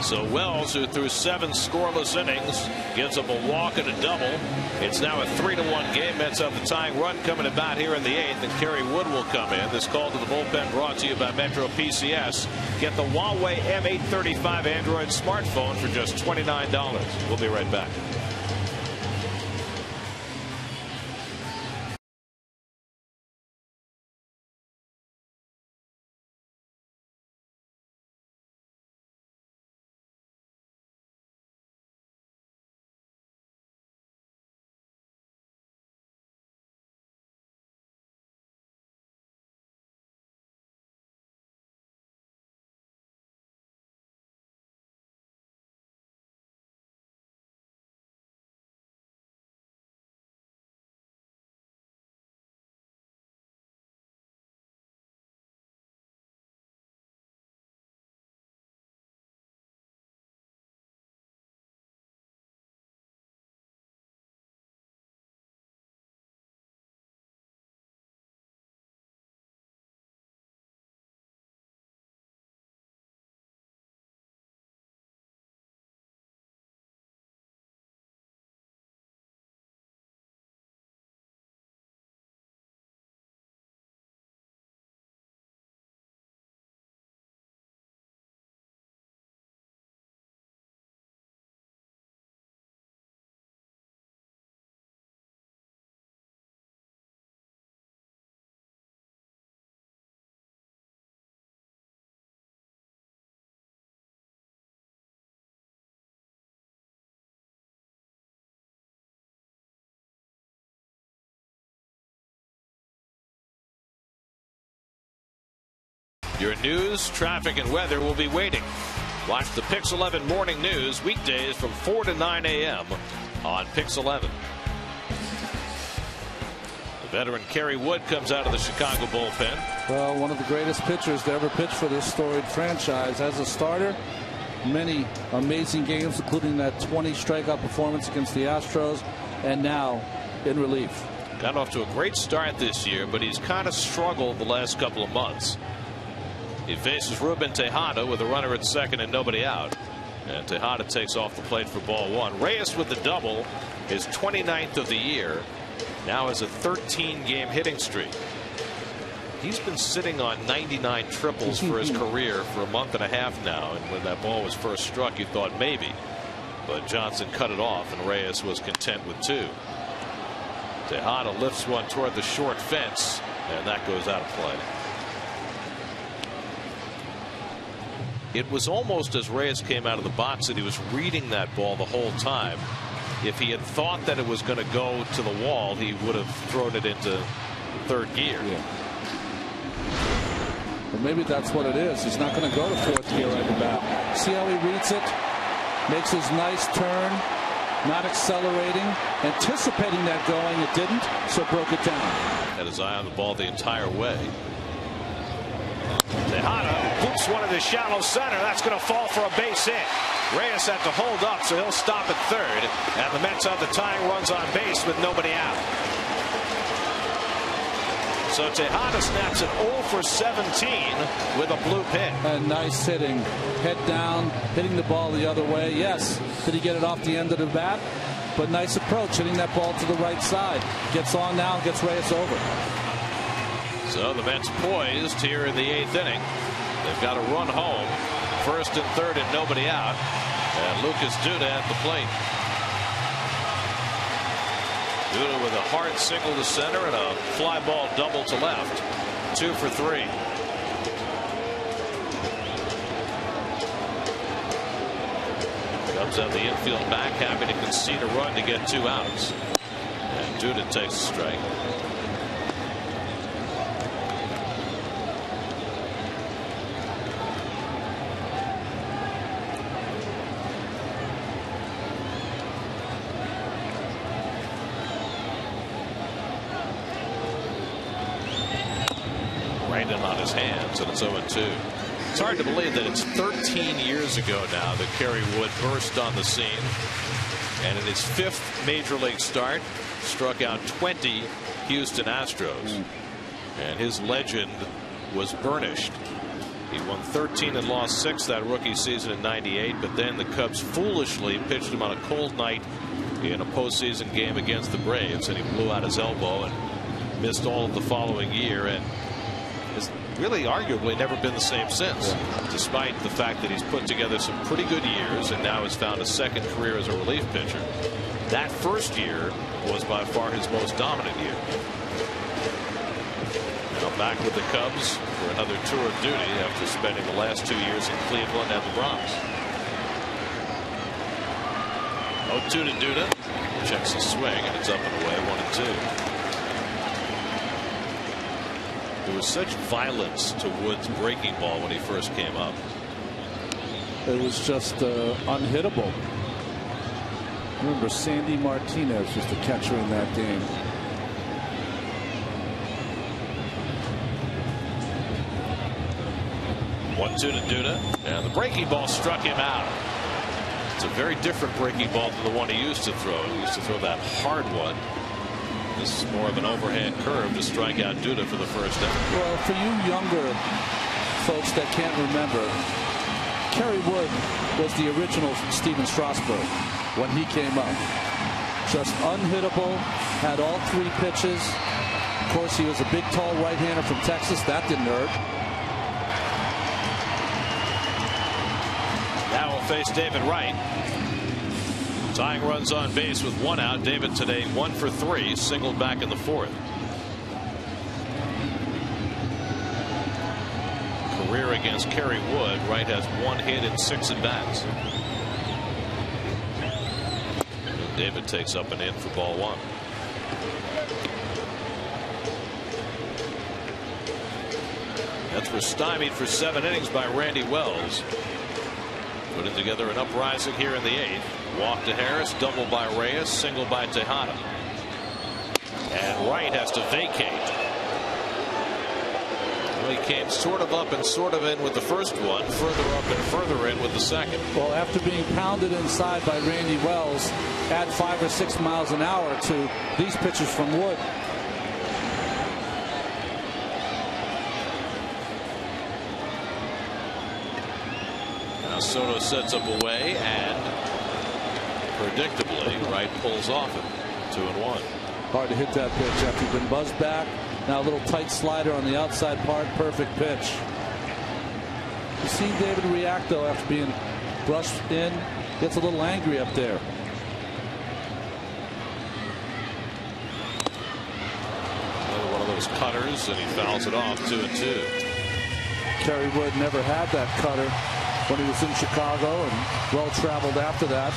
So Wells, who threw 7 scoreless innings, gives up a walk and a double. It's now a 3-1 game. Mets have the tying run coming about here in the 8th, and Kerry Wood will come in. This call to the bullpen brought to you by Metro PCS. Get the Huawei M835 Android smartphone for just $29. We'll be right back. Your news, traffic, and weather will be waiting. Watch the Pix 11 Morning News weekdays from 4 to 9 a.m. on Pix 11. The veteran Kerry Wood comes out of the Chicago bullpen. Well, one of the greatest pitchers to ever pitch for this storied franchise. As a starter, many amazing games, including that 20 strikeout performance against the Astros, and now in relief. Got off to a great start this year, but he's kind of struggled the last couple of months. He faces Ruben Tejada with a runner at second and nobody out. And Tejada takes off the plate for ball 1. Reyes with the double, his 29th of the year. Now has a 13-game hitting streak. He's been sitting on 99 triples for his career for a month and a half now. And when that ball was first struck, you thought maybe. But Johnson cut it off, and Reyes was content with 2. Tejada lifts one toward the short fence, and that goes out of play. It was almost as Reyes came out of the box that he was reading that ball the whole time. If he had thought that it was going to go to the wall, he would have thrown it into third gear. Yeah. Well, maybe that's what it is. He's not going to go to fourth gear right the bat. See how he reads it? Makes his nice turn, not accelerating, anticipating that going. It didn't, so broke it down. Had his eye on the ball the entire way. Tejada hoops one in the shallow center. That's going to fall for a base hit. Reyes had to hold up, so he'll stop at third. And the Mets have the tying runs on base with nobody out. So Tejada snaps an 0 for 17 with a blue pin. And nice hitting. Head down, hitting the ball the other way. Yes. Did he get it off the end of the bat? But nice approach, hitting that ball to the right side. Gets on now, gets Reyes over. So the Mets poised here in the 8th inning. They've got a run home. First and third and nobody out. And Lucas Duda at the plate. Duda with a hard single to center and a fly ball double to left. 2 for 3. Comes out the infield back, happy to concede a run to get 2 outs. And Duda takes a strike. On his hands, and it's 0-2. It's hard to believe that it's 13 years ago now that Kerry Wood burst on the scene, and in his 5th major league start struck out 20 Houston Astros, and his legend was burnished. He won 13 and lost 6 that rookie season in '98, but then the Cubs foolishly pitched him on a cold night in a postseason game against the Braves, and he blew out his elbow and missed all of the following year, and has really arguably never been the same since, despite the fact that he's put together some pretty good years and now has found a second career as a relief pitcher. That first year was by far his most dominant year. Now back with the Cubs for another tour of duty after spending the last 2 years in Cleveland and the Bronx. 0-2 to Duda. Checks his swing, and it's up and away, 1-2. There was such violence to Wood's breaking ball when he first came up. It was just unhittable. I remember Sandy Martinez was the catcher in that game. One-two to Duda, and the breaking ball struck him out. It's a very different breaking ball than the one he used to throw. He used to throw that hard one. This is more of an overhand curve to strike out Duda for the first out. Well, for you younger folks that can't remember, Kerry Wood was the original Steven Strasburg when he came up. Just unhittable, had all 3 pitches. Of course, he was a big, tall right-hander from Texas. That didn't hurt. Now we'll face David Wright. Tying runs on base with 1 out. David today 1 for 3, singled back in the 4th. Career against Kerry Wood. Wright has 1 hit in 6 at bats. David takes up and in for ball 1. That's were stymied for 7 innings by Randy Wells. Putting together an uprising here in the 8th. Walk to Harris, double by Reyes, single by Tejada. And Wright has to vacate. Well, he came sort of up and sort of in with the first one, further up and further in with the second. Well, after being pounded inside by Randy Wells, add 5 or 6 miles an hour to these pitches from Wood. Now Soto sets up away, and predictably Wright pulls off it. 2-1. Hard to hit that pitch after he's been buzzed back. Now a little tight slider on the outside part. Perfect pitch. You see David react though after being brushed in. Gets a little angry up there. Another one of those cutters, and he fouls it off. 2-2. Kerry Wood never had that cutter when he was in Chicago, and well traveled after that.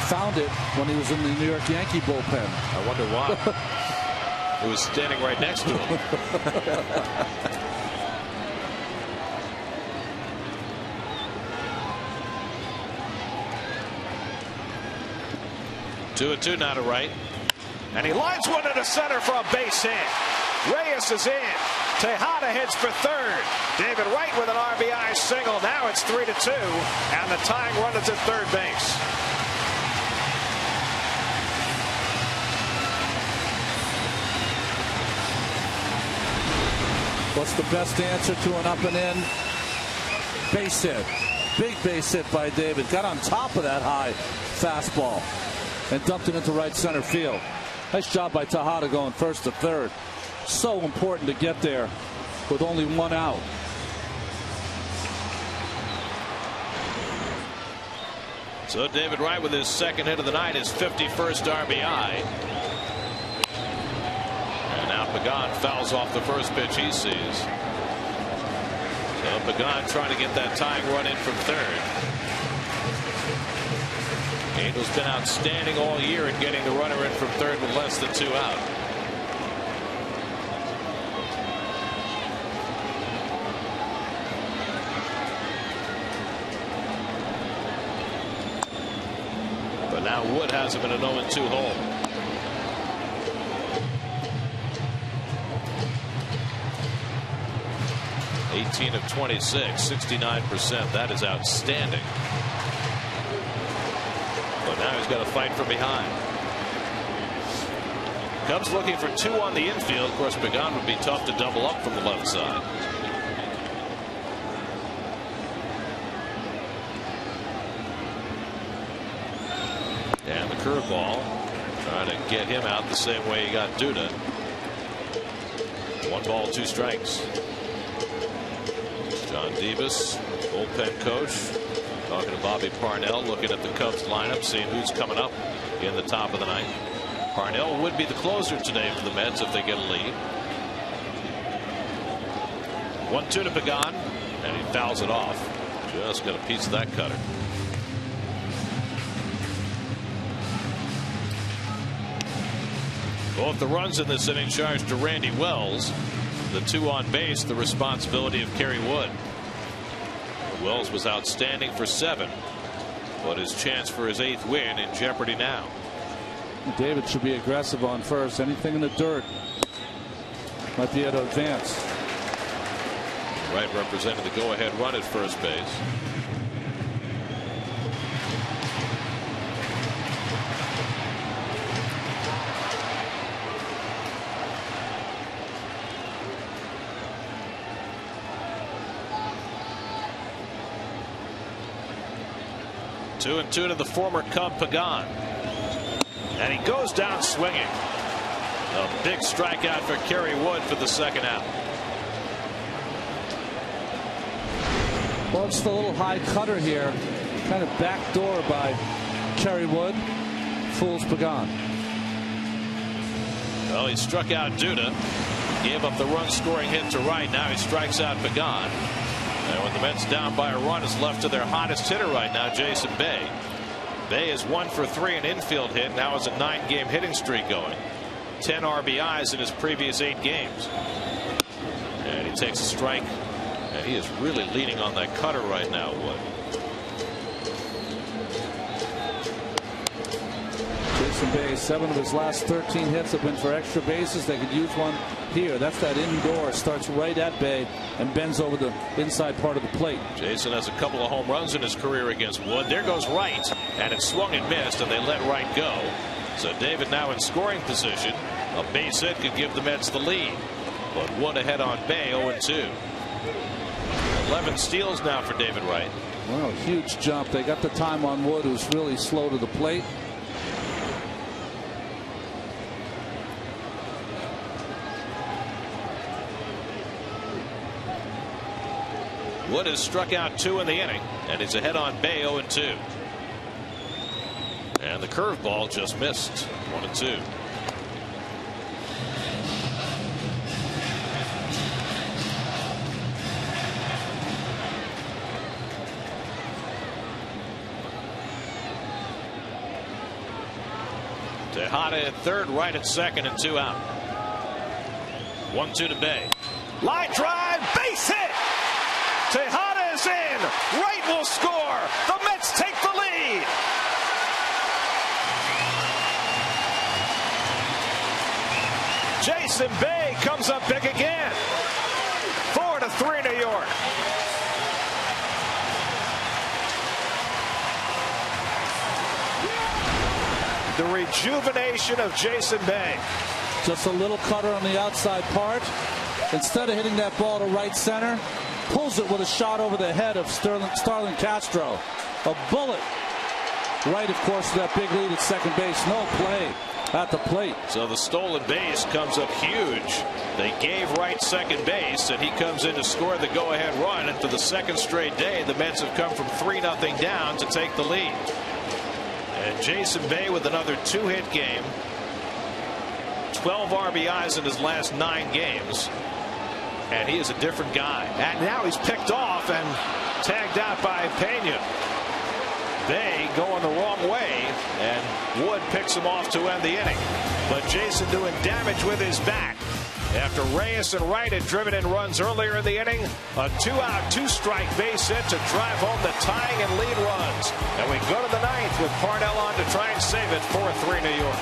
Found it when he was in the New York Yankee bullpen. I wonder why. It was standing right next to him. 2-2 now to Wright. And he lines one into center for a base hit. Reyes is in. Tejada hits for 3rd. David Wright with an RBI single. Now it's 3-2. And the tying run is at 3rd base. What's the best answer to an up and in? Base hit. Big base hit by David. Got on top of that high fastball and dumped it into right center field. Nice job by Tejada going 1st to 3rd. So important to get there with only 1 out. So David Wright with his 2nd hit of the night, his 51st RBI. And now Pagan fouls off the first pitch he sees. So Pagan trying to get that tying run in from 3rd. Angel's been outstanding all year in getting the runner in from 3rd with less than 2 out. But now Wood has him in an 0-2 hole. 18 of 26, 69%. That is outstanding. But now he's got to fight from behind. Cubs looking for 2 on the infield. Of course, Pagan would be tough to double up from the left side. And the curveball, trying to get him out the same way he got Duda. 1 ball, 2 strikes. John Davis, bullpen coach, talking to Bobby Parnell, looking at the Cubs lineup, seeing who's coming up in the top of the ninth. Parnell would be the closer today for the Mets if they get a lead. 1-2 to Pagan, and he fouls it off. Just got a piece of that cutter. Both the runs in this inning charged to Randy Wells. The 2 on base, the responsibility of Kerry Wood. Wells was outstanding for 7, but his chance for his 8th win in jeopardy now. David should be aggressive on first. Anything in the dirt might be able to advance. Wright represented the go-ahead run at first base. Two and 2 to the former Cub Pagan. And he goes down swinging. A big strikeout for Kerry Wood for the 2nd out. Well, it's the little high cutter here. Kind of backdoor by Kerry Wood. Fools Pagan. Well, he struck out Duda. Gave up the run scoring hit to Wright. Now he strikes out Pagan. And when the Mets down by a run, is left to their hottest hitter right now, Jason Bay. Bay is 1 for 3 in infield hit. Now has a 9-game hitting streak going. 10 RBIs in his previous 8 games. And he takes a strike. And he is really leaning on that cutter right now, Wood. Jason Bay, 7 of his last 13 hits have been for extra bases. They could use one here. That's that indoor. Starts right at Bay and bends over the inside part of the plate. Jason has a couple of home runs in his career against Wood. There goes Wright, and it swung and missed, and they let Wright go. So David now in scoring position. A base hit could give the Mets the lead. But Wood ahead on Bay, 0-2. 11 steals now for David Wright. Well, huge jump. They got the time on Wood, who's really slow to the plate. Wood has struck out 2 in the inning, and he's ahead on Bay, 0-2. And the curveball just missed. 1-2. Tejada at third, Wright at second, and 2 out. 1-2 to Bay. Line drive, base hit. Tejada is in. Wright will score. The Mets take the lead. Jason Bay comes up big again. 4-3 New York. The rejuvenation of Jason Bay. Just a little cutter on the outside part. Instead of hitting that ball to right center, pulls it with a shot over the head of Starlin Castro. A bullet. Right, of course, to that big lead at second base. No play at the plate. So the stolen base comes up huge. They gave Wright second base, and he comes in to score the go-ahead run. And for the 2nd straight day, the Mets have come from 3-0 down to take the lead. And Jason Bay with another 2-hit game. 12 RBIs in his last 9 games. And he is a different guy. And now he's picked off and tagged out by Pena. Bay going the wrong way, and Wood picks him off to end the inning. But Jason doing damage with his bat. After Reyes and Wright had driven in runs earlier in the inning, a 2-out, 2-strike base hit to drive home the tying and lead runs. And we go to the 9th with Parnell on to try and save it. 4-3 New York.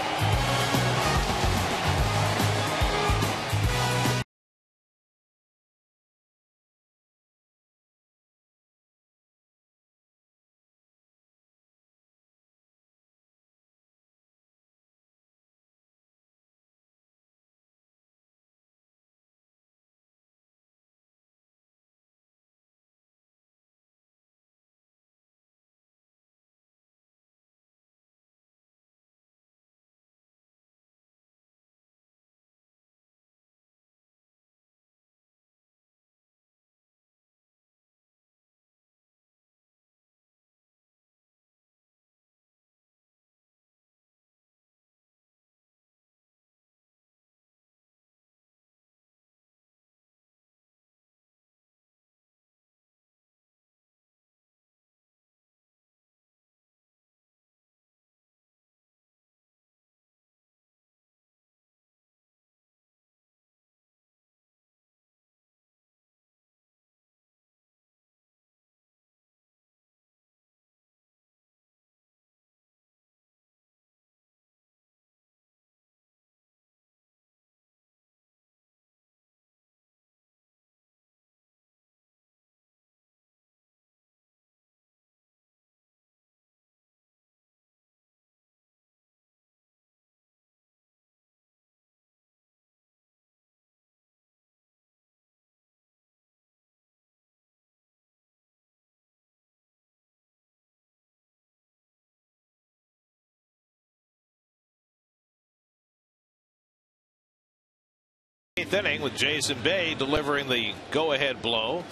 8th inning with Jason Bay delivering the go-ahead blow,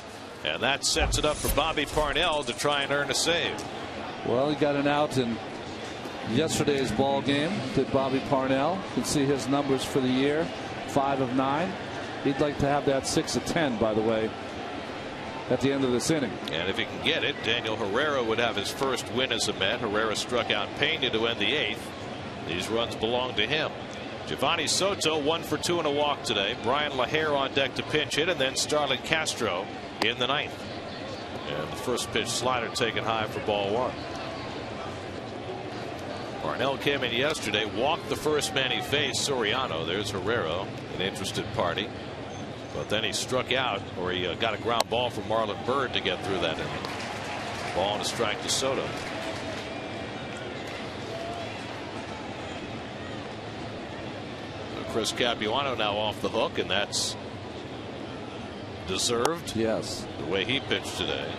and that sets it up for Bobby Parnell to try and earn a save. Well, he got an out in yesterday's ball game. Did Bobby Parnell? You can see his numbers for the year: 5 of 9. He'd like to have that 6 of 10, by the way, at the end of this inning. And if he can get it, Daniel Herrera would have his first win as a Met. Herrera struck out Pena to end the 8th. These runs belong to him. Giovanni Soto 1 for 2 and a walk today. Brian LaHair on deck to pinch hit, and then Starlin Castro in the 9th. And the first pitch slider taken high for ball 1. Parnell came in yesterday, walked the first man he faced, Soriano. There's Herrera, an interested party. But then he struck out, or he got a ground ball from Marlon Byrd to get through that inning. Ball and a strike to Soto. Chris Capuano now off the hook, and that's deserved. Yes. The way he pitched today.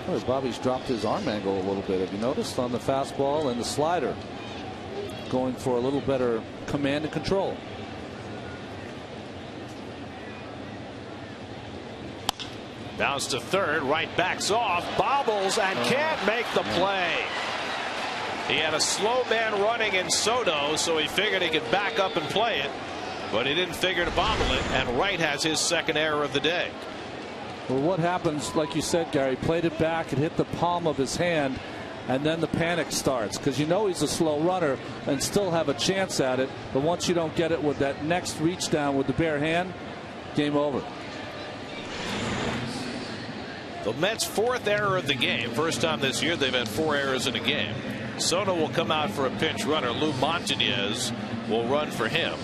Oh, Bobby's dropped his arm angle a little bit. Have you noticed on the fastball and the slider? Going for a little better command and control. Bounce to third, right backs off, bobbles and can't make the play. He had a slow man running in Soto, so he figured he could back up and play it, but he didn't figure to bobble it, and Wright has his second error of the day. Well, what happens, like you said, Gary, played it back, it hit the palm of his hand, and then the panic starts, because you know he's a slow runner and still have a chance at it, but once you don't get it with that next reach down with the bare hand, game over. The Mets' 4th error of the game. First time this year they've had 4 errors in a game. Soto will come out for a pinch runner. Lou Montañez will run for him.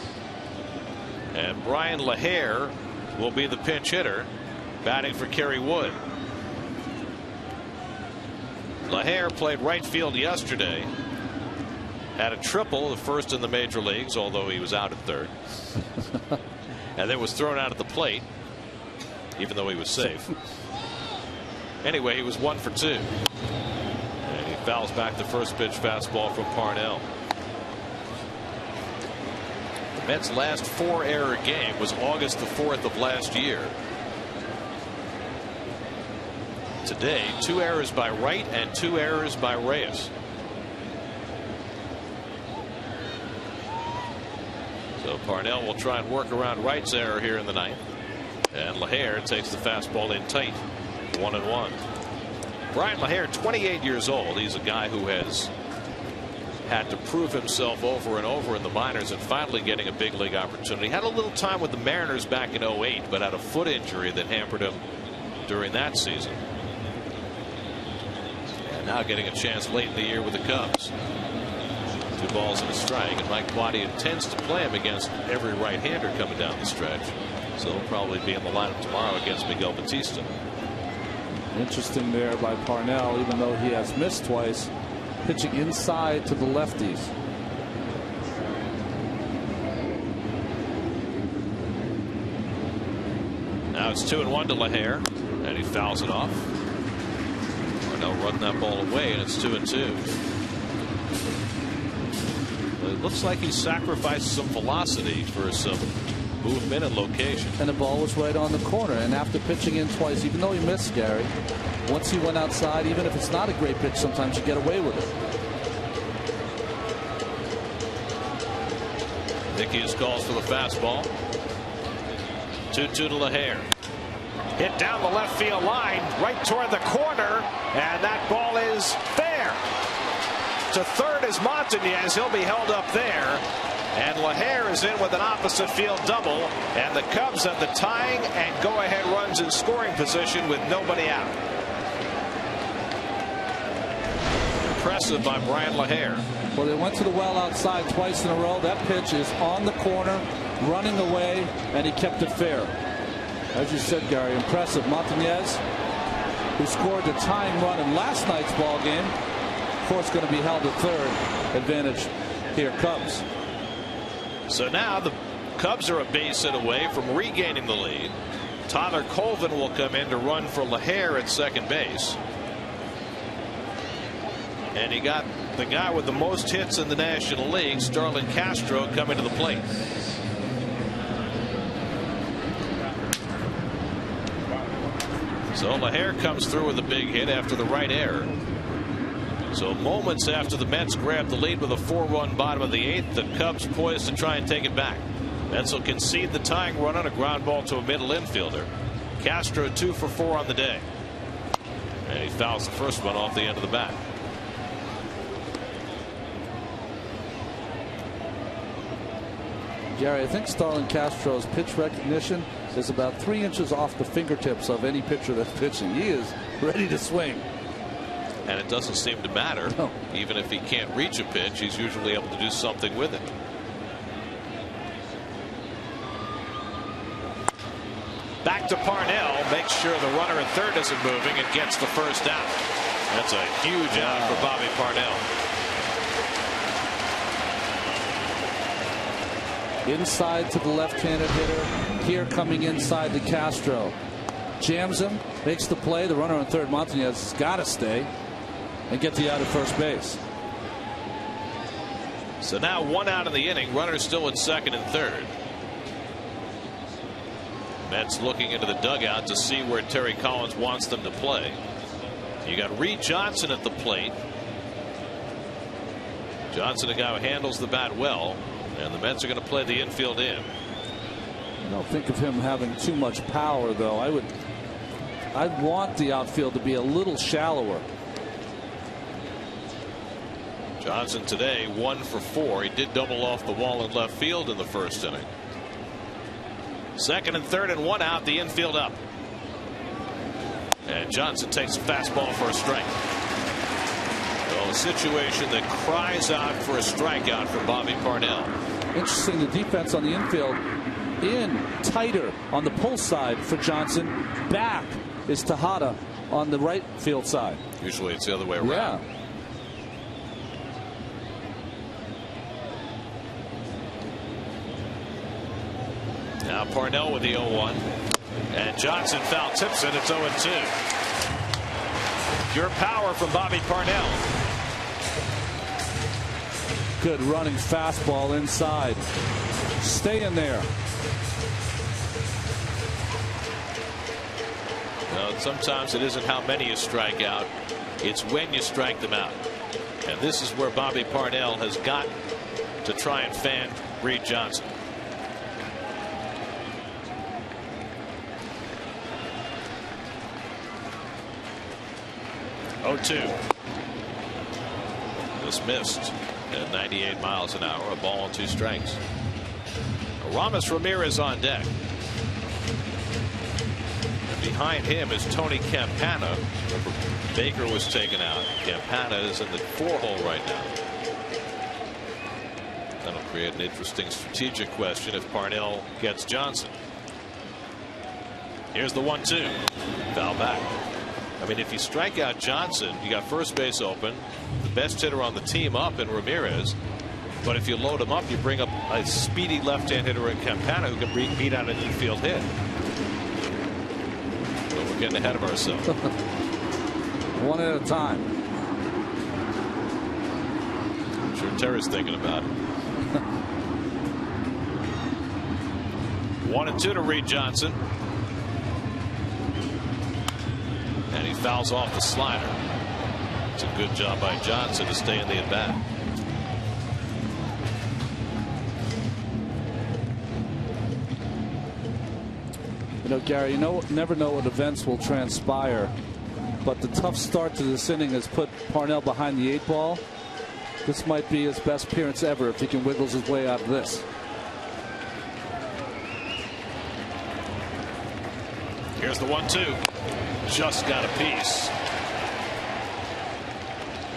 And Brian LaHair will be the pinch hitter, batting for Kerry Wood. LaHair played right field yesterday. Had a triple, the first in the major leagues, although he was out at third. And then was thrown out at the plate, even though he was safe. Anyway, he was 1 for 2. And he fouls back the first pitch fastball from Parnell. The Mets' last 4 error game was August the 4th of last year. Today, 2 errors by Wright and 2 errors by Reyes. So Parnell will try and work around Wright's error here in the 9th. And LaHair takes the fastball in tight. 1-1. Brian LaHair, 28 years old. He's a guy who has had to prove himself over and over in the minors and finally getting a big league opportunity. Had a little time with the Mariners back in 08, but had a foot injury that hampered him during that season. And now getting a chance late in the year with the Cubs. 2 balls and a strike, and Mike Quade intends to play him against every right-hander coming down the stretch. So he'll probably be in the lineup tomorrow against Miguel Batista. Interesting there by Parnell, even though he has missed twice, pitching inside to the lefties. Now it's 2-1 to LaHair, and he fouls it off. Parnell running that ball away, and it's 2-2. It looks like he sacrificed some velocity for some movement and location. And the ball was right on the corner. And after pitching in twice, even though he missed, Gary, once he went outside, even if it's not a great pitch, sometimes you get away with it. Nickies calls for the fastball. 2-2 to LaHair. Hit down the left field line, right toward the corner, and that ball is fair. To third is Montañez. He'll be held up there. And LaHair is in with an opposite field double, and the Cubs have the tying and go-ahead runs in scoring position with nobody out. Impressive by Brian LaHair. Well, they went to the well outside twice in a row. That pitch is on the corner, running away, and he kept it fair. As you said, Gary, impressive. Montañez, who scored the tying run in last night's ball game, of course, going to be held at third. Advantage here, Cubs. So now the Cubs are a base hit away from regaining the lead. Tyler Colvin will come in to run for LaHair at second base. And he got the guy with the most hits in the National League, Starlin Castro, coming to the plate. So LaHair comes through with a big hit after the right error. So moments after the Mets grab the lead with a 4-run bottom of the 8th, the Cubs poised to try and take it back. Mets will concede the tying run on a ground ball to a middle infielder. Castro 2 for 4 on the day. And he fouls the first one off the end of the bat. Gary, I think Starlin Castro's pitch recognition is about 3 inches off the fingertips of any pitcher that's pitching. He is ready to swing. And it doesn't seem to matter. No. Even if he can't reach a pitch, he's usually able to do something with it. Back to Parnell, makes sure the runner at third isn't moving and gets the first out. That's a huge out for Bobby Parnell. Inside to the left-handed hitter. Here coming inside to Castro. Jams him, makes the play. The runner on third, Montanez, has got to stay and get the out at first base. So now 1 out of the inning. Runner still at second and third. Mets looking into the dugout to see where Terry Collins wants them to play. You got Reed Johnson at the plate. Johnson, a guy who handles the bat well, and the Mets are going to play the infield in. I don't think of him having too much power, though. I'd want the outfield to be a little shallower. Johnson today 1 for 4. He did double off the wall in left field in the first inning. Second and third and 1 out, the infield up. And Johnson takes a fastball for a strike. Well, a situation that cries out for a strikeout for Bobby Parnell. Interesting, the defense on the infield in tighter on the pull side for Johnson. Back is Tejada on the right field side. Usually it's the other way around. Yeah. Now Parnell with the 0-1. And Johnson foul tips it. It's 0-2. Pure power from Bobby Parnell. Good running fastball inside. Stay in there. Well, sometimes it isn't how many you strike out. It's when you strike them out. And this is where Bobby Parnell has got to try and fan Reed Johnson. This missed at 98 miles an hour. A ball and 2 strikes. Aramis Ramirez on deck. And behind him is Tony Campana. Remember, Baker was taken out. Campana is in the 4-hole right now. That'll create an interesting strategic question if Parnell gets Johnson. Here's the 1-2. Foul back. I mean, if you strike out Johnson, you got first base open, the best hitter on the team up in Ramirez. But if you load him up, you bring up a speedy left-hand hitter in Campana who can beat out an infield hit. So we're getting ahead of ourselves. One at a time. I'm sure Terry's thinking about it. 1-2 to Reed Johnson. And he fouls off the slider. It's a good job by Johnson to stay in the at-bat. You know, Gary, you never know what events will transpire, but the tough start to this inning has put Parnell behind the 8 ball. This might be his best appearance ever if he can wiggle his way out of this. Here's the 1-2. Just got a piece.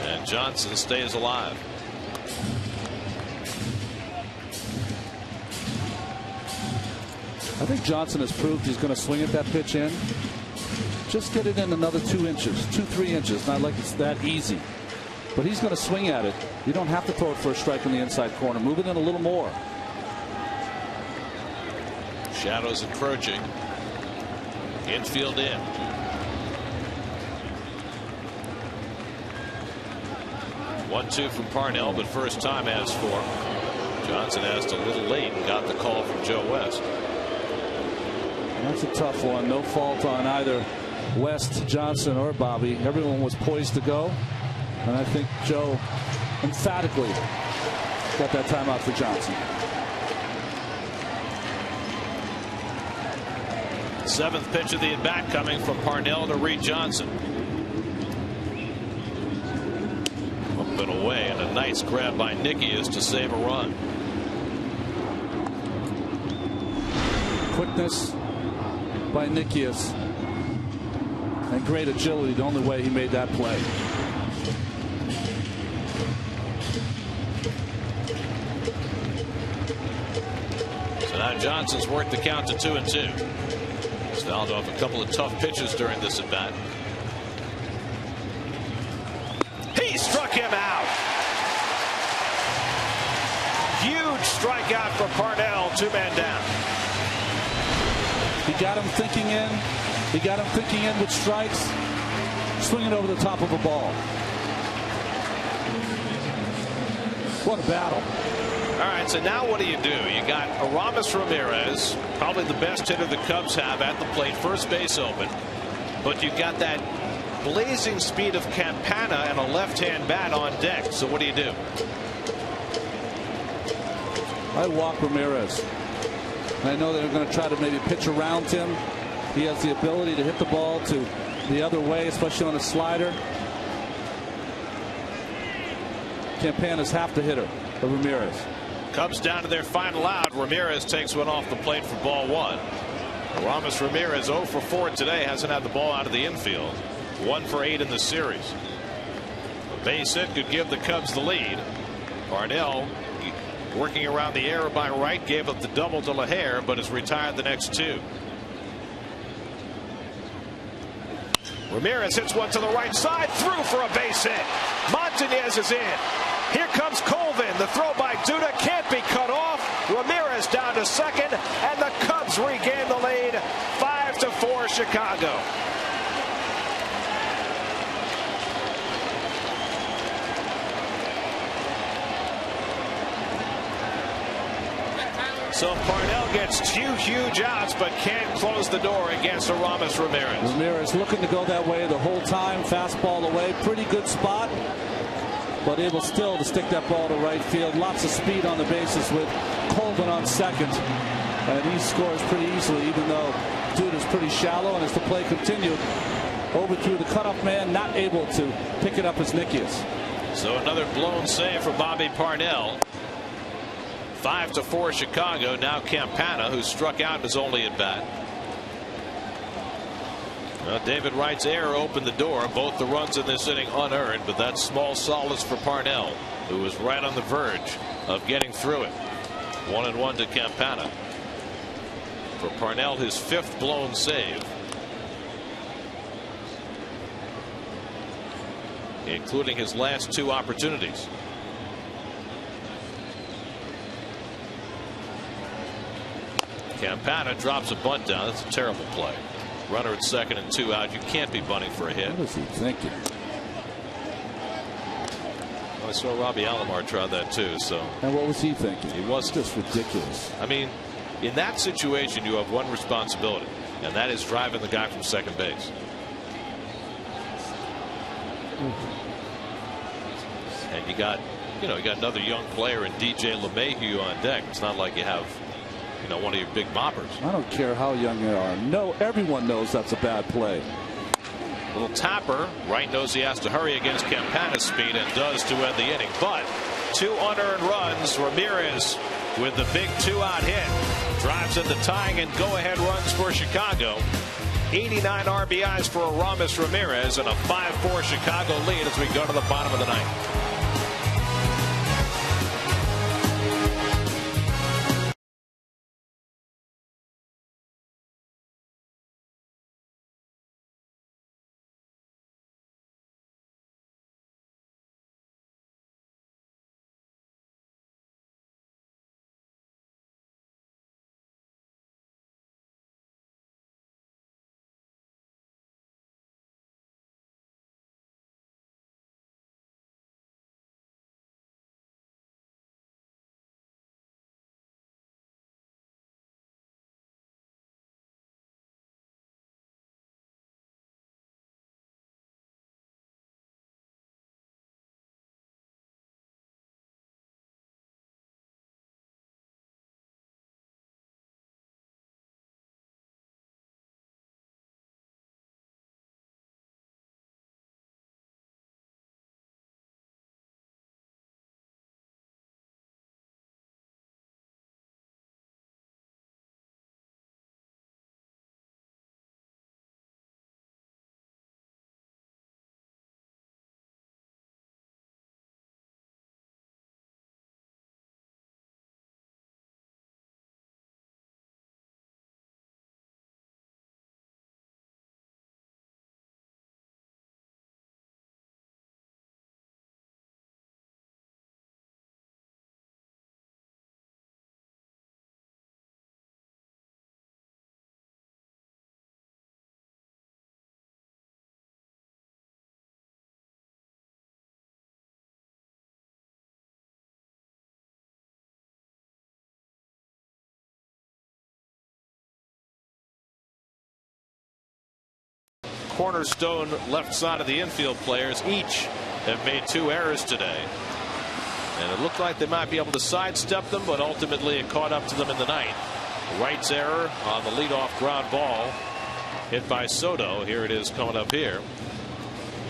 And Johnson stays alive. I think Johnson has proved he's going to swing at that pitch in. Just get it in another 2 inches, 2-3 inches. Not like it's that easy. But he's going to swing at it. You don't have to throw it for a strike in the inside corner. Move it in a little more. Shadows encroaching. Infield in. One-two from Parnell, but first time asked for. Johnson asked a little late and got the call from Joe West. That's a tough one. No fault on either West, Johnson, or Bobby. Everyone was poised to go. And I think Joe emphatically got that timeout for Johnson. Seventh pitch of the at-bat coming from Parnell to Reed Johnson. Up and away, and a nice grab by Nickius to save a run. Quickness by Nickius. And great agility, the only way he made that play. So now Johnson's worked the count to 2-2. He's fouled off a couple of tough pitches during this at bat. He struck him out. Huge strikeout for Parnell, 2 men down. He got him thinking in. He got him thinking in with strikes, swinging over the top of a ball. What a battle. All right, so now what do? You got Aramis Ramirez, probably the best hitter the Cubs have at the plate, first base open. But you've got that blazing speed of Campana and a left-hand bat on deck. So what do? I walk Ramirez. I know they're going to try to maybe pitch around him. He has the ability to hit the ball to the other way, especially on a slider. Campana's half the hitter of Ramirez. Cubs down to their final out. Ramirez takes one off the plate for ball 1. Aramis Ramirez 0 for 4 today. Hasn't had the ball out of the infield. 1 for 8 in the series. A base hit could give the Cubs the lead. Parnell working around the error by right, gave up the double to LaHare, but has retired the next 2. Ramirez hits one to the right side, through for a base hit. Montanez is in. Here comes Colvin. The throw by Duda can't be cut off. Ramirez down to second, and the Cubs regain the lead. 5-4 Chicago. So Parnell gets 2 huge outs, but can't close the door against Aramis Ramirez. Ramirez looking to go that way the whole time. Fastball away. Pretty good spot, but able still to stick that ball to right field. Lots of speed on the bases with Colvin on second. And he scores pretty easily, even though Dude is pretty shallow. And as the play continued, overthrew the cutoff man, not able to pick it up as Nickius. So another blown save for Bobby Parnell. 5-4 Chicago. Now Campana, who struck out in his only at bat. Well, David Wright's error opened the door. Both the runs in this inning unearned, but that's small solace for Parnell, who was right on the verge of getting through it. 1-1 to Campana. For Parnell, his 5th blown save, including his last 2 opportunities. Campana drops a bunt down. That's a terrible play. Runner at second and 2 out. You can't be bunting for a hit. What is he thinking? Well, I saw Robbie Alomar try that too. So. And what was he thinking? He was just ridiculous. I mean, in that situation, you have one responsibility, and that is driving the guy from second base. And you got another young player in DJ LeMahieu on deck. It's not like you have, one of your big boppers. I don't care how young you are. No, everyone knows that's a bad play. Little tapper. Wright knows he has to hurry against Campana's speed, and does to end the inning. But 2 unearned runs. Ramirez with the big 2-out hit drives into tying and go-ahead runs for Chicago. 89 RBIs for Aramis Ramirez, and a 5-4 Chicago lead as we go to the bottom of the 9th. cornerstone left side of the infield players each have made 2 errors today. And it looked like they might be able to sidestep them, but ultimately it caught up to them in the ninth. Wright's error on the leadoff ground ball hit by Soto. Here it is coming up here.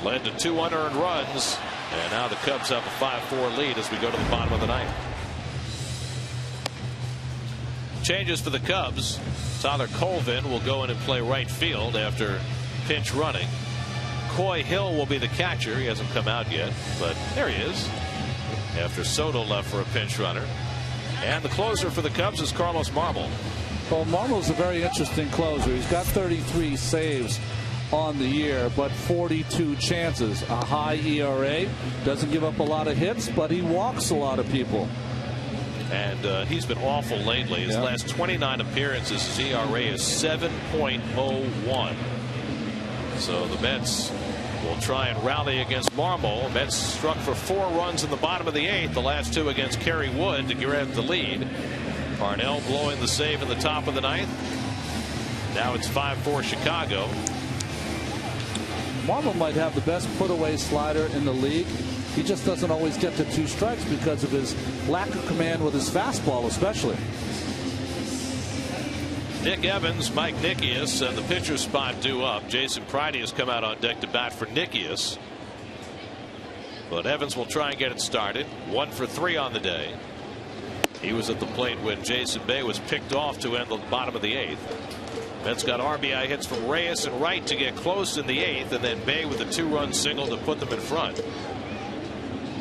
Led to 2 unearned runs. And now the Cubs have a 5-4 lead as we go to the bottom of the ninth. Changes for the Cubs. Tyler Colvin will go in and play right field after pinch running. Coy Hill will be the catcher. He hasn't come out yet, but there he is after Soto left for a pinch runner. And the closer for the Cubs is Carlos Marmol. Well, Marmol's a very interesting closer. He's got 33 saves on the year, but 42 chances, a high ERA, doesn't give up a lot of hits, but he walks a lot of people. And he's been awful lately. His last 29 appearances, his ERA is 7.01. So the Mets will try and rally against Marmol. Mets struck for 4 runs in the bottom of the 8th, the last 2 against Kerry Wood to grab the lead. Parnell blowing the save in the top of the 9th. Now it's 5-4 Chicago. Marmol might have the best put-away slider in the league. He just doesn't always get to 2 strikes because of his lack of command with his fastball, especially. Nick Evans, Mike Nickius, and the pitcher spot due up. Jason Pridey has come out on deck to bat for Nickius. But Evans will try and get it started. 1 for 3 on the day. He was at the plate when Jason Bay was picked off to end the bottom of the 8th. Mets got RBI hits from Reyes and Wright to get close in the 8th, and then Bay with a 2-run single to put them in front.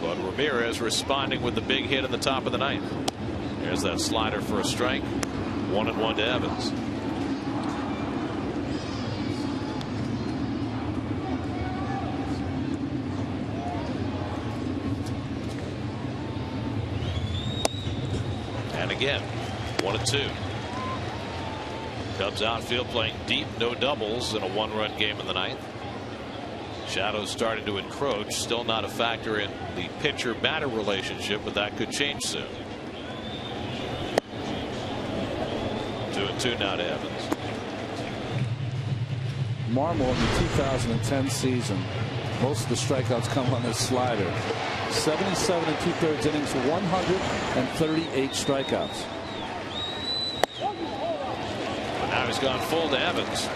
But Ramirez responding with the big hit in the top of the 9th. There's that slider for a strike. 1-1 to Evans. And again, 1-2. Cubs outfield playing deep, no doubles in a 1-run game in the 9th. Shadows starting to encroach. Still not a factor in the pitcher-batter relationship, but that could change soon. 2-2 now to Evans. Marmol in the 2010 season, most of the strikeouts come on his slider. 77 2/3 innings, 138 strikeouts. But now he's gone full to Evans.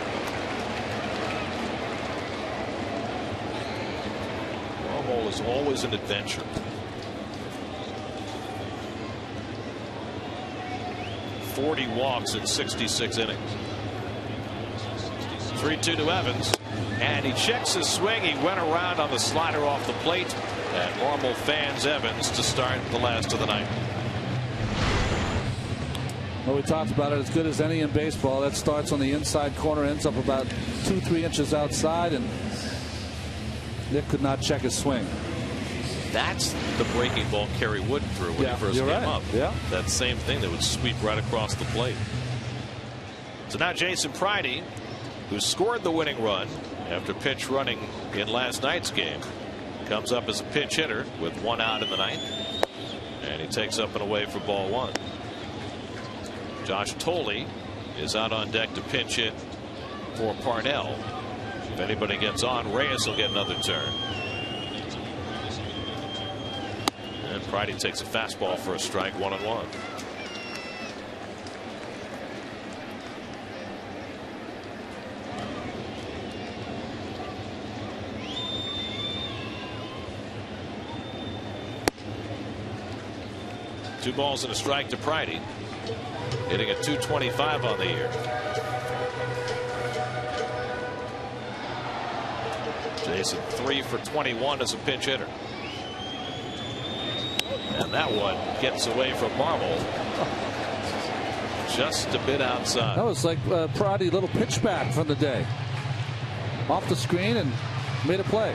Marmol is always an adventure. 40 walks in 66 innings. 3-2 to Evans, and he checks his swing. He went around on the slider off the plate, and Marmol fans Evans to start the last of the 9th. Well, we talked about it, as good as any in baseball. That starts on the inside corner, ends up about 2-3 inches outside, and Nick could not check his swing. That's the breaking ball Kerry Wood threw when he first came up. Yeah. That same thing that would sweep right across the plate. So now Jason Pridey, who scored the winning run after pinch running in last night's game, comes up as a pinch hitter with 1 out in the 9th. And he takes up and away for ball 1. Josh Tolley is out on deck to pinch hit for Parnell. If anybody gets on, Reyes will get another turn. And Pridey takes a fastball for a strike. 1-1. Two balls and a strike to Pridey, hitting at .225 on the year. Jason 3 for 21 as a pinch hitter. And that one gets away from Marmol. Just a bit outside. That was like Pridey, little pitch back from the day. Off the screen and made a play.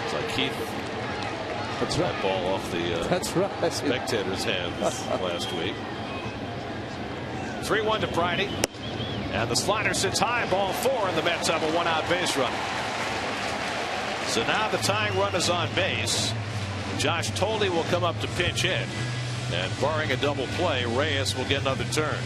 It's like Keith. That's right. That ball off the spectators' hands last week. 3-1 to Pridey. And the slider sits high, ball 4, and the Mets have a 1-out base runner. So now the tying run is on base. Josh Tolley will come up to pinch hit, and barring a double play, Reyes will get another turn.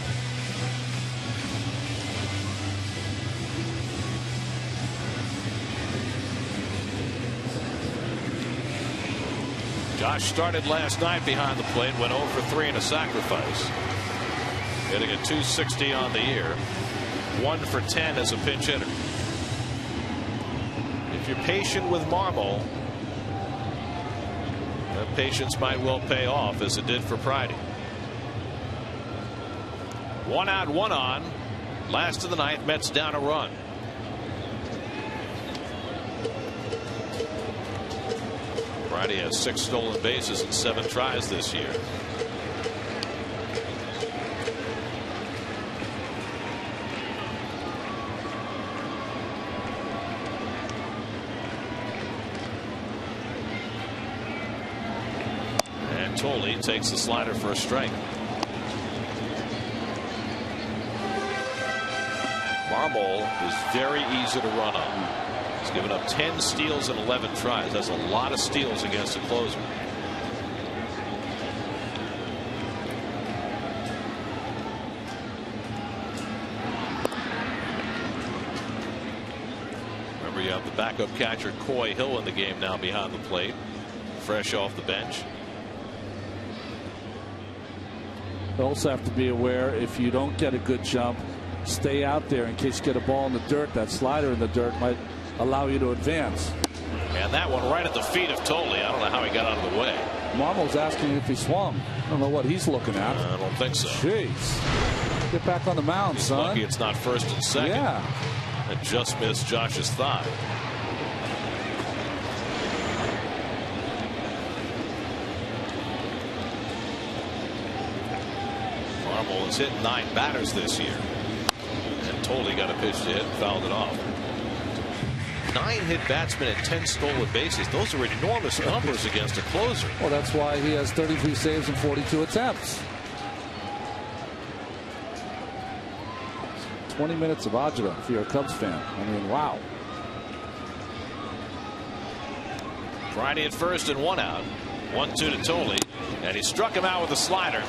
Josh started last night behind the plate, went 0 for 3 in a sacrifice, hitting a .260 on the year, 1 for 10 as a pinch hitter. If you're patient with Marmol, that patience might well pay off, as it did for Friday. 1 out, 1 on. Last of the ninth, Mets down a run. Friday has 6 stolen bases in 7 tries this year. And Tolley takes the slider for a strike. Marmol is very easy to run on. He's given up 10 steals in 11 tries. That's a lot of steals against a closer. Remember, you have the backup catcher Coy Hill in the game now behind the plate, fresh off the bench. You also have to be aware, if you don't get a good jump, stay out there in case you get a ball in the dirt. That slider in the dirt might allow you to advance. And that one right at the feet of Tolley. I don't know how he got out of the way. Marmol's asking if he swung. I don't know what he's looking at. I don't think so. Jeez. Get back on the mound, He's son. lucky it's not first and second. Yeah. It just missed Josh's thigh. Marmol has hit 9 batters this year. And Tolley got a pitch to hit and fouled it off. 9 hit batsmen and 10 stolen bases. Those are enormous numbers against a closer. Well, that's why he has 33 saves and 42 attempts. 20 minutes of agita if you're a Cubs fan. I mean, wow. Friday at first and 1 out. 1-2 to Tolley. And he struck him out with a slider.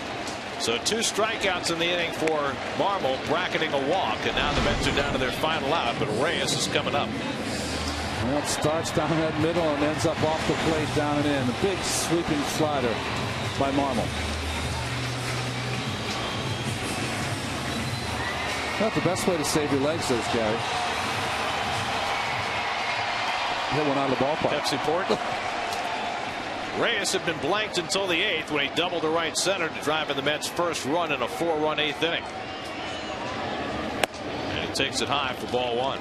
So 2 strikeouts in the inning for Marmol, bracketing a walk. And now the Mets are down to their final out. But Reyes is coming up. Well, it starts down that middle and ends up off the plate down and in. A big sweeping slider by Marmol. Not the best way to save your legs, says Gary. Hit one out of the ballpark. Pepsi Port. Reyes had been blanked until the 8th when he doubled to right center to drive in the Mets' first run in a 4-run 8th inning. And he takes it high for ball 1.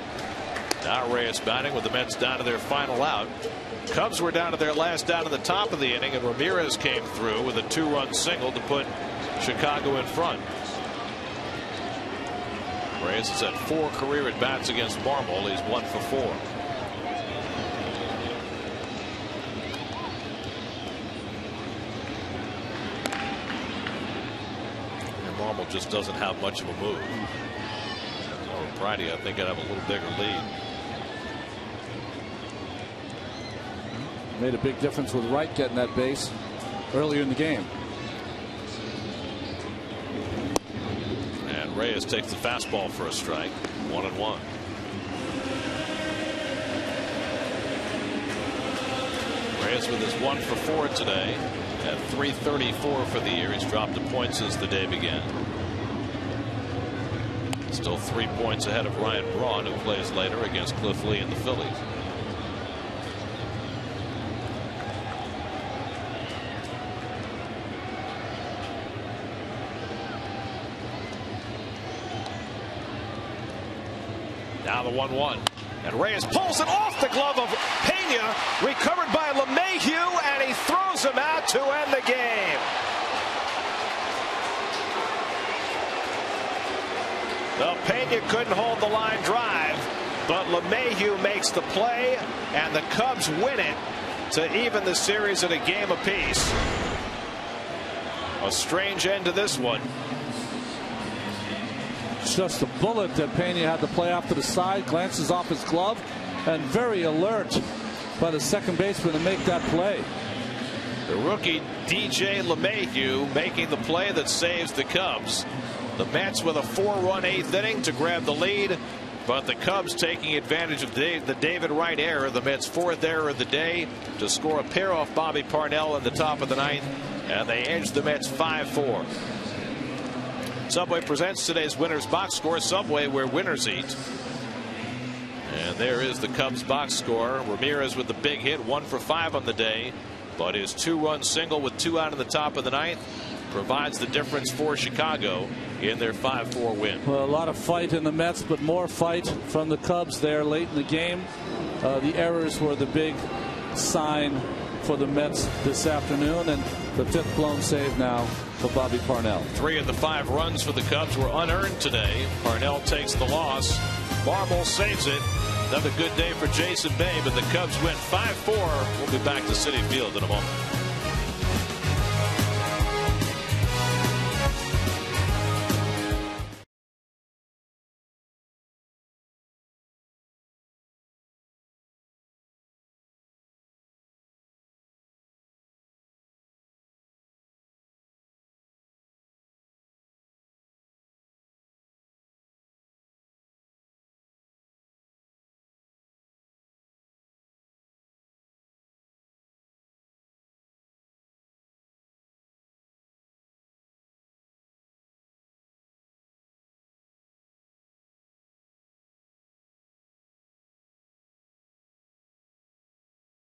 Now Reyes batting with the Mets down to their final out. Cubs were down to their last out at the top of the inning, and Ramirez came through with a 2-run single to put Chicago in front. Reyes has had 4 career at bats against Marmol. He's 1 for 4. And Marmol just doesn't have much of a move. So Friday, I think, I'd have a little bigger lead. Made a big difference with Wright getting that base earlier in the game. And Reyes takes the fastball for a strike. 1-1. Reyes with his 1 for 4 today at .334 for the year. He's dropped a point since the day began. Still 3 points ahead of Ryan Braun, who plays later against Cliff Lee and the Phillies. Now the 1-1. And Reyes pulls it off the glove of Pena, recovered by LeMahieu, and he throws him out to end the game. Well, Pena couldn't hold the line drive, but LeMahieu makes the play, and the Cubs win it to even the series at a game apiece. A strange end to this one. It's just a bullet that Pena had to play off to the side, glances off his glove, and very alert by the second baseman to make that play. The rookie DJ LeMahieu making the play that saves the Cubs. The Mets with a 4-run 8th inning to grab the lead But the Cubs taking advantage of the David Wright error, the Mets' 4th error of the day, to score a pair off Bobby Parnell in the top of the 9th, and they edged the Mets 5-4. Subway presents today's winners box score. Subway, where winners eat. And there is the Cubs box score. Ramirez with the big hit, 1 for 5 on the day, but his 2-run single with 2 out in the top of the 9th provides the difference for Chicago in their 5-4 win. Well, a lot of fight in the Mets, but more fight from the Cubs there late in the game. The errors were the big sign for the Mets this afternoon, and the 5th blown save now for Bobby Parnell. 3 of the 5 runs for the Cubs were unearned today. Parnell takes the loss. Marble saves it. Another good day for Jason Bay, but the Cubs win 5-4. We'll be back to Citi Field in a moment.